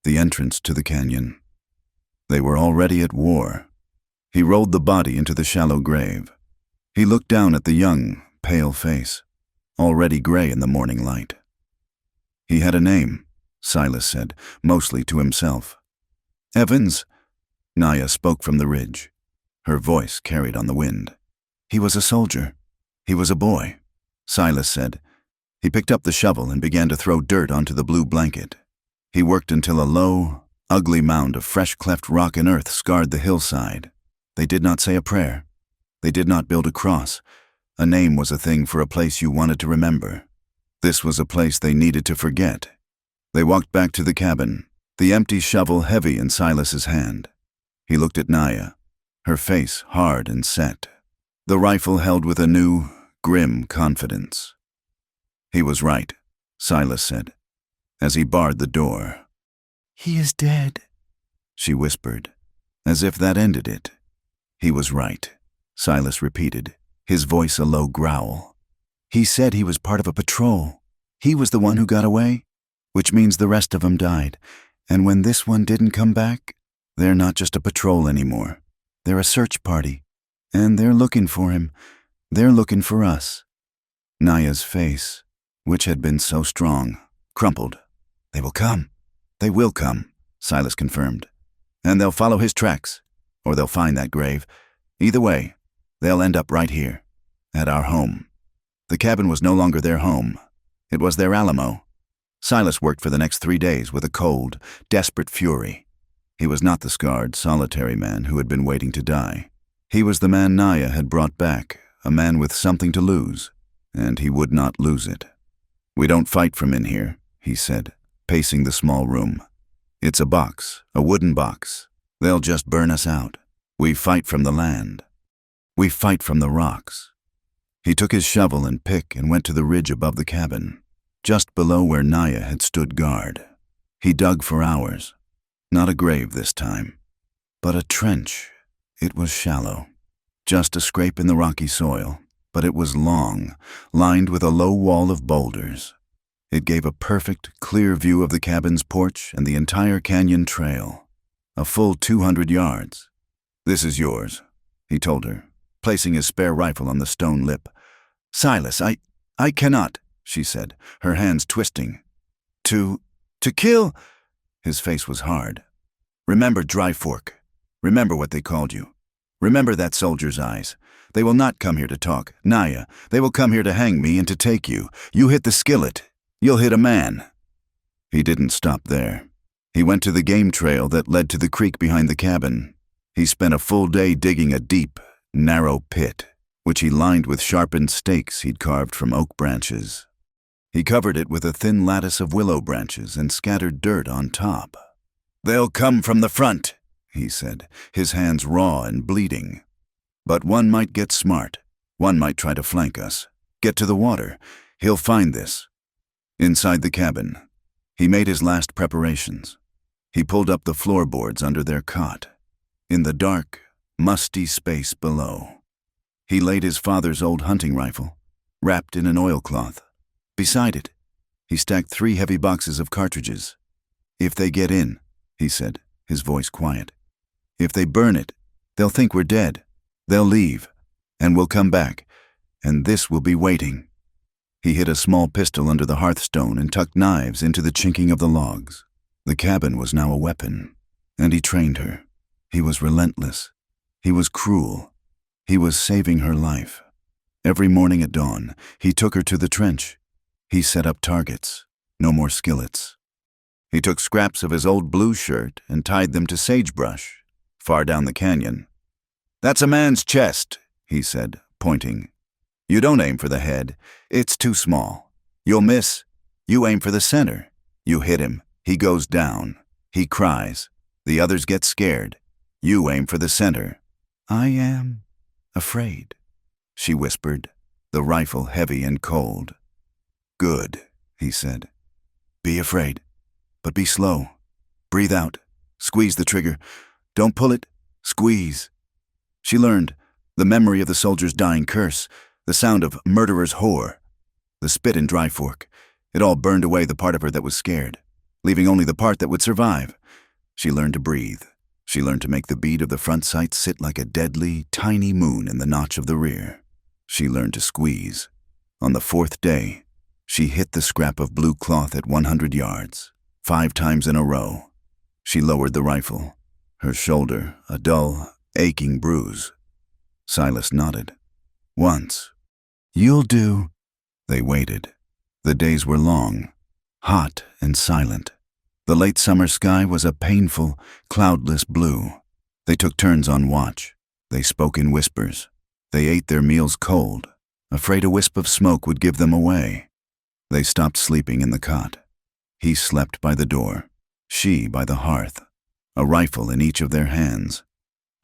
the entrance to the canyon. They were already at war. He rolled the body into the shallow grave. He looked down at the young, pale face, already gray in the morning light. "He had a name," Silas said, mostly to himself. "Evans," Naya spoke from the ridge. Her voice carried on the wind. "He was a soldier. He was a boy," Silas said. He picked up the shovel and began to throw dirt onto the blue blanket. He worked until a low, ugly mound of fresh cleft rock and earth scarred the hillside. They did not say a prayer. They did not build a cross. A name was a thing for a place you wanted to remember. This was a place they needed to forget. They walked back to the cabin, the empty shovel heavy in Silas's hand. He looked at Naya, her face hard and set, the rifle held with a new, grim confidence. "He was right," Silas said, as he barred the door. "He is dead," she whispered, as if that ended it. "He was right," Silas repeated, his voice a low growl. "He said he was part of a patrol. He was the one who got away, which means the rest of them died. And when this one didn't come back, they're not just a patrol anymore. They're a search party. And they're looking for him. They're looking for us." Naya's face, which had been so strong, crumpled. "They will come. They will come," Silas confirmed. "And they'll follow his tracks, or they'll find that grave. Either way, they'll end up right here, at our home." The cabin was no longer their home. It was their Alamo. Silas worked for the next 3 days with a cold, desperate fury. He was not the scarred, solitary man who had been waiting to die. He was the man Naya had brought back, a man with something to lose, and he would not lose it. "We don't fight from in here," he said, pacing the small room. "It's a box, a wooden box. They'll just burn us out. We fight from the land. We fight from the rocks." He took his shovel and pick and went to the ridge above the cabin, just below where Naya had stood guard. He dug for hours. Not a grave this time, but a trench. It was shallow, just a scrape in the rocky soil, but it was long, lined with a low wall of boulders. It gave a perfect, clear view of the cabin's porch and the entire canyon trail. a full 200 yards. "This is yours," he told her, placing his spare rifle on the stone lip. "Silas, I cannot," she said, her hands twisting. To kill?" His face was hard. "Remember Dry Fork. Remember what they called you. Remember that soldier's eyes. They will not come here to talk. Naya, they will come here to hang me and to take you. You hit the skillet. You'll hit a man." He didn't stop there. He went to the game trail that led to the creek behind the cabin. He spent a full day digging a deep, narrow pit, which he lined with sharpened stakes he'd carved from oak branches. He covered it with a thin lattice of willow branches and scattered dirt on top. "They'll come from the front," he said, his hands raw and bleeding. "But one might get smart. One might try to flank us. Get to the water. He'll find this." Inside the cabin, he made his last preparations. He pulled up the floorboards under their cot. In the dark, musty space below, he laid his father's old hunting rifle, wrapped in an oilcloth. Beside it, he stacked 3 heavy boxes of cartridges. "If they get in," he said, his voice quiet, "if they burn it, they'll think we're dead. They'll leave, and we'll come back, and this will be waiting." He hid a small pistol under the hearthstone and tucked knives into the chinking of the logs. The cabin was now a weapon, and he trained her. He was relentless. He was cruel. He was saving her life. Every morning at dawn, he took her to the trench. He set up targets. No more skillets. He took scraps of his old blue shirt and tied them to sagebrush, far down the canyon. "That's a man's chest," he said, pointing. "You don't aim for the head. It's too small. You'll miss. You aim for the center. You hit him. He goes down. He cries. The others get scared. You aim for the center." "I am afraid," she whispered, the rifle heavy and cold. "Good," he said. "Be afraid, but be slow. Breathe out. Squeeze the trigger. Don't pull it. Squeeze." She learned the memory of the soldier's dying curse, the sound of murderer's whore, the spit in Dry Fork. It all burned away the part of her that was scared, leaving only the part that would survive. She learned to breathe. She learned to make the bead of the front sight sit like a deadly, tiny moon in the notch of the rear. She learned to squeeze. On the 4th day, she hit the scrap of blue cloth at 100 yards, 5 times in a row. She lowered the rifle, her shoulder a dull, aching bruise. Silas nodded. "Once." "You'll do." They waited. The days were long, hot and silent. The late summer sky was a painful, cloudless blue. They took turns on watch. They spoke in whispers. They ate their meals cold, afraid a wisp of smoke would give them away. They stopped sleeping in the cot. He slept by the door, she by the hearth, a rifle in each of their hands.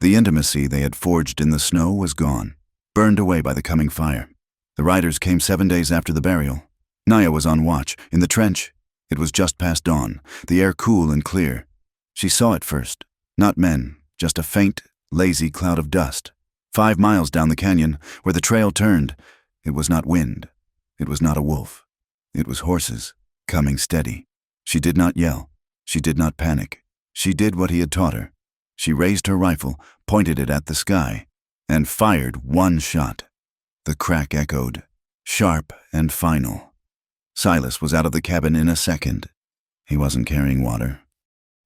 The intimacy they had forged in the snow was gone, burned away by the coming fire. The riders came 7 days after the burial. Naya was on watch, in the trench. It was just past dawn, the air cool and clear. She saw it first. Not men, just a faint, lazy cloud of dust. 5 miles down the canyon, where the trail turned, it was not wind. It was not a wolf. It was horses, coming steady. She did not yell. She did not panic. She did what he had taught her. She raised her rifle, pointed it at the sky, and fired 1 shot. The crack echoed, sharp and final. Silas was out of the cabin in a second. He wasn't carrying water.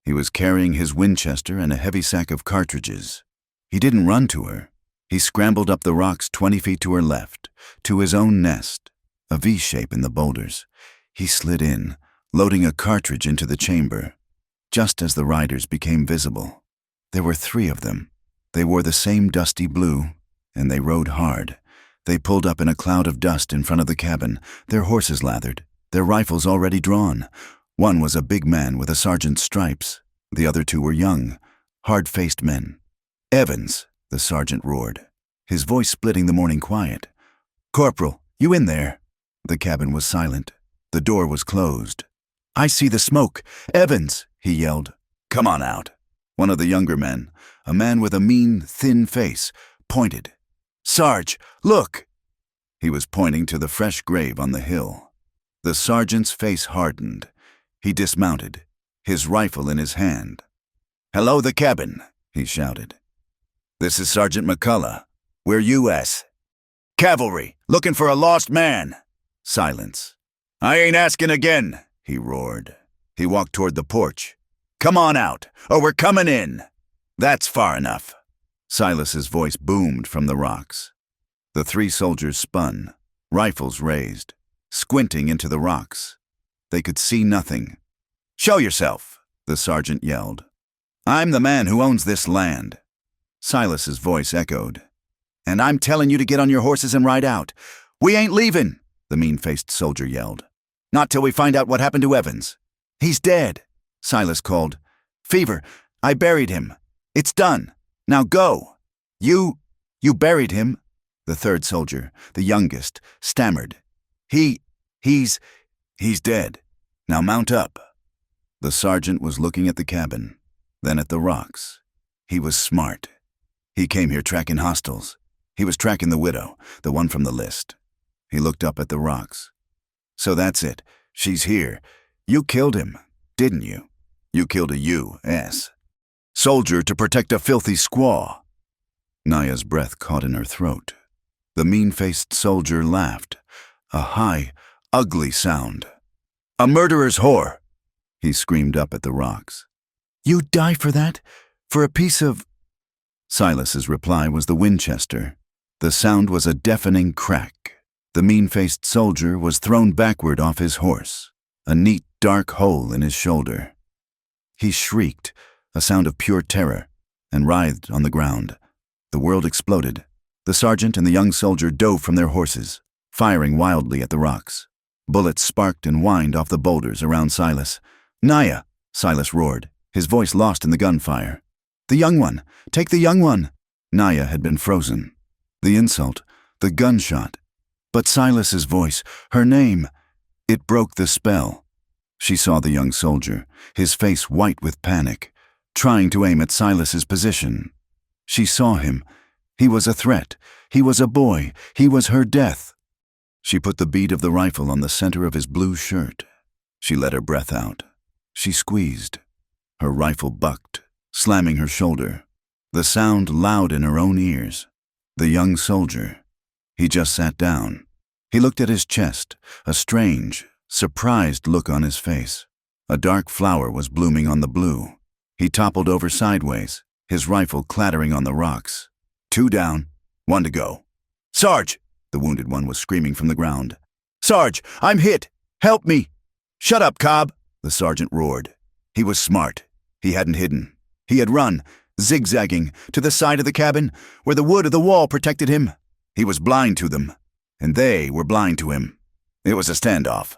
He was carrying his Winchester and a heavy sack of cartridges. He didn't run to her. He scrambled up the rocks 20 feet to her left, to his own nest, a V-shape in the boulders. He slid in, loading a cartridge into the chamber, just as the riders became visible. There were 3 of them. They wore the same dusty blue, and they rode hard. They pulled up in a cloud of dust in front of the cabin, their horses lathered, their rifles already drawn. One was a big man with a sergeant's stripes. The other 2 were young, hard-faced men. "Evans," the sergeant roared, his voice splitting the morning quiet. "Corporal, you in there?" The cabin was silent. The door was closed. "I see the smoke. Evans," he yelled. "Come on out." One of the younger men, a man with a mean, thin face, pointed. "Sarge, look!" He was pointing to the fresh grave on the hill. The sergeant's face hardened. He dismounted, his rifle in his hand. "Hello, the cabin," he shouted. "This is Sergeant McCullough. We're U.S. Cavalry, looking for a lost man." Silence. "I ain't asking again," he roared. He walked toward the porch. "Come on out, or we're coming in." "That's far enough." Silas's voice boomed from the rocks. The three soldiers spun, rifles raised, squinting into the rocks. They could see nothing. "Show yourself," the sergeant yelled. "I'm the man who owns this land." Silas's voice echoed. "And I'm telling you to get on your horses and ride out." "We ain't leaving," the mean-faced soldier yelled. "Not till we find out what happened to Evans." "He's dead," Silas called. "Fever, I buried him. It's done. Now go." You buried him?" The third soldier, the youngest, stammered. He's dead. Now mount up." The sergeant was looking at the cabin, then at the rocks. He was smart. He came here tracking hostiles. He was tracking the widow, the one from the list. He looked up at the rocks. "So that's it. She's here. You killed him, didn't you? You killed a U.S. soldier to protect a filthy squaw." Naya's breath caught in her throat. The mean-faced soldier laughed, a high, ugly sound. "A murderer's whore," he screamed up at the rocks. "You'd die for that? For a piece of—" Silas's reply was the Winchester. The sound was a deafening crack. The mean-faced soldier was thrown backward off his horse, a neat, dark hole in his shoulder. He shrieked, a sound of pure terror, and writhed on the ground. The world exploded. The sergeant and the young soldier dove from their horses, firing wildly at the rocks. Bullets sparked and whined off the boulders around Silas. "Naya!" Silas roared, his voice lost in the gunfire. "The young one! Take the young one!" Naya had been frozen. The insult, the gunshot. But Silas's voice, her name, it broke the spell. She saw the young soldier, his face white with panic, trying to aim at Silas's position. She saw him. He was a threat. He was a boy. He was her death. She put the bead of the rifle on the center of his blue shirt. She let her breath out. She squeezed. Her rifle bucked, slamming her shoulder. The sound loud in her own ears. The young soldier. He just sat down. He looked at his chest, a strange, surprised look on his face. A dark flower was blooming on the blue. He toppled over sideways, his rifle clattering on the rocks. 2 down, 1 to go. "Sarge!" the wounded one was screaming from the ground. "Sarge, I'm hit! Help me!" "Shut up, Cobb!" the sergeant roared. He was smart. He hadn't hidden. He had run, zigzagging, to the side of the cabin, where the wood of the wall protected him. He was blind to them, and they were blind to him. It was a standoff.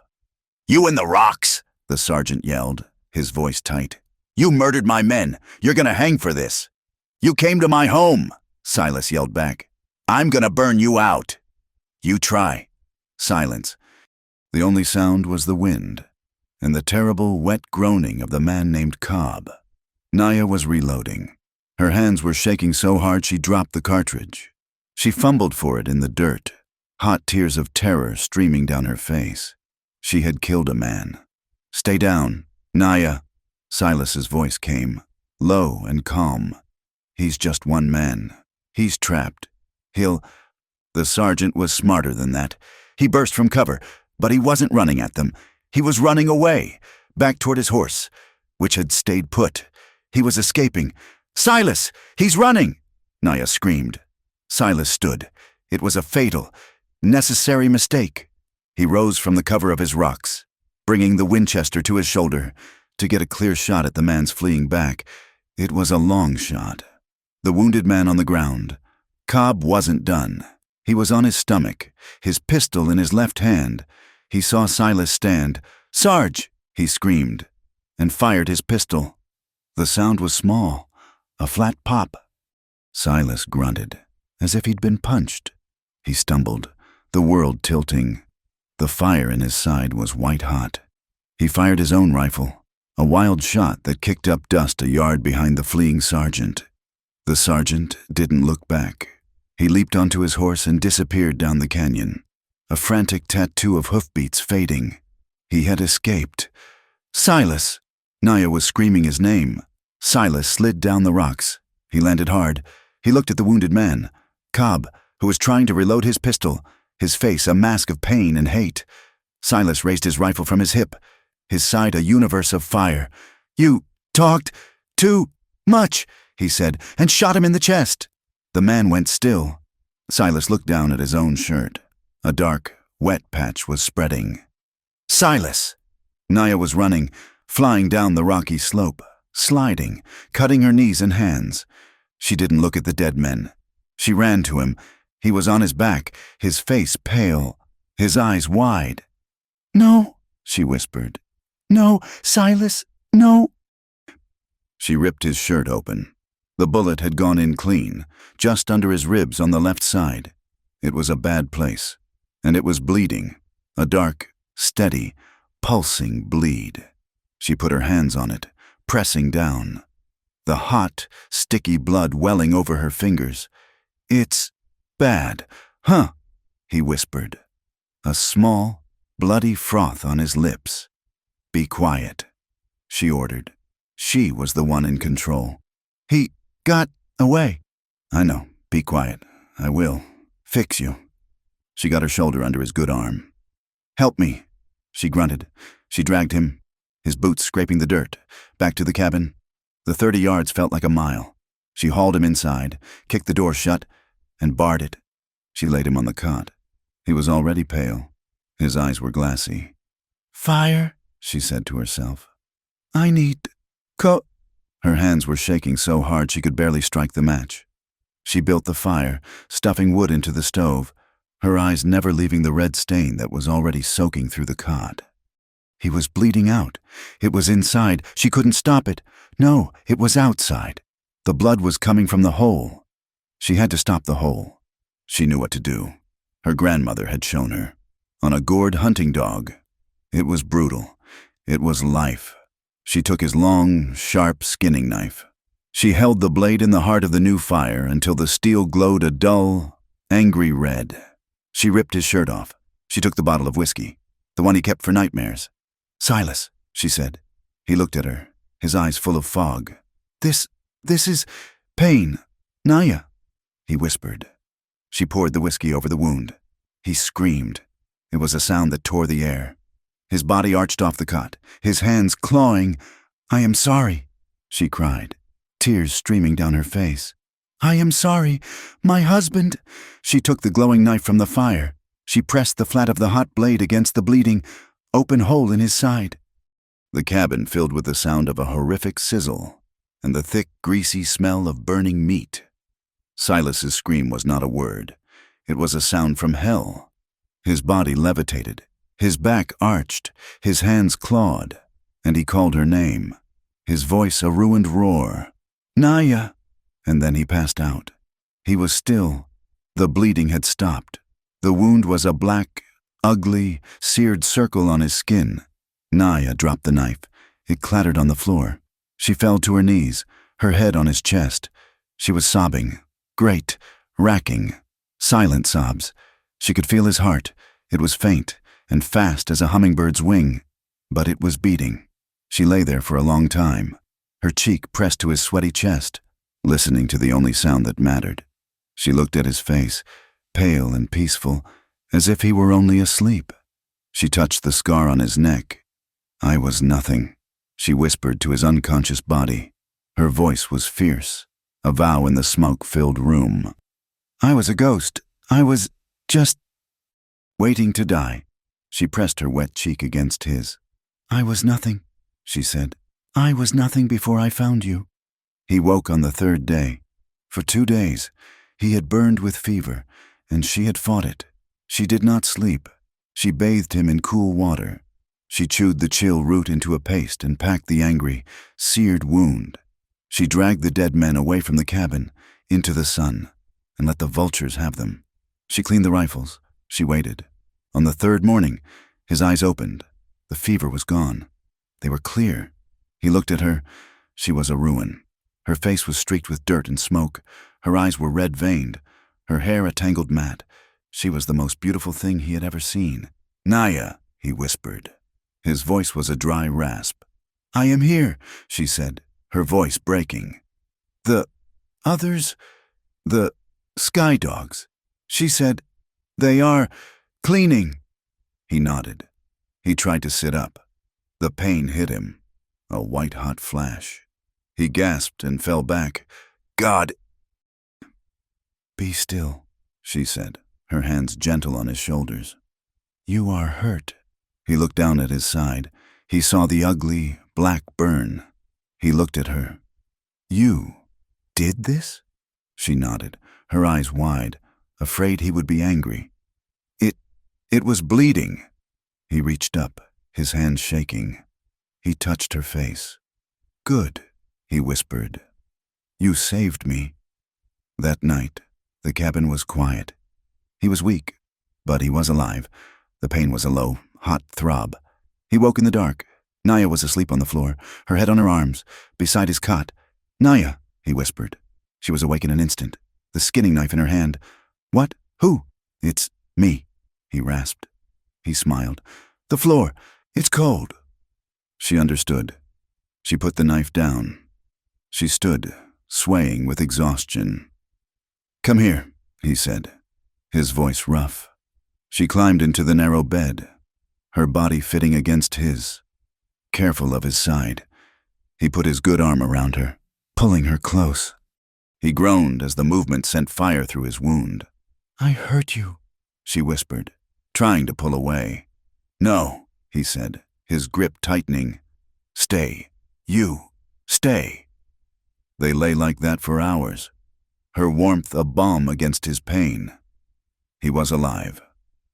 "You in the rocks!" the sergeant yelled, his voice tight. "You murdered my men. You're gonna hang for this." "You came to my home," Silas yelled back. "I'm gonna burn you out." "You try." Silence. The only sound was the wind, and the terrible, wet groaning of the man named Cobb. Naya was reloading. Her hands were shaking so hard she dropped the cartridge. She fumbled for it in the dirt, hot tears of terror streaming down her face. She had killed a man. "Stay down, Naya." Silas's voice came, low and calm. "He's just one man. He's trapped. He'll—" The sergeant was smarter than that. He burst from cover, but he wasn't running at them. He was running away, back toward his horse, which had stayed put. He was escaping. "Silas! He's running!" Naya screamed. Silas stood. It was a fatal, necessary mistake. He rose from the cover of his rocks, bringing the Winchester to his shoulder to get a clear shot at the man's fleeing back. It was a long shot. The wounded man on the ground. Cobb wasn't done. He was on his stomach, his pistol in his left hand. He saw Silas stand. "Sarge!" he screamed, and fired his pistol. The sound was small, a flat pop. Silas grunted, as if he'd been punched. He stumbled, the world tilting. The fire in his side was white hot. He fired his own rifle, a wild shot that kicked up dust a yard behind the fleeing sergeant. The sergeant didn't look back. He leaped onto his horse and disappeared down the canyon, a frantic tattoo of hoofbeats fading. He had escaped. "Silas!" Naya was screaming his name. Silas slid down the rocks. He landed hard. He looked at the wounded man, Cobb, who was trying to reload his pistol, his face a mask of pain and hate. Silas raised his rifle from his hip, his side a universe of fire. "You talked too much," he said, and shot him in the chest. The man went still. Silas looked down at his own shirt. A dark, wet patch was spreading. "Silas!" Naya was running, flying down the rocky slope, sliding, cutting her knees and hands. She didn't look at the dead men. She ran to him. He was on his back, his face pale, his eyes wide. "No," she whispered. "No, Silas, no." She ripped his shirt open. The bullet had gone in clean, just under his ribs on the left side. It was a bad place, and it was bleeding, a dark, steady, pulsing bleed. She put her hands on it, pressing down. The hot, sticky blood welling over her fingers. "It's bad, huh?" he whispered. A small, bloody froth on his lips. "Be quiet," she ordered. She was the one in control. "He got away." "I know. Be quiet. I will. Fix you." She got her shoulder under his good arm. "Help me," she grunted. She dragged him, his boots scraping the dirt, back to the cabin. The 30 yards felt like a mile. She hauled him inside, kicked the door shut, and barred it. She laid him on the cot. He was already pale. His eyes were glassy. "Fire," she said to herself. "I need Her hands were shaking so hard she could barely strike the match. She built the fire, stuffing wood into the stove, her eyes never leaving the red stain that was already soaking through the cot. He was bleeding out. It was inside. She couldn't stop it. No, it was outside. The blood was coming from the hole. She had to stop the hole. She knew what to do. Her grandmother had shown her. On a gored hunting dog. It was brutal. It was life. She took his long, sharp skinning knife. She held the blade in the heart of the new fire until the steel glowed a dull, angry red. She ripped his shirt off. She took the bottle of whiskey, the one he kept for nightmares. "Silas," she said. He looked at her, his eyes full of fog. This is pain. Naya," he whispered. She poured the whiskey over the wound. He screamed. It was a sound that tore the air. His body arched off the cot, his hands clawing. "I am sorry," she cried, tears streaming down her face. "I am sorry. My husband." She took the glowing knife from the fire. She pressed the flat of the hot blade against the bleeding, open hole in his side. The cabin filled with the sound of a horrific sizzle and the thick, greasy smell of burning meat. Silas's scream was not a word. It was a sound from hell. His body levitated. His back arched, his hands clawed, and he called her name, his voice a ruined roar. "Naya!" And then he passed out. He was still. The bleeding had stopped. The wound was a black, ugly, seared circle on his skin. Naya dropped the knife. It clattered on the floor. She fell to her knees, her head on his chest. She was sobbing, great, racking, silent sobs. She could feel his heart. It was faint and fast as a hummingbird's wing, but it was beating. She lay there for a long time, her cheek pressed to his sweaty chest, listening to the only sound that mattered. She looked at his face, pale and peaceful, as if he were only asleep. She touched the scar on his neck. "I was nothing," she whispered to his unconscious body. Her voice was fierce, a vow in the smoke-filled room. "I was a ghost. I was just waiting to die." She pressed her wet cheek against his. "I was nothing," she said. "I was nothing before I found you." He woke on the 3rd day. For 2 days, he had burned with fever, and she had fought it. She did not sleep. She bathed him in cool water. She chewed the chill root into a paste and packed the angry, seared wound. She dragged the dead men away from the cabin, into the sun, and let the vultures have them. She cleaned the rifles. She waited. On the 3rd morning, his eyes opened. The fever was gone. They were clear. He looked at her. She was a ruin. Her face was streaked with dirt and smoke. Her eyes were red-veined. Her hair a tangled mat. She was the most beautiful thing he had ever seen. "Naya," he whispered. His voice was a dry rasp. "I am here," she said, her voice breaking. "The others, the sky dogs," she said. "They are cleaning." He nodded. He tried to sit up. The pain hit him, a white-hot flash. He gasped and fell back. "God!" "Be still," she said, her hands gentle on his shoulders. "You are hurt." He looked down at his side. He saw the ugly, black burn. He looked at her. "You did this?" She nodded, her eyes wide, afraid he would be angry. It was bleeding." He reached up, his hands shaking. He touched her face. "Good," he whispered. "You saved me." That night, the cabin was quiet. He was weak, but he was alive. The pain was a low, hot throb. He woke in the dark. Naya was asleep on the floor, her head on her arms, beside his cot. "Naya," he whispered. She was awake in an instant, the skinning knife in her hand. "What? Who?" "It's me," he rasped. He smiled. "The floor. It's cold." She understood. She put the knife down. She stood, swaying with exhaustion. "Come here," he said, his voice rough. She climbed into the narrow bed, her body fitting against his. Careful of his side, he put his good arm around her, pulling her close. He groaned as the movement sent fire through his wound. "I hurt you," she whispered, trying to pull away. "No," he said, his grip tightening. "Stay. You. Stay." They lay like that for hours, her warmth a balm against his pain. He was alive.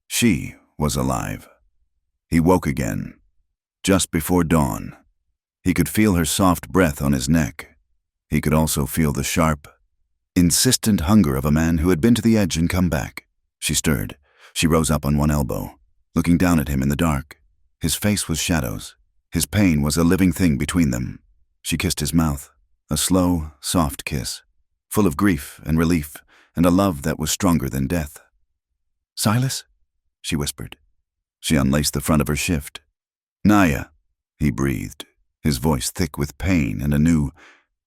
She was alive. He woke again, just before dawn. He could feel her soft breath on his neck. He could also feel the sharp, insistent hunger of a man who had been to the edge and come back. She stirred. She rose up on one elbow, looking down at him in the dark. His face was shadows. His pain was a living thing between them. She kissed his mouth, a slow, soft kiss, full of grief and relief and a love that was stronger than death. "Silas?" she whispered. She unlaced the front of her shift. "Naya," he breathed, his voice thick with pain and a new,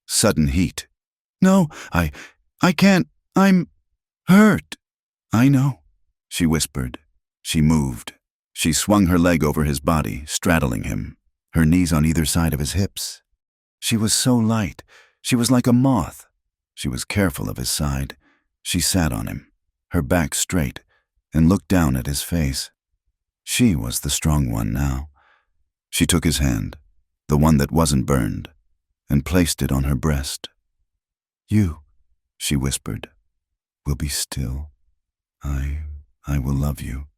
sudden heat. "No, I can't. I'm hurt." "I know," she whispered. She moved. She swung her leg over his body, straddling him, her knees on either side of his hips. She was so light. She was like a moth. She was careful of his side. She sat on him, her back straight, and looked down at his face. She was the strong one now. She took his hand, the one that wasn't burned, and placed it on her breast. "You," she whispered, "will be still. I will love you."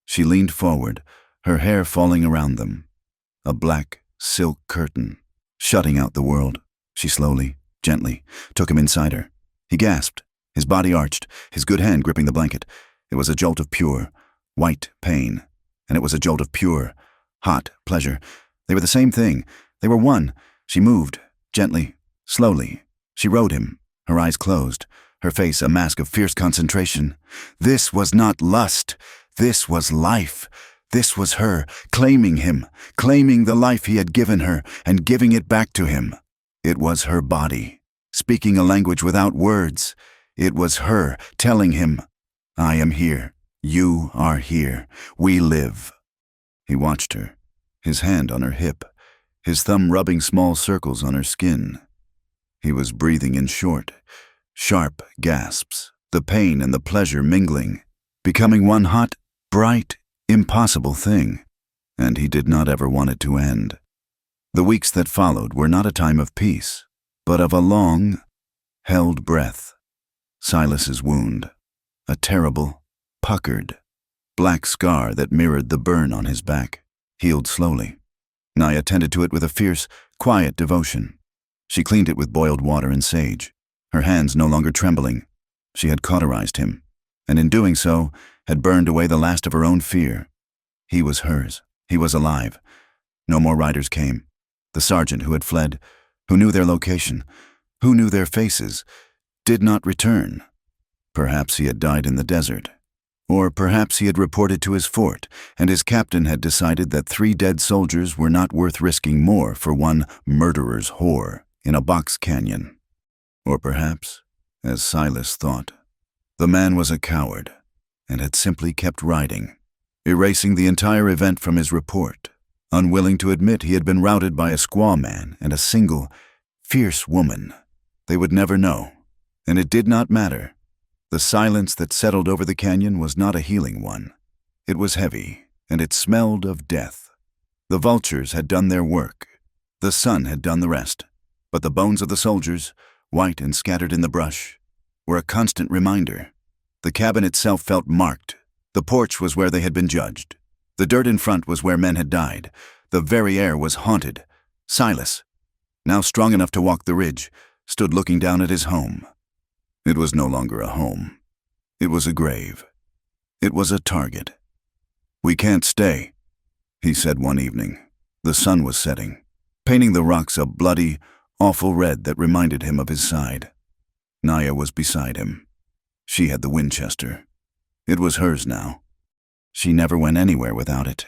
She leaned forward, her hair falling around them, a black silk curtain, shutting out the world. She slowly, gently, took him inside her. He gasped, his body arched, his good hand gripping the blanket. It was a jolt of pure, white pain, and it was a jolt of pure, hot pleasure. They were the same thing. They were one. She moved, gently, slowly. She rode him, her eyes closed, her face a mask of fierce concentration. This was not lust. This was life. This was her, claiming him, claiming the life he had given her and giving it back to him. It was her body, speaking a language without words. It was her, telling him, "I am here. You are here. We live." He watched her, his hand on her hip, his thumb rubbing small circles on her skin. He was breathing in short, sharp gasps, the pain and the pleasure mingling, becoming one hot, bright, impossible thing, and he did not ever want it to end. The weeks that followed were not a time of peace, but of a long, held breath. Silas's wound, a terrible, puckered, black scar that mirrored the burn on his back, healed slowly. Naya tended to it with a fierce, quiet devotion. She cleaned it with boiled water and sage, her hands no longer trembling. She had cauterized him, and in doing so, had burned away the last of her own fear. He was hers. He was alive. No more riders came. The sergeant who had fled, who knew their location, who knew their faces, did not return. Perhaps he had died in the desert. Or perhaps he had reported to his fort, and his captain had decided that 3 dead soldiers were not worth risking more for one murderer's whore. in a box canyon. Or perhaps, as Silas thought, the man was a coward and had simply kept riding, erasing the entire event from his report, unwilling to admit he had been routed by a squaw man and a single, fierce woman. They would never know, and it did not matter. The silence that settled over the canyon was not a healing one. It was heavy, and it smelled of death. The vultures had done their work. The sun had done the rest. But the bones of the soldiers, white and scattered in the brush, were a constant reminder. The cabin itself felt marked. The porch was where they had been judged. The dirt in front was where men had died. The very air was haunted. Silas, now strong enough to walk the ridge, stood looking down at his home. It was no longer a home. It was a grave. It was a target. "We can't stay," he said one evening. The sun was setting, painting the rocks a bloody, awful red that reminded him of his side. Naya was beside him. She had the Winchester. It was hers now. She never went anywhere without it.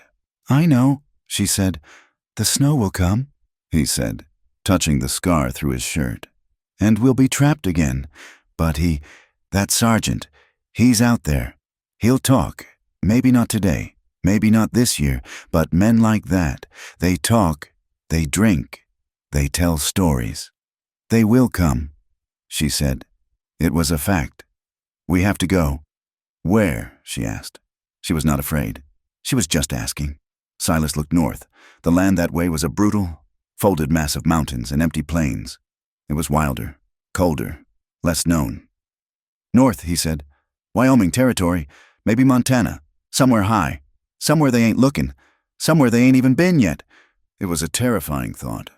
"I know," she said. "The snow will come," he said, touching the scar through his shirt. "And we'll be trapped again. But that sergeant, he's out there. He'll talk. Maybe not today, maybe not this year, but men like that, they talk, they drink, they tell stories. They will come," she said. It was a fact. "We have to go." "Where?" she asked. She was not afraid. She was just asking. Silas looked north. The land that way was a brutal, folded mass of mountains and empty plains. It was wilder, colder, less known. "North," he said. "Wyoming territory, maybe Montana, somewhere high, somewhere they ain't looking, somewhere they ain't even been yet." It was a terrifying thought,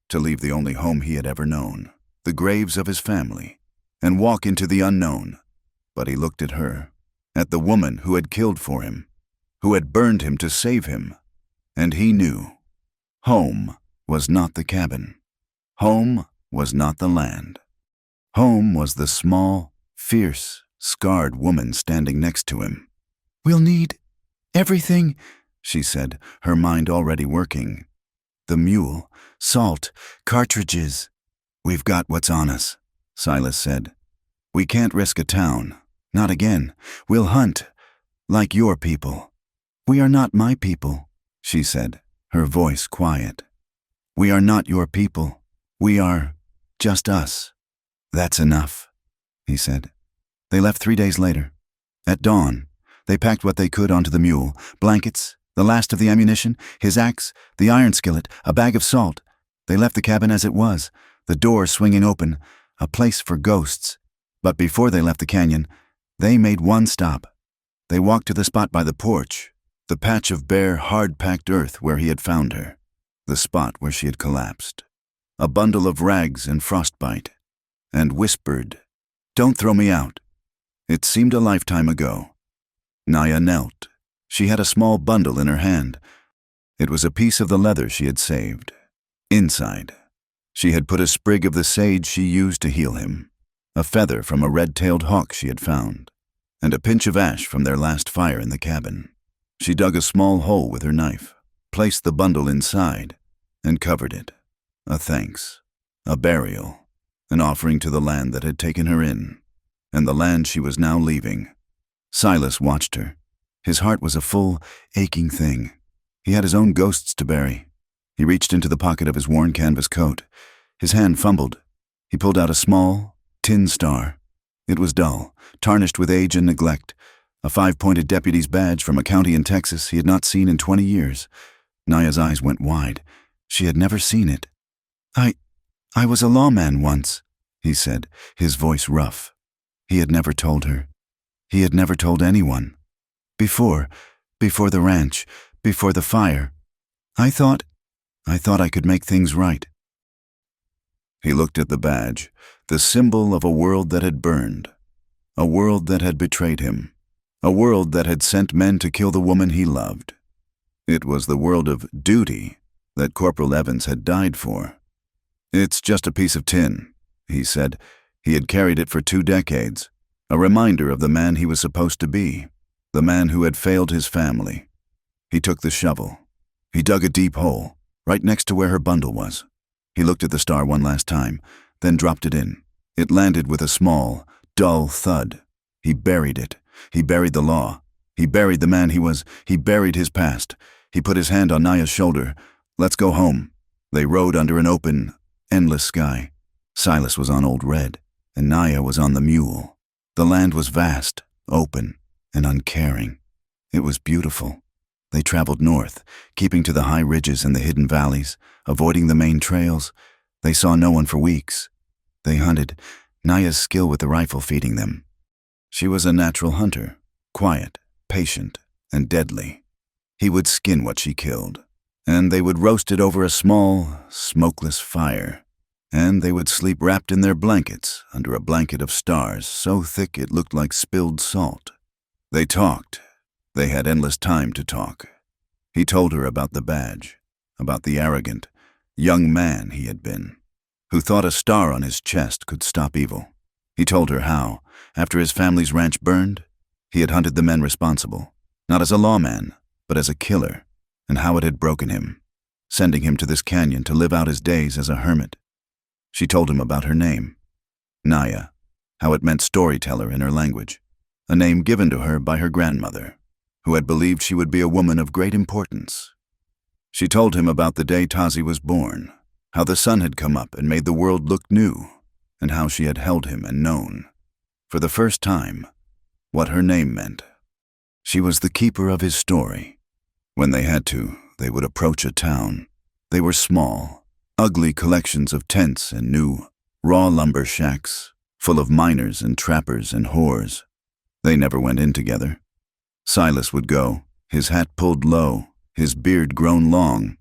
to leave the only home he had ever known, the graves of his family, and walk into the unknown. But he looked at her, at the woman who had killed for him, who had burned him to save him, and he knew. Home was not the cabin. Home was not the land. Home was the small, fierce, scarred woman standing next to him. "We'll need everything," she said, her mind already working. "The mule, salt, cartridges." "We've got what's on us," Silas said. "We can't risk a town. Not again. We'll hunt, like your people." "We are not my people," she said, her voice quiet. "We are not your people. We are just us." "That's enough," he said. They left 3 days later. At dawn, they packed what they could onto the mule: blankets, the last of the ammunition, his axe, the iron skillet, a bag of salt. They left the cabin as it was, the door swinging open, a place for ghosts. But before they left the canyon, they made one stop. They walked to the spot by the porch, the patch of bare, hard-packed earth where he had found her, the spot where she had collapsed, a bundle of rags and frostbite, and whispered, "Don't throw me out." It seemed a lifetime ago. Naya knelt. She had a small bundle in her hand. It was a piece of the leather she had saved. Inside, she had put a sprig of the sage she used to heal him, a feather from a red-tailed hawk she had found, and a pinch of ash from their last fire in the cabin. She dug a small hole with her knife, placed the bundle inside, and covered it. A thanks, a burial, an offering to the land that had taken her in, and the land she was now leaving. Silas watched her. His heart was a full, aching thing. He had his own ghosts to bury. He reached into the pocket of his worn canvas coat. His hand fumbled. He pulled out a small, tin star. It was dull, tarnished with age and neglect, a 5-pointed deputy's badge from a county in Texas he had not seen in 20 years. Naya's eyes went wide. She had never seen it. I was a lawman once," he said, his voice rough. He had never told her. He had never told anyone. Before the ranch, before the fire. I thought I could make things right." He looked at the badge, the symbol of a world that had burned, a world that had betrayed him, a world that had sent men to kill the woman he loved. It was the world of duty that Corporal Evans had died for. "It's just a piece of tin," he said. He had carried it for 2 decades, a reminder of the man he was supposed to be, the man who had failed his family. He took the shovel. He dug a deep hole, right next to where her bundle was. He looked at the star one last time, then dropped it in. It landed with a small, dull thud. He buried it. He buried the law. He buried the man he was. He buried his past. He put his hand on Naya's shoulder. "Let's go home." They rode under an open, endless sky. Silas was on Old Red, and Naya was on the mule. The land was vast, open, and uncaring. It was beautiful. They traveled north, keeping to the high ridges and the hidden valleys, avoiding the main trails. They saw no one for weeks. They hunted, Naya's skill with the rifle feeding them. She was a natural hunter, quiet, patient, and deadly. He would skin what she killed, and they would roast it over a small, smokeless fire. And they would sleep wrapped in their blankets under a blanket of stars so thick it looked like spilled salt. They talked. They had endless time to talk. He told her about the badge, about the arrogant, young man he had been, who thought a star on his chest could stop evil. He told her how, after his family's ranch burned, he had hunted the men responsible, not as a lawman, but as a killer, and how it had broken him, sending him to this canyon to live out his days as a hermit. She told him about her name, Naya, how it meant storyteller in her language, a name given to her by her grandmother, who had believed she would be a woman of great importance. She told him about the day Tazi was born, how the sun had come up and made the world look new, and how she had held him and known, for the first time, what her name meant. She was the keeper of his story. When they had to, they would approach a town. They were small, ugly collections of tents and new, raw lumber shacks, full of miners and trappers and whores. They never went in together. Silas would go, his hat pulled low, his beard grown long,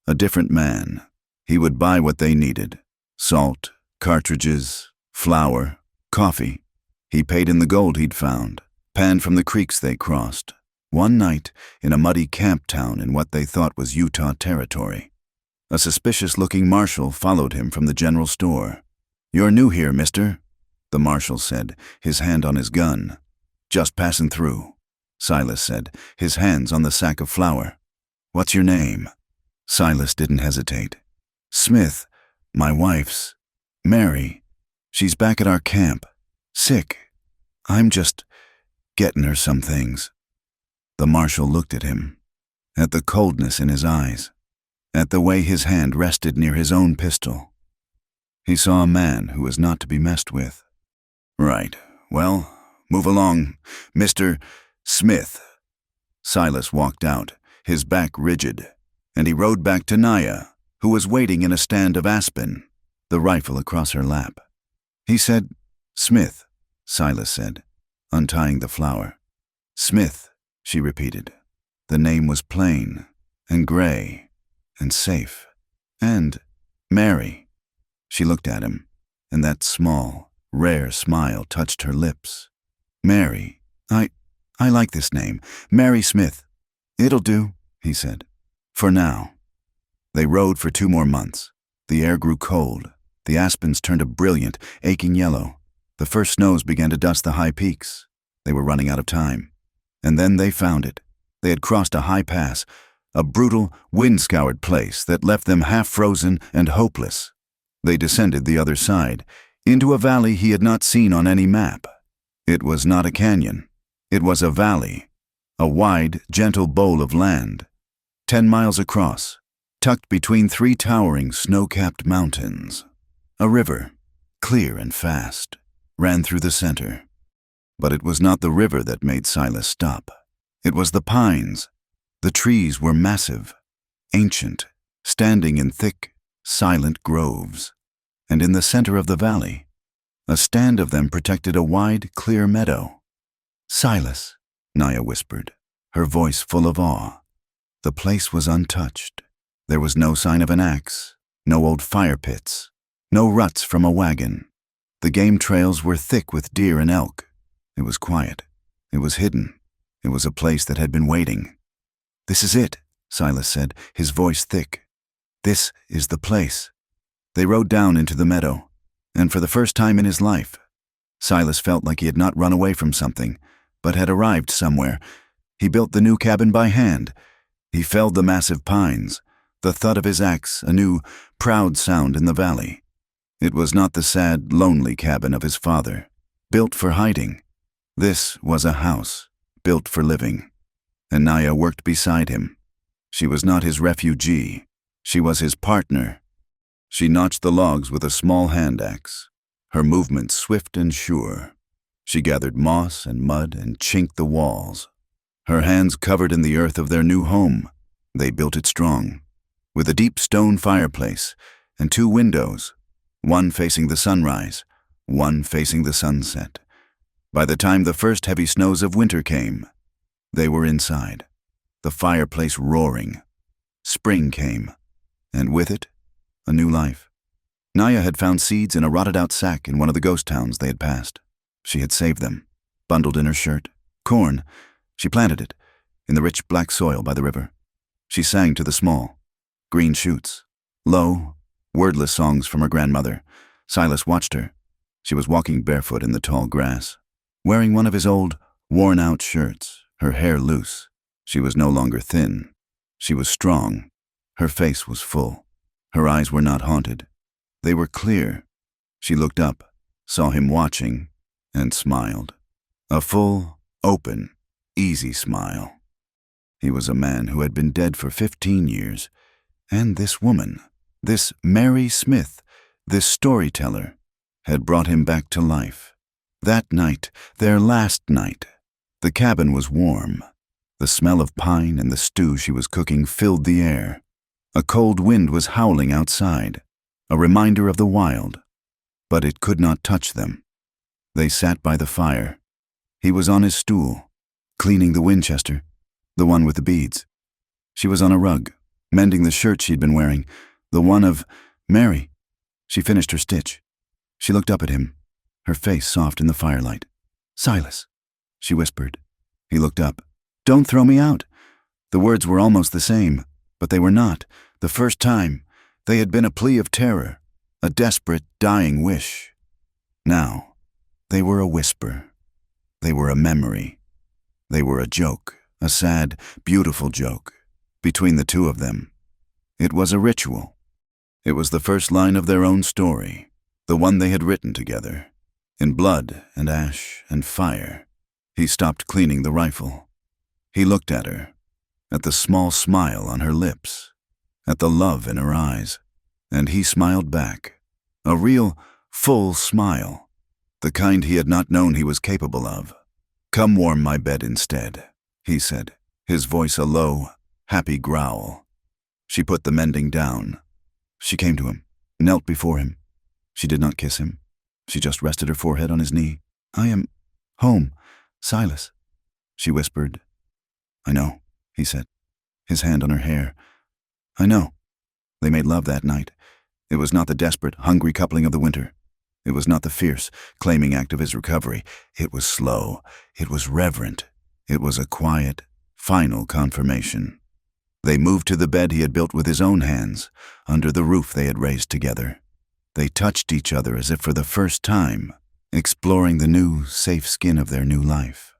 a different man. He would buy what they needed: salt, cartridges, flour, coffee. He paid in the gold he'd found, panned from the creeks they crossed. One night, in a muddy camp town in what they thought was Utah territory, a suspicious-looking marshal followed him from the general store. "You're new here, mister," the marshal said, his hand on his gun. "Just passing through," Silas said, his hands on the sack of flour. "What's your name?" Silas didn't hesitate. "Smith, my wife's. Mary. She's back at our camp. Sick. I'm just getting her some things." The marshal looked at him, at the coldness in his eyes, at the way his hand rested near his own pistol. He saw a man who was not to be messed with. "Right. Well, move along, Mr. Smith." Silas walked out, his back rigid, and he rode back to Naya, who was waiting in a stand of aspen, the rifle across her lap. He said, "Smith," Silas said, untying the flower. "Smith," she repeated. The name was plain, and gray, and safe, and Mary. She looked at him, and that small, rare smile touched her lips. "Mary, I like this name, Mary Smith." "It'll do," he said, "for now." They rode for 2 more months. The air grew cold. The aspens turned a brilliant, aching yellow. The first snows began to dust the high peaks. They were running out of time. And then they found it. They had crossed a high pass, a brutal, wind-scoured place that left them half-frozen and hopeless. They descended the other side, into a valley he had not seen on any map. It was not a canyon. It was a valley, a wide, gentle bowl of land, 10 miles across, tucked between 3 towering, snow-capped mountains. A river, clear and fast, ran through the center. But it was not the river that made Silas stop. It was the pines. The trees were massive, ancient, standing in thick, silent groves. And in the center of the valley, a stand of them protected a wide, clear meadow. "Silas," Naya whispered, her voice full of awe. The place was untouched. There was no sign of an axe, no old fire pits, no ruts from a wagon. The game trails were thick with deer and elk. It was quiet. It was hidden. It was a place that had been waiting. "This is it," Silas said, his voice thick. "This is the place." They rode down into the meadow, and for the first time in his life, Silas felt like he had not run away from something, but had arrived somewhere. He built the new cabin by hand. He felled the massive pines, The thud of his axe, a new, proud sound in the valley. It was not the sad, lonely cabin of his father, built for hiding. This was a house, built for living. And Naya worked beside him. She was not his refugee. She was his partner. She notched the logs with a small hand axe, her movements swift and sure. She gathered moss and mud and chinked the walls. Her hands covered in the earth of their new home. They built it strong, with a deep stone fireplace and 2 windows, one facing the sunrise, one facing the sunset. By the time the first heavy snows of winter came, they were inside, the fireplace roaring. Spring came, and with it, a new life. Naya had found seeds in a rotted-out sack in one of the ghost towns they had passed. She had saved them, bundled in her shirt. Corn, she planted it, in the rich black soil by the river. She sang to the small, green shoots, low, wordless songs from her grandmother. Silas watched her. She was walking barefoot in the tall grass, wearing one of his old, worn-out shirts, her hair loose. She was no longer thin. She was strong. Her face was full. Her eyes were not haunted. They were clear. She looked up, saw him watching, and smiled. A full, open, easy smile. He was a man who had been dead for 15 years, and this woman, this Mary Smith, this storyteller, had brought him back to life. That night, their last night, the cabin was warm. The smell of pine and the stew she was cooking filled the air. A cold wind was howling outside, a reminder of the wild, but it could not touch them. They sat by the fire. He was on his stool, cleaning the Winchester, the one with the beads. She was on a rug, mending the shirt she'd been wearing, the one of Mary. She finished her stitch. She looked up at him, her face soft in the firelight. "Silas," she whispered. He looked up. "Don't throw me out." The words were almost the same, but they were not. The first time, they had been a plea of terror, a desperate, dying wish. Now, they were a whisper. They were a memory. They were a joke, a sad, beautiful joke, between the two of them. It was a ritual. It was the first line of their own story, the one they had written together, in blood and ash and fire. He stopped cleaning the rifle. He looked at her, at the small smile on her lips, at the love in her eyes, and he smiled back, a real, full smile, the kind he had not known he was capable of. "Come warm my bed instead," he said, his voice a low, happy growl. She put the mending down. She came to him, knelt before him. She did not kiss him. She just rested her forehead on his knee. "I am home, Silas," she whispered. "I know," he said, his hand on her hair. "I know." They made love that night. It was not the desperate, hungry coupling of the winter. It was not the fierce, claiming act of his recovery. It was slow. It was reverent. It was a quiet, final confirmation. They moved to the bed he had built with his own hands, under the roof they had raised together. They touched each other as if for the first time, exploring the new, safe skin of their new life.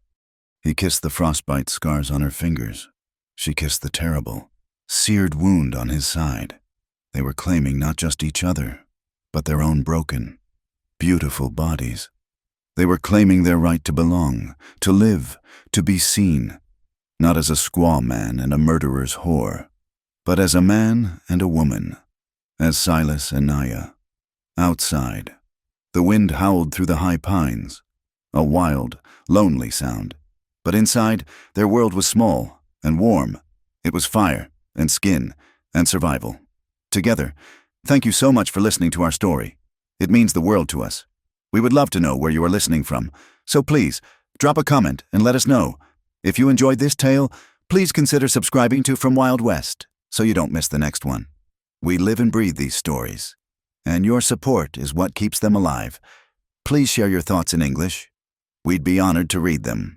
He kissed the frostbite scars on her fingers. She kissed the terrible, seared wound on his side. They were claiming not just each other, but their own broken, beautiful bodies. They were claiming their right to belong, to live, to be seen, not as a squaw man and a murderer's whore, but as a man and a woman, as Silas and Naya. Outside, the wind howled through the high pines, a wild, lonely sound. But inside, their world was small and warm. It was fire and skin and survival. Together, thank you so much for listening to our story. It means the world to us. We would love to know where you are listening from, so please, drop a comment and let us know. If you enjoyed this tale, please consider subscribing to From Wild West so you don't miss the next one. We live and breathe these stories, and your support is what keeps them alive. Please share your thoughts in English. We'd be honored to read them.